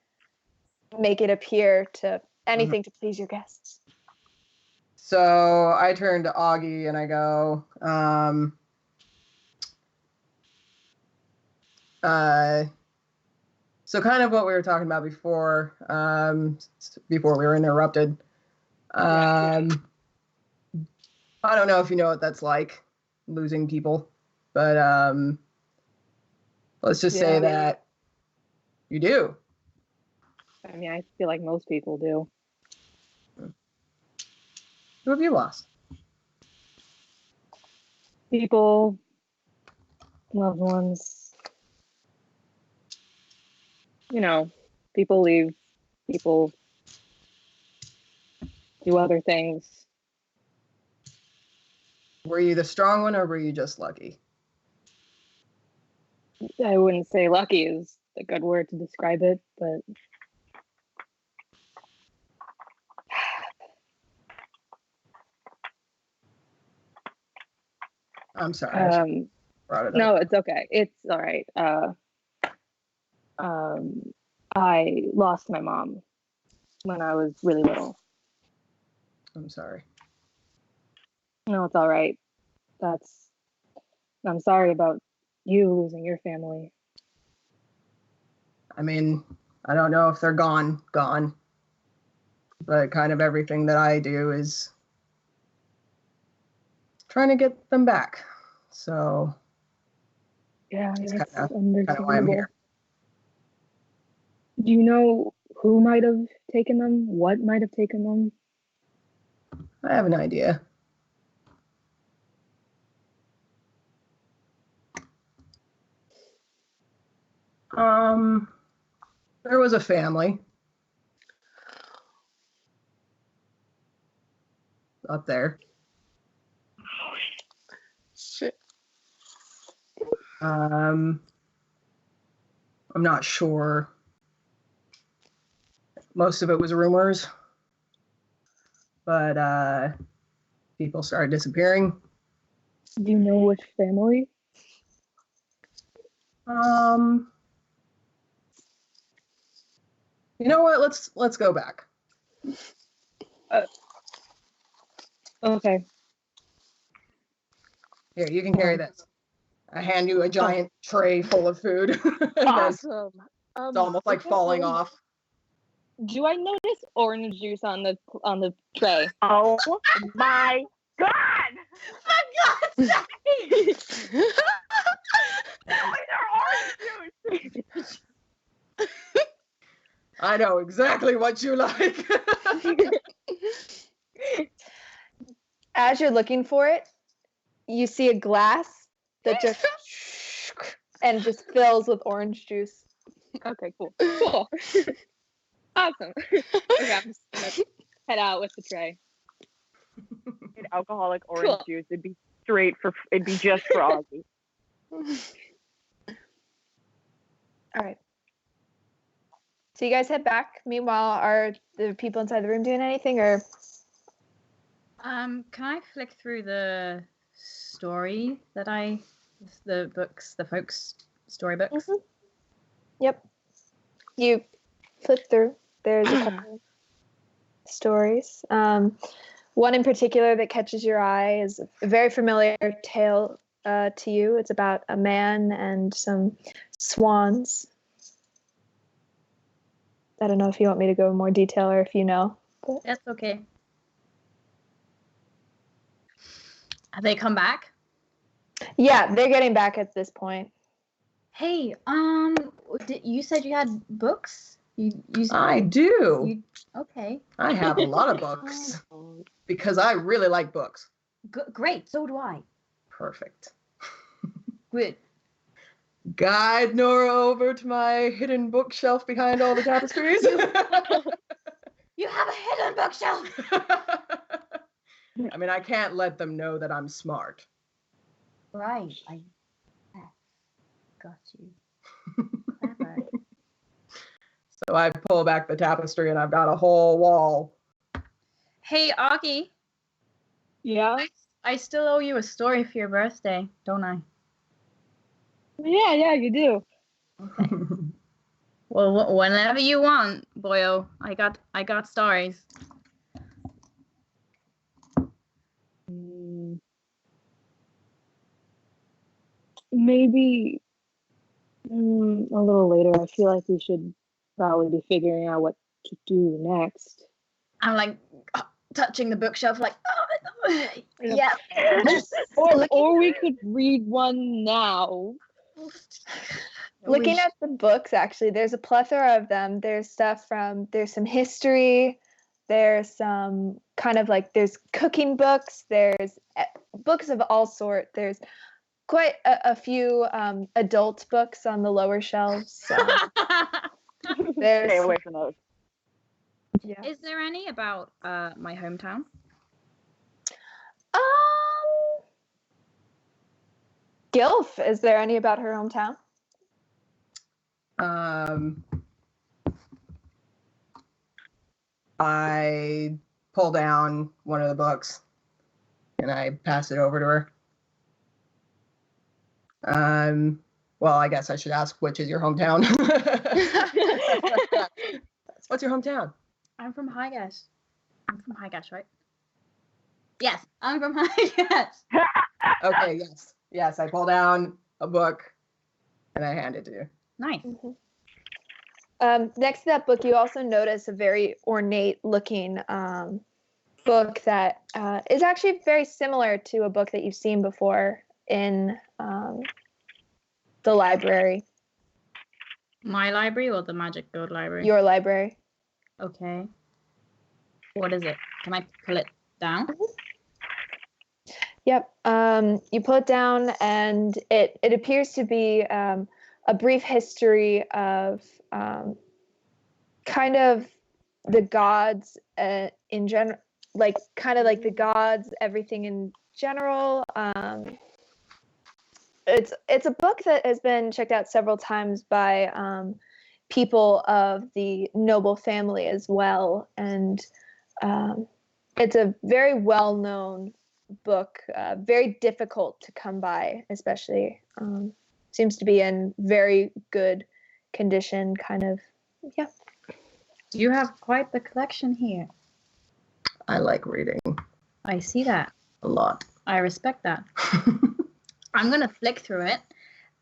make it appear to anything to please your guests. So I turn to Augie and I go, so kind of what we were talking about before, before we were interrupted. I don't know if you know what that's like, losing people, but let's just say that you do. I mean, I feel like most people do. Who have you lost? People, loved ones. You know, people leave. People do other things. Were you the strong one or were you just lucky? I wouldn't say lucky is a good word to describe it, but I'm sorry. brought it up. No, it's okay. It's all right. I lost my mom when I was really little. I'm sorry. No, it's all right. I'm sorry about you losing your family. I mean, I don't know if they're gone, but kind of everything that I do is trying to get them back. So Yeah, it's that's kind of why I'm understandable. here. Do you know who might have taken them? What might have taken them? I have an idea. There was a family up there. Shit. I'm not sure. Most of it was rumors, but people started disappearing. Do you know which family? You know what? Let's go back. Okay. Here, you can carry this. I hand you a giant tray full of food. Awesome. It's almost like falling off. Do I notice orange juice on the tray? Oh my god! For God's sake! I know exactly what you like. As you're looking for it, you see a glass that just and just fills with orange juice. Okay, cool. Cool. Awesome. Okay, I'm just gonna head out with the tray. Alcoholic orange Cool. juice. It'd be just for Ozzy. All right. So you guys head back. Meanwhile, are the people inside the room doing anything, or? Can I flick through the story the books, the folks' storybooks? Mm-hmm. Yep. You flip through. There's a couple of stories. One in particular that catches your eye is a very familiar tale to you. It's about a man and some swans. I don't know if you want me to go in more detail or if you know. But. That's okay. Have they come back? Yeah, they're getting back at this point. Hey, you said you had books? I do. Okay. I have a lot of books because I really like books. Great, so do I. Perfect. Good. Guide Nora over to my hidden bookshelf behind all the tapestries. You have a hidden bookshelf! I mean, I can't let them know that I'm smart. Right, I got you. Clever. So I pull back the tapestry and I've got a whole wall. Hey, Augie. Yeah? I still owe you a story for your birthday, don't I? Yeah, you do. Okay. Well, whenever you want, boyo. I got stories. Maybe a little later. I feel like we should probably be figuring out what to do next. I'm like touching the bookshelf, like, yeah. Or we could read one now. Looking at the books, actually, there's a plethora of them. There's some history. There's some kind of like, there's cooking books. There's books of all sort. There's quite a few adult books on the lower shelves. Stay away from those. Yeah. Is there any about my hometown? Gilf, is there any about her hometown? I pull down one of the books and I pass it over to her. Well, I guess I should ask, which is your hometown? What's your hometown? I'm from Highgate. I'm from Highgate, right? Yes, I'm from Highgate. Okay, yes. Yes, I pull down a book and I hand it to you. Nice. Next to that book, you also notice a very ornate-looking book that is actually very similar to a book that you've seen before in the library. My library or the Magic Guild library? Your library. Okay. What is it? Can I pull it down? Yep. You pull it down, and it appears to be a brief history of kind of the gods in general, like kind of like the gods, everything in general. It's a book that has been checked out several times by people of the noble family as well, and it's a very well-known book, very difficult to come by, especially. Seems to be in very good condition, kind of. Yeah. You have quite the collection here. I like reading I see that. a lot. I respect that. I'm going to flick through it.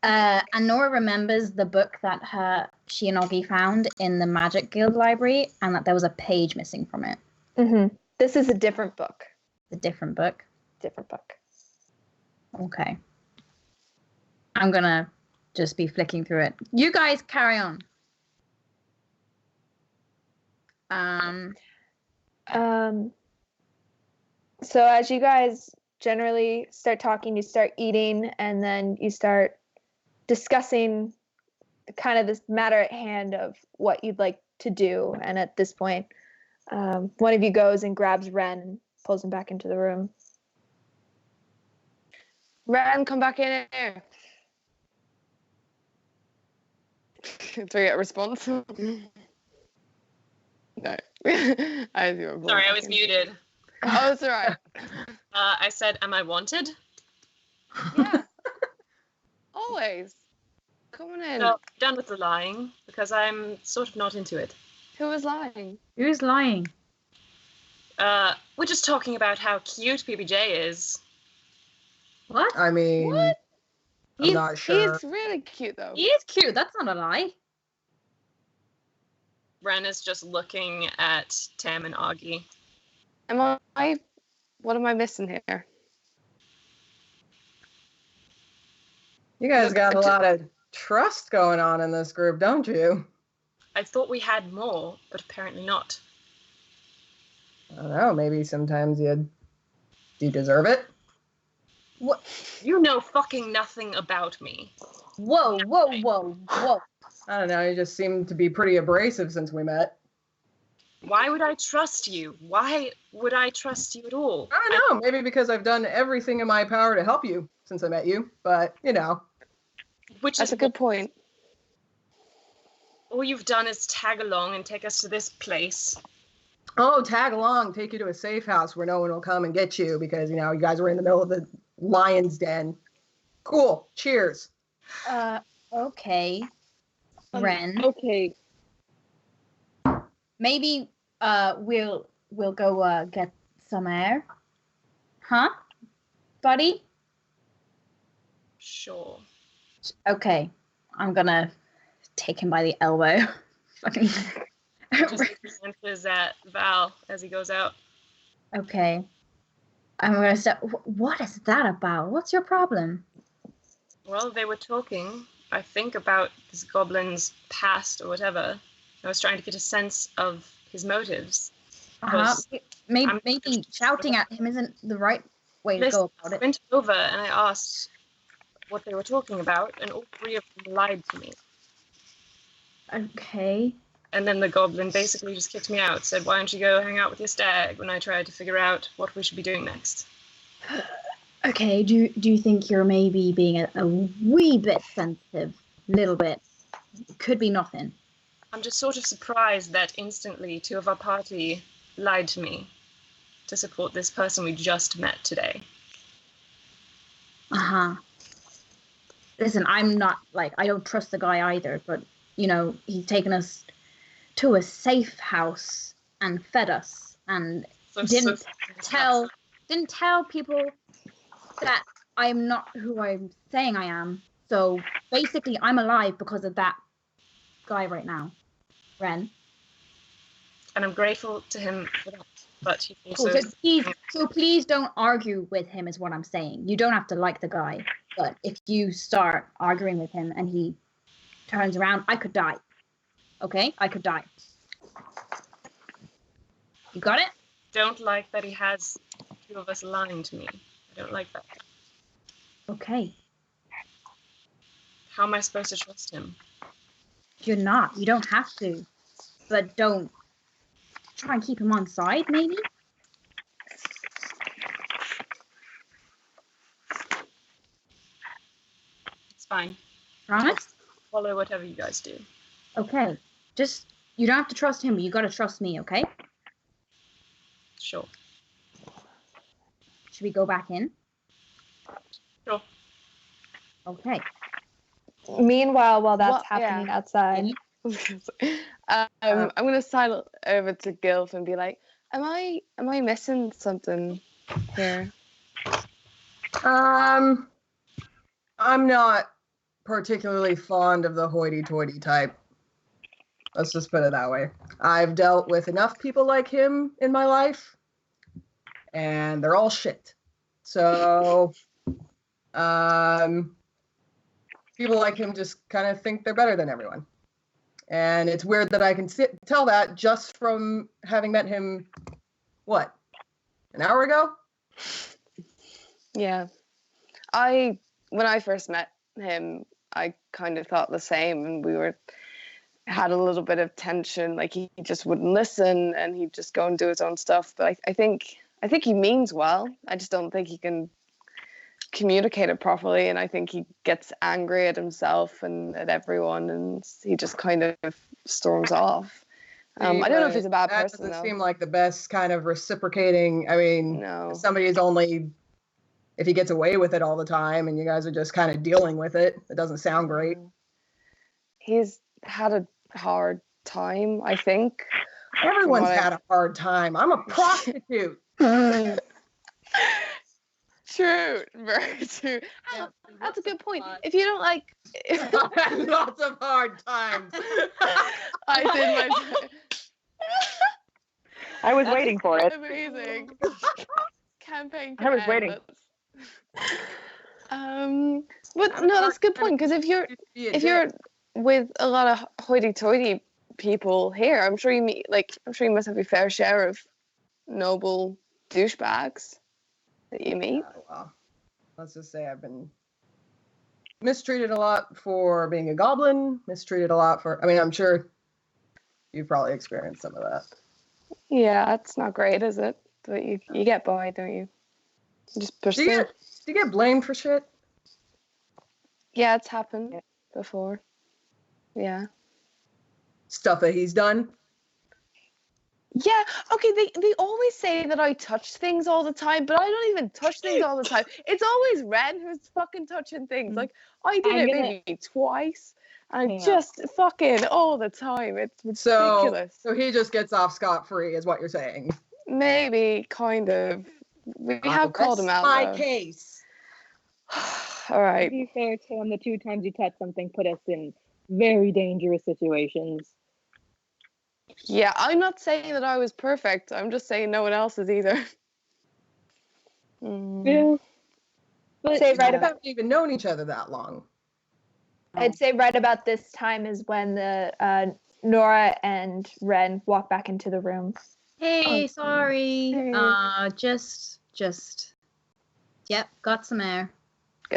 And Nora remembers the book that she and Oggy found in the Magic Guild library, and that there was a page missing from it. Mm-hmm. This is a different book. A different book? Different book. Okay. I'm going to just be flicking through it. You guys carry on. So as you guys generally start talking, you start eating, and then you start discussing kind of this matter at hand of what you'd like to do. And at this point, one of you goes and grabs Ren and pulls him back into the room. Ren, come back in here. Do we get a response? No. I Sorry, I was muted. Oh, it's all right. I said, am I wanted? Yeah. Always. Come on in. No, done with the lying, because I'm sort of not into it. Who was lying? Who's lying? We're just talking about how cute PBJ is. What? I mean, What? I'm not sure. He's really cute, though. He is cute. That's not a lie. Ren is just looking at Tam and Augie. What am I missing here? You guys got a lot of trust going on in this group, don't you? I thought we had more, but apparently not. I don't know. Maybe sometimes you deserve it. What? You know fucking nothing about me. Whoa, whoa, whoa, whoa. I don't know. You just seem to be pretty abrasive since we met. Why would I trust you? Why would I trust you at all? I don't know. Maybe because I've done everything in my power to help you since I met you. But, you know. That's a good point. All you've done is tag along and take us to this place. Oh, tag along. Take you to a safe house where no one will come and get you because, you know, you guys were in the middle of the lion's den. Cool. Cheers. Okay. Ren. Okay. Maybe we'll go get some air. Huh? Buddy? Sure. Okay. I'm gonna take him by the elbow. Fucking Just enters at Val as he goes out. Okay. I'm gonna say, what is that about? What's your problem? Well, they were talking, I think, about this goblin's past or whatever. I was trying to get a sense of his motives. Maybe shouting at him isn't the right way to go about I it. went over and I asked what they were talking about, and all three of them lied to me. Okay. And then the goblin basically just kicked me out, said, why don't you go hang out with your stag, when I tried to figure out what we should be doing next. Okay, do you think you're maybe being a wee bit sensitive? Little bit. Could be nothing. I'm just sort of surprised that instantly two of our party lied to me to support this person we just met today. Uh-huh. listen, I'm not like, I don't trust the guy either, but you know, he's taken us to a safe house and fed us and didn't tell people that I'm not who I'm saying I am. So basically I'm alive because of that guy right now, Ren. And I'm grateful to him for that. But he's also So please don't argue with him is what I'm saying. You don't have to like the guy, but if you start arguing with him and he turns around, I could die. Okay? I could die. You got it? Don't like that he has two of us lying to me. I don't like that. Okay. How am I supposed to trust him? You're not. You don't have to. But don't try and keep him on side, maybe? It's fine. Promise? Follow whatever you guys do. Okay. Just, you don't have to trust him, but you gotta trust me, okay? Sure. Should we go back in? Sure. Okay. Meanwhile, while that's happening outside, I'm gonna sidle over to Gilf and be like, "Am I missing something here?" I'm not particularly fond of the hoity-toity type. Let's just put it that way. I've dealt with enough people like him in my life, and they're all shit. So, people like him just kind of think they're better than everyone. And it's weird that I can tell that just from having met him, what, an hour ago? Yeah. When I first met him, I kind of thought the same, and we had a little bit of tension. Like, he just wouldn't listen, and he'd just go and do his own stuff. But I think he means well. I just don't think he can communicate it properly, and I think he gets angry at himself and at everyone, and he just kind of storms off. I don't know if he's a bad person, though. That doesn't seem like the best kind of reciprocating. I mean, no. If he gets away with it all the time and you guys are just kind of dealing with it, it doesn't sound great. He's had a hard time, I think. Everyone's had a hard time. I'm a prostitute. True, very true. Yeah, that's a good point. If you don't like... Lots of hard times. I did my... I was waiting for it. Amazing. Campaign I was waiting. But no, that's a good point, because if you're with a lot of hoity-toity people here, I'm sure you must have your fair share of noble douchebags that you meet. Well, let's just say I've been mistreated a lot for being a goblin, mistreated a lot for... I mean, I'm sure you've probably experienced some of that. Yeah, it's not great, is it? But you get by, don't you? You just push through. Do you get blamed for shit? Yeah, it's happened before. Yeah. Stuff that he's done? Yeah, okay, they always say that I touch things all the time, but I don't even touch things all the time. It's always Ren who's fucking touching things. Like, I did maybe twice, and just fucking all the time. It's ridiculous. So he just gets off scot-free, is what you're saying? Maybe, kind of. We have called him out, my case. All right. To be fair, Tim, the 2 times you touched something put us in very dangerous situations. Yeah, I'm not saying that I was perfect. I'm just saying no one else is either. Yeah. But say We haven't even known each other that long. I'd say right about this time is when the Nora and Ren walk back into the room. Hey, sorry. Hey. Just. Yep, got some air.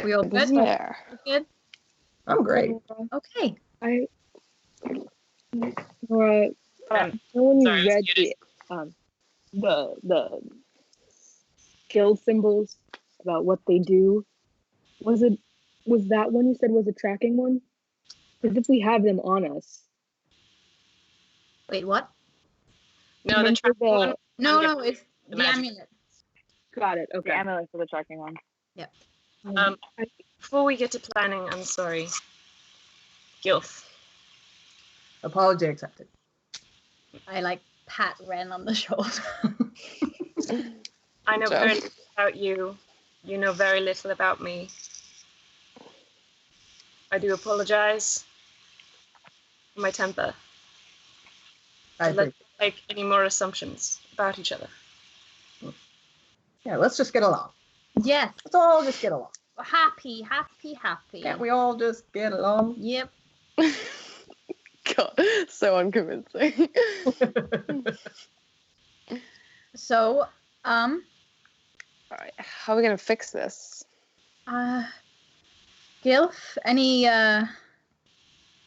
We all good? Some air. Good? I'm great. Okay. Nora, when you sorry, read the guild symbols about what they do, was that one you said was a tracking one? Because if we have them on us. Wait, what? No, the tracking one. No, it's the magic. amulet. Got it. Okay. The amulet for the tracking one. Yep. Before we get to planning, I'm sorry. Gilf. Apology accepted. I pat Ren on the shoulder. I know very little about you. You know very little about me. I do apologize for my temper. Let's make any more assumptions about each other. Yeah, let's just get along. Yes. Let's all just get along. Happy. Can't we all just get along? Yep. God, so unconvincing. So, Alright, how are we gonna fix this? Gilf, any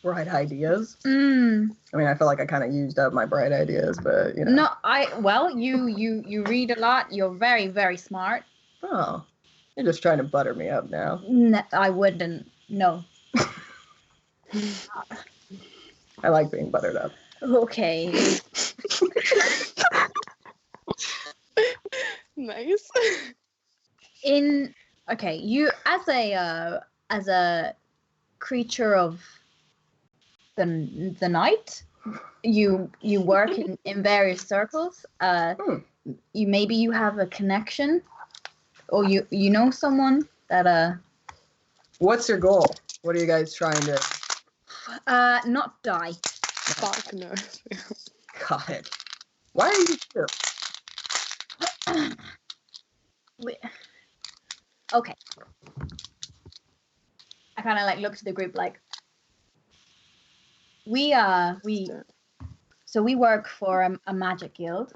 Bright ideas. I mean, I feel like I kind of used up my bright ideas, but you know. No, you read a lot. You're very, very smart. Oh, you're just trying to butter me up now. I wouldn't. No. I like being buttered up. Okay. Nice. You as a creature of the night, you work in various circles. You have a connection, or you know someone that What's your goal? What are you guys trying to? not die. Fuck no. Got it. Why are you here? Okay. I kind of look to the group we work for a magic guild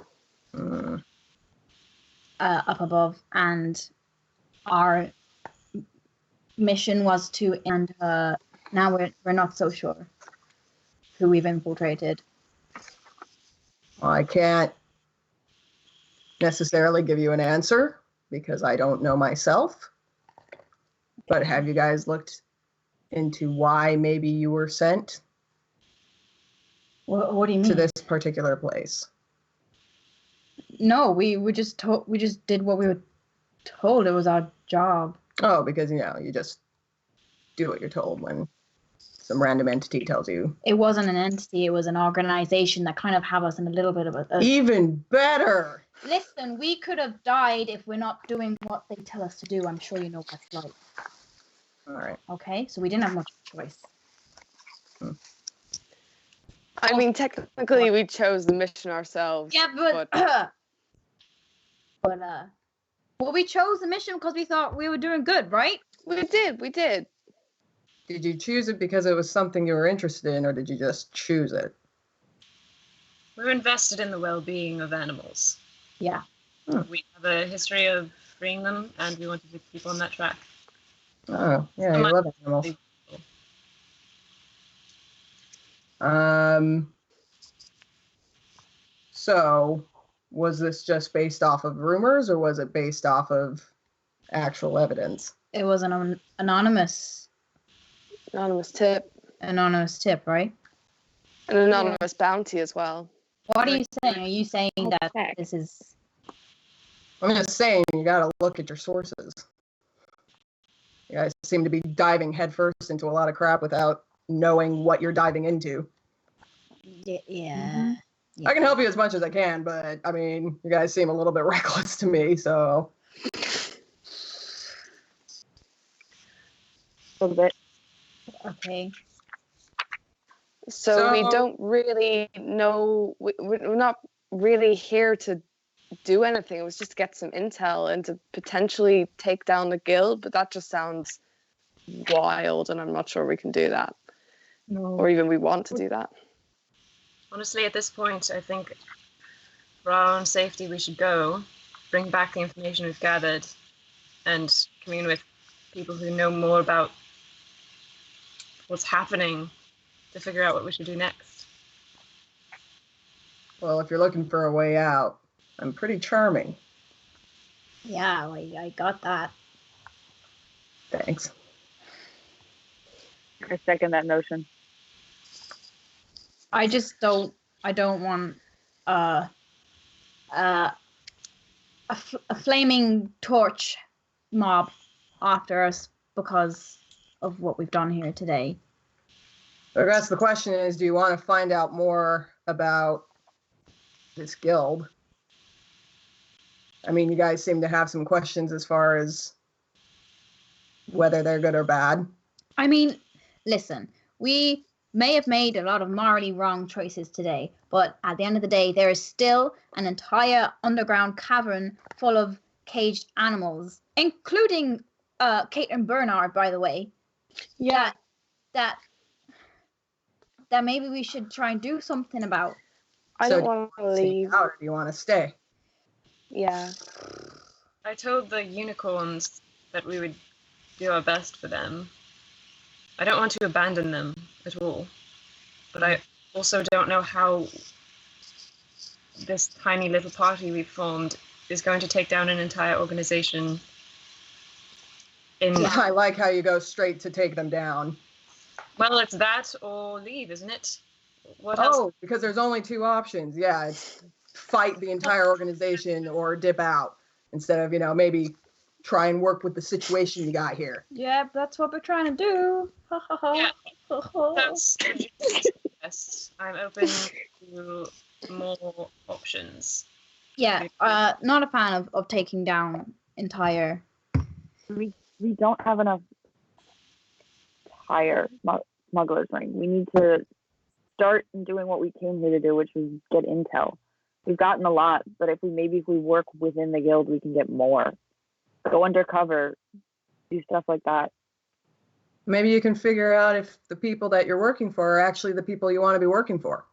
up above, and our mission was to end. Now we're not so sure who we've infiltrated. Well, I can't necessarily give you an answer because I don't know myself. But have you guys looked into why maybe you were sent? What do you mean? To this particular place? No, we just did what we were told. It was our job. Oh, because you just do what you're told when some random entity tells you. It wasn't an entity, it was an organization that kind of have us in a little bit of a... Even better! Listen, we could have died if we're not doing what they tell us to do. I'm sure you know what that's like. Alright. Okay, so we didn't have much choice. I mean, technically we chose the mission ourselves. Yeah, but well, we chose the mission because we thought we were doing good, right? We did. Did you choose it because it was something you were interested in, or did you just choose it? We're invested in the well-being of animals. Yeah. We have a history of freeing them, and we wanted to keep on that track. Oh, yeah, you love animals. So, was this just based off of rumors, or was it based off of actual evidence? It was an anonymous tip. Anonymous tip, right? An anonymous bounty as well. What are you saying? Are you saying that this is... I'm just saying, you gotta look at your sources. You guys seem to be diving headfirst into a lot of crap without knowing what you're diving into. Yeah. I can help you as much as I can, but, I mean, you guys seem a little bit reckless to me, so... A little bit. Okay. So we don't really know. We're not really here to do anything. It was just to get some intel and to potentially take down the guild, but that just sounds wild, and I'm not sure we can do that. No. Or even we want to do that. Honestly, at this point, I think for our own safety, we should go, bring back the information we've gathered, and commune with people who know more about what's happening to figure out what we should do next. Well, if you're looking for a way out, I'm pretty charming. Yeah, I got that. Thanks. I second that notion. I don't want a flaming torch mob after us because of what we've done here today. I guess the question is, do you want to find out more about this guild? I mean, you guys seem to have some questions as far as whether they're good or bad. I mean, listen, we may have made a lot of morally wrong choices today, but at the end of the day, there is still an entire underground cavern full of caged animals, including Caitlin Bernard, by the way. Yeah. That maybe we should try and do something about. I don't want to leave. Out, or do you want to stay? Yeah. I told the unicorns that we would do our best for them. I don't want to abandon them at all. But I also don't know how this tiny little party we've formed is going to take down an entire organization. I like how you go straight to take them down. Well, it's that or leave, isn't it? What else? Oh, because there's only two options. Yeah, it's fight the entire organization or dip out instead of, maybe try and work with the situation you got here. Yeah, that's what we're trying to do. Yeah. That's yes. I'm open to more options. Yeah, not a fan of taking down entire. We don't have enough hire smugglers running. We need to start doing what we came here to do, which is get intel. We've gotten a lot, but if we work within the guild, we can get more. Go undercover, do stuff like that. Maybe you can figure out if the people that you're working for are actually the people you want to be working for.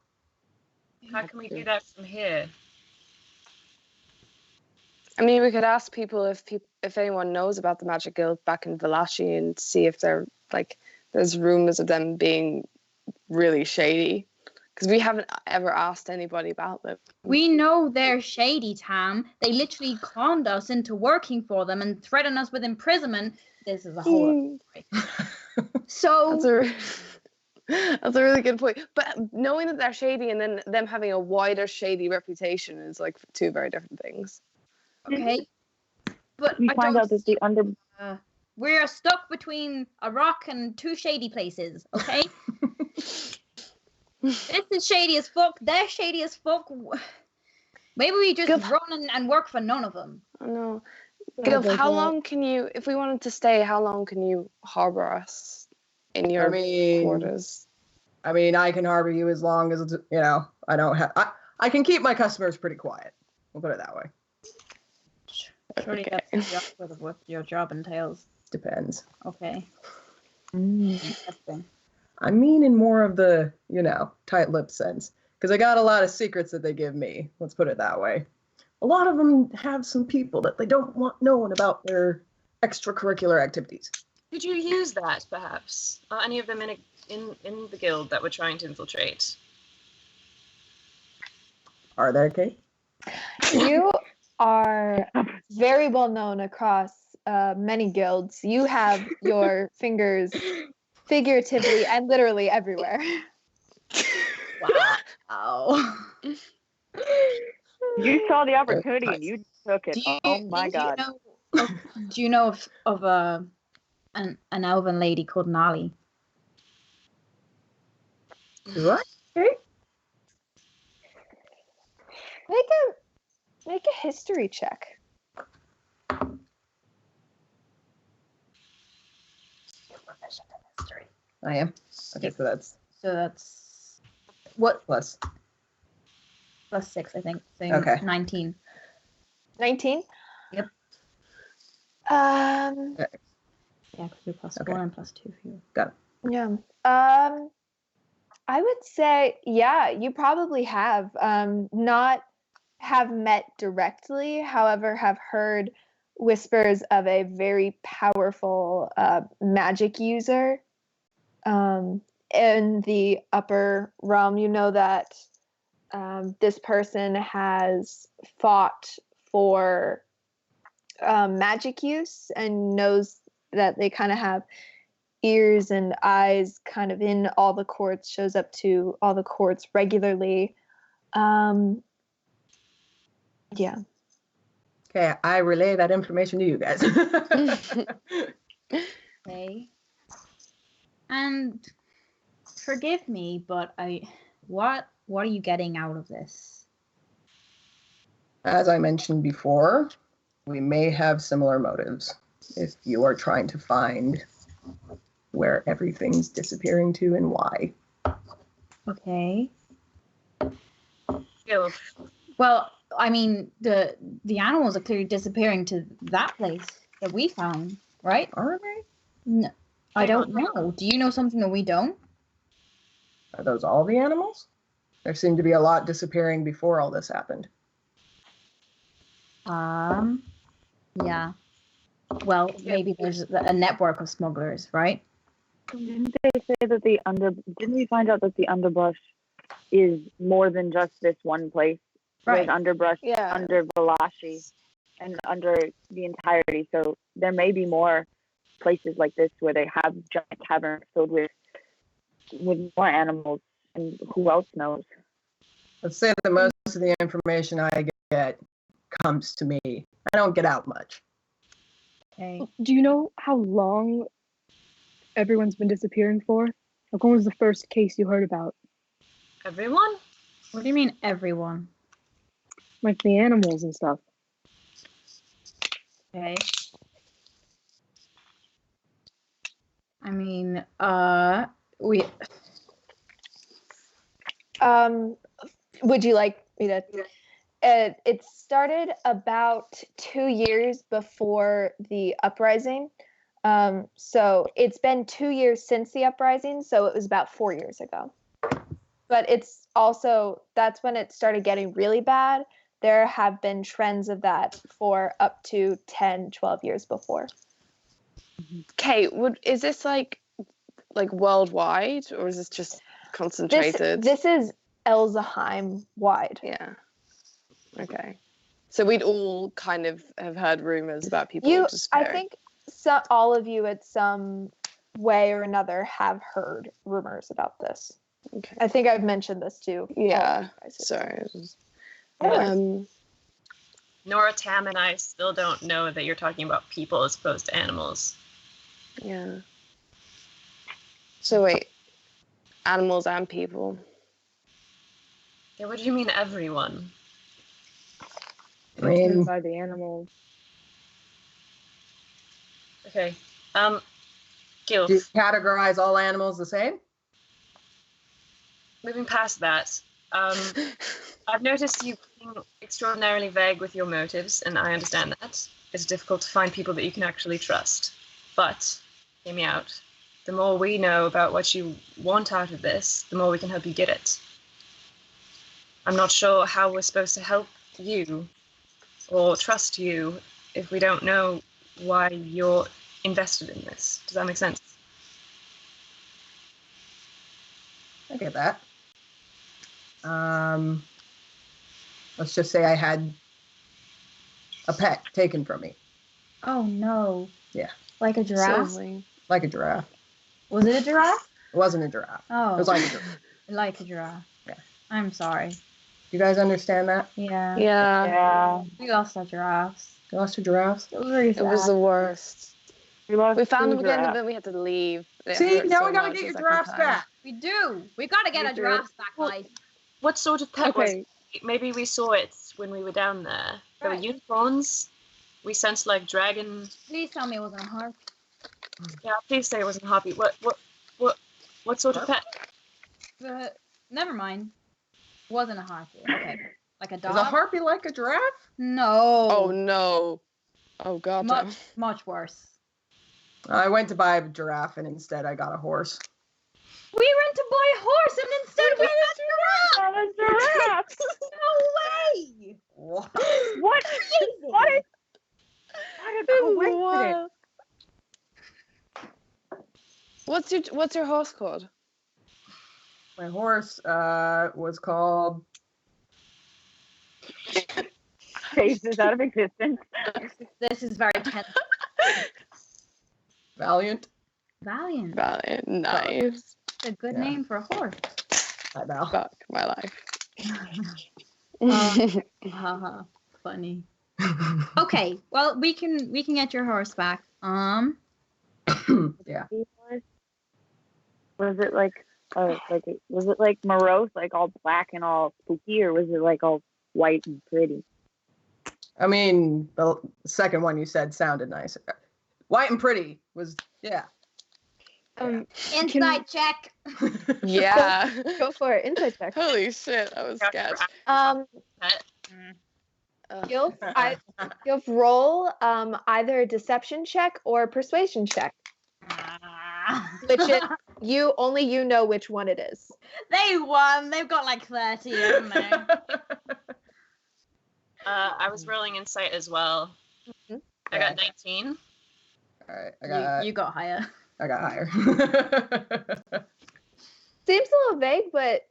How can we do that from here? I mean, we could ask people if anyone knows about the Magic Guild back in Valachi and see if they're there's rumors of them being really shady. Because we haven't ever asked anybody about them. We know they're shady, Tam. They literally conned us into working for them and threatened us with imprisonment. This is a whole story. So that's a really good point. But knowing that they're shady and then them having a wider shady reputation is two very different things. Okay. But We find out that the we're stuck between a rock and two shady places, okay? This is shady as fuck. They're shady as fuck. Maybe we just run and work for none of them. I know. Gilf, how long can you, if we wanted to stay, how long can you harbor us in your quarters? I mean, I can harbor you as long as, I don't have... I can keep my customers pretty quiet. We'll put it that way. Surely that's what your job entails. Depends. Okay. Interesting. I mean in more of the, tight-lipped sense. Because I got a lot of secrets that they give me. Let's put it that way. A lot of them have some people that they don't want known about their extracurricular activities. Could you use that, perhaps? Are any of them in the guild that we're trying to infiltrate? Are there, Kate? You are very well known across many guilds. You have your fingers figuratively and literally everywhere. Wow. You saw the opportunity and you took it. Oh my god. Do you know of an elven lady called Nali? What? Okay. Make a history check. I am. Okay, so that's what plus 6, I think. So okay. 19. 19? Yep. Okay. Yeah, because you're plus 4 and plus 2 for you. Got it. Yeah. I would say, yeah, you probably have. Not have met directly, however, have heard whispers of a very powerful magic user in the upper realm. You know that this person has fought for magic use and knows that they kind of have ears and eyes kind of in all the courts, shows up to all the courts regularly. Yeah. Okay, I relay that information to you guys. Okay. And forgive me, but what are you getting out of this? As I mentioned before, we may have similar motives if you are trying to find where everything's disappearing to and why. Okay. Gil, Well, I mean, the animals are clearly disappearing to that place that we found, right? Are they? No, I Hang don't on. know. Do you know something that we don't? Are those all the animals? There seemed to be a lot disappearing before all this happened. Yeah. Well, maybe there's a network of smugglers, right? Didn't they say that didn't we find out that the underbrush is more than just this one place? Right. There's underbrush Yeah. under Valashi and under the entirety. So there may be more places like this where they have giant caverns filled with more animals, and who else knows? Let's say that most of the information I get comes to me. I don't get out much. Okay. Do you know how long everyone's been disappearing for? Like, when was the first case you heard about? everyone? What do you mean, everyone? Like the animals and stuff. Okay. I mean, we. Would you like me to? It started about 2 years before the uprising. So it's been 2 years since the uprising, so it was about 4 years ago. But it's also, that's when it started getting really bad. There have been trends of that for up to 10, 12 years before. Kate, is this like worldwide, or is this just concentrated? This is Elzheim wide. Yeah. Okay. So we'd all kind of have heard rumors about people disappearing. I think all of you at some way or another have heard rumors about this. Okay. I think I've mentioned this too. Yeah. Sorry. Nora, Tam, and I still don't know that you're talking about people as opposed to animals. Yeah. So wait, animals and people. Yeah, what do you mean, everyone? I mean, By the animals. Okay. Gil, do you categorize all animals the same? moving past that, I've noticed you being extraordinarily vague with your motives, and I understand that. It's difficult to find people that you can actually trust. But, hear me out. The more we know about what you want out of this, the more we can help you get it. I'm not sure how we're supposed to help you or trust you if we don't know why you're invested in this. Does that make sense? I get that. Let's just say I had a pet taken from me. Oh no. Yeah. Like a giraffe? Like a giraffe. Was it a giraffe? It wasn't a giraffe. Oh. It was like a giraffe. Like a giraffe. Yeah. I'm sorry. You guys understand that? Yeah. Yeah. We lost our giraffes. You lost your giraffes? It was really sad. It was the worst. We found them again, giraffes. but we had to leave. It See, hurt now so we gotta much get the your second giraffes time. back. We do. We gotta get our giraffes back, guys. What sort of pet was Okay. it? Maybe we saw it when we were down there. There were Right. unicorns. We sensed like dragon. Please tell me it wasn't a harp. Yeah, please say it wasn't a harpy. What sort of pet? Never mind. Wasn't a harpy. Okay. Like a dog? Is a harpy like a giraffe? No. Oh no. Oh god. no. Much worse. I went to buy a giraffe and instead I got a horse. We went to buy a horse and instead we got Oh, the giraffe. no way. What? What? What is? What a coincidence. What's your horse called? My horse was called Phases out of existence. This is very tense. Valiant. Valiant. Valiant. Nice. It's a good Yeah. name for a horse. I know. Fuck my life. Haha. Funny. Okay. Well, we can get your horse back. Yeah. Was it like was it like morose, like all black and all spooky, or was it like all white and pretty? I mean, the second one you said sounded nice. White and pretty was, yeah. Insight check. Yeah. Go for it. Insight check. Holy shit, I was scared. Gilf, roll either a deception check or a persuasion check. Which is only you know which one it is. They won. They've got like 30, haven't they? I was rolling insight as well. Mm-hmm. I got 19. All right, You got higher. I got higher. Seems a little vague, but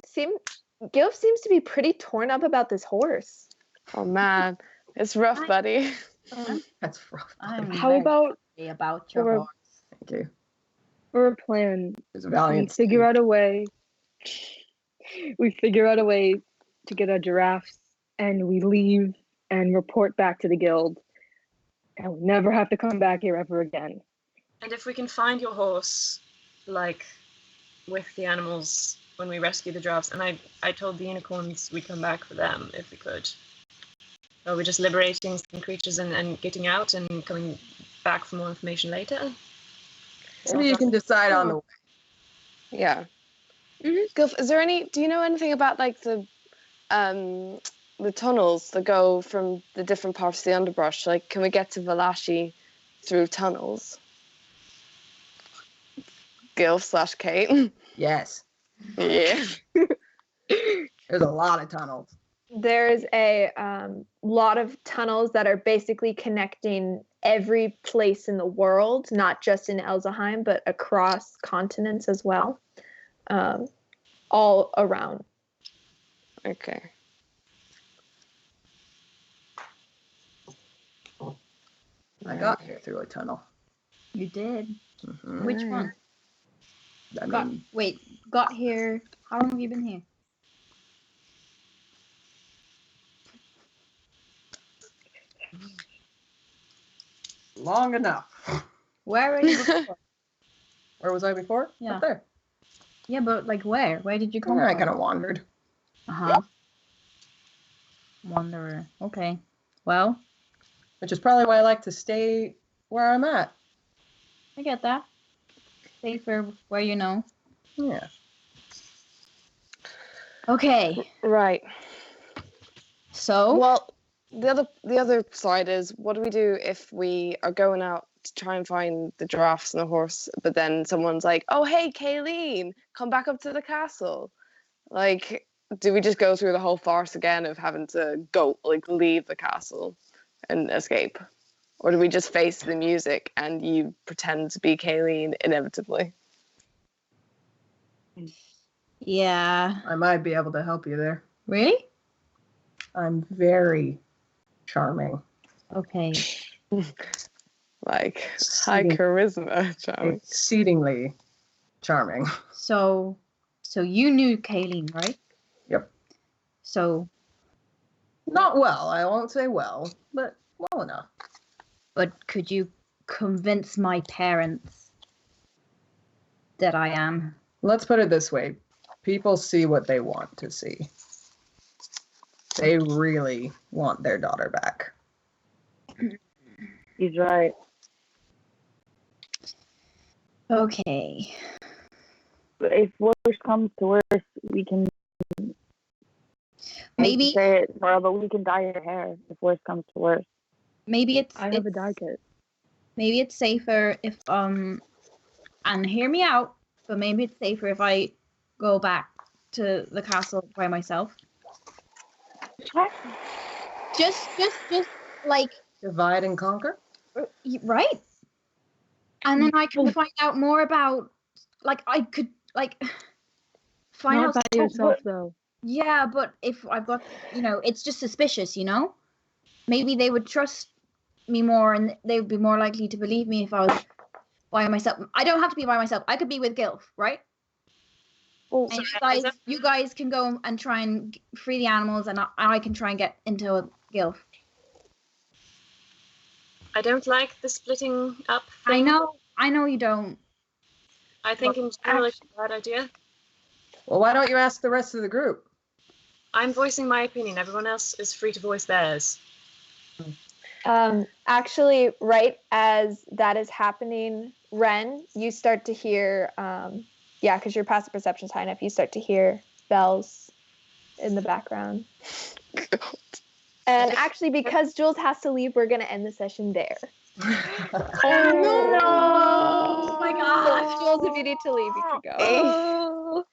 Gilf seems to be pretty torn up about this horse. Oh man, it's rough, buddy. That's rough. How about your horse? Thank you. for a plan? It's a We valiant. figure out a way. We figure out a way to get our giraffes, and we leave and report back to the guild, and we never have to come back here ever again. And if we can find your horse, like, with the animals when we rescue the giraffes, and I told the unicorns we'd come back for them if we could. Are we just liberating some creatures and getting out and coming back for more information later? Maybe you can decide on the way. Yeah. Gilf, do you know anything about like the tunnels that go from the different parts of the underbrush? Like, can we get to Valashi through tunnels? Gilf/Kate. Yes. Yeah. There's a lot of tunnels. There's a lot of tunnels that are basically connecting every place in the world, not just in Elzheim, but across continents as well, all around. Okay. I got here through a tunnel. You did. Mhm. Which one? I Got here. How long have you been here? long enough. Where were you before? Where was I before? Yeah. Up there. Yeah, but like where? Where did you come I from? kind of wandered. Wanderer. Okay. Well, Which is probably why I like to stay where I'm at. I get that. Safer where you know. Yeah. Okay. Right. So Well, the other side is, what do we do if we are going out to try and find the giraffes and the horse, but then someone's like, "Oh, hey, Kayleen, come back up to the castle." Like, do we just go through the whole farce again of having to go, like, leave the castle and escape? Or do we just face the music and you pretend to be Kayleen inevitably? yeah. I might be able to help you there. Really? I'm very charming. Okay. Like, high charisma, charming. Exceedingly charming. So you knew Kayleen, right? Yep. So, Not well. I won't say well, but well enough. but could you convince my parents that I am? Let's put it this way. People see what they want to see. They really want their daughter back. He's right. Okay. But if worse comes to worse, we can Maybe say it, well, but we can dye your hair if worse comes to worse. maybe it's I have a dye kit. maybe it's safer if and hear me out, but maybe it's safer if I go back to the castle by myself. Just like Divide and conquer? right. And then I can find out more about, like, I could like find Not out by yourself though. Yeah, but if I've got, it's just suspicious, Maybe they would trust me more and they would be more likely to believe me if I was by myself. I don't have to be by myself. I could be with Gilf, right? Well, And you guys can go and try and free the animals, and I can try and get into Gilf. I don't like the splitting up I thing. know. I know you don't. I think in general it's a bad idea. Well, why don't you ask the rest of the group? I'm voicing my opinion. Everyone else is free to voice theirs. Actually, right as that is happening, Ren, you start to hear, because your passive perception's high enough, you start to hear bells in the background. And actually, because Jules has to leave, we're going to end the session there. Oh my gosh. Jules, if you need to leave, you can go. Oh,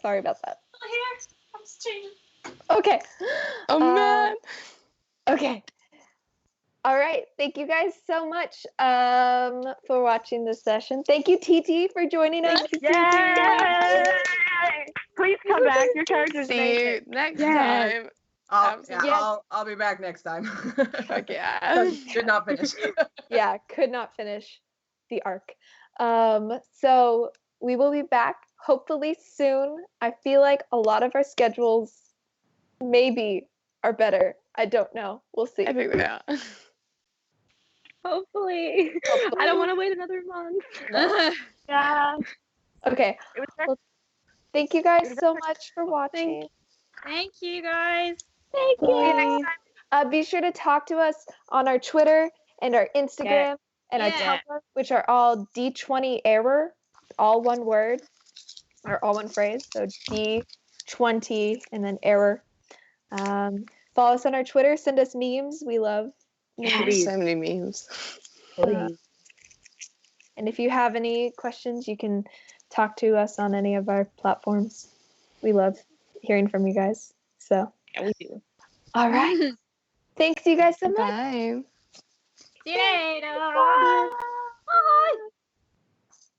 Sorry about that. Here, I'm just changing. Okay. man. Okay. All right. Thank you guys so much for watching this session. Thank you, TT, for joining us. Yay! Please come back. Your character's See amazing. you next time. I'll be back next time. Fuck yeah. Did not finish. Yeah, could not finish the arc. So we will be back hopefully soon. I feel like a lot of our schedules maybe are better. I don't know. We'll see. I think they are. Hopefully. I don't want to wait another month. Yeah. Okay. It was nice. Well, thank you guys so much for watching. Thank you guys. Thank See you you. next time. Be sure to talk to us on our Twitter and our Instagram and our Yeah. Tumblr, which are all D20 error, all one word or all one phrase. So D20 and then error. Follow us on our Twitter. Send us memes. We love memes. So many memes. And if you have any questions, you can talk to us on any of our platforms. We love hearing from you guys. So, Yeah, we do. all right. Thanks, you guys so much. Bye. See you later. Bye.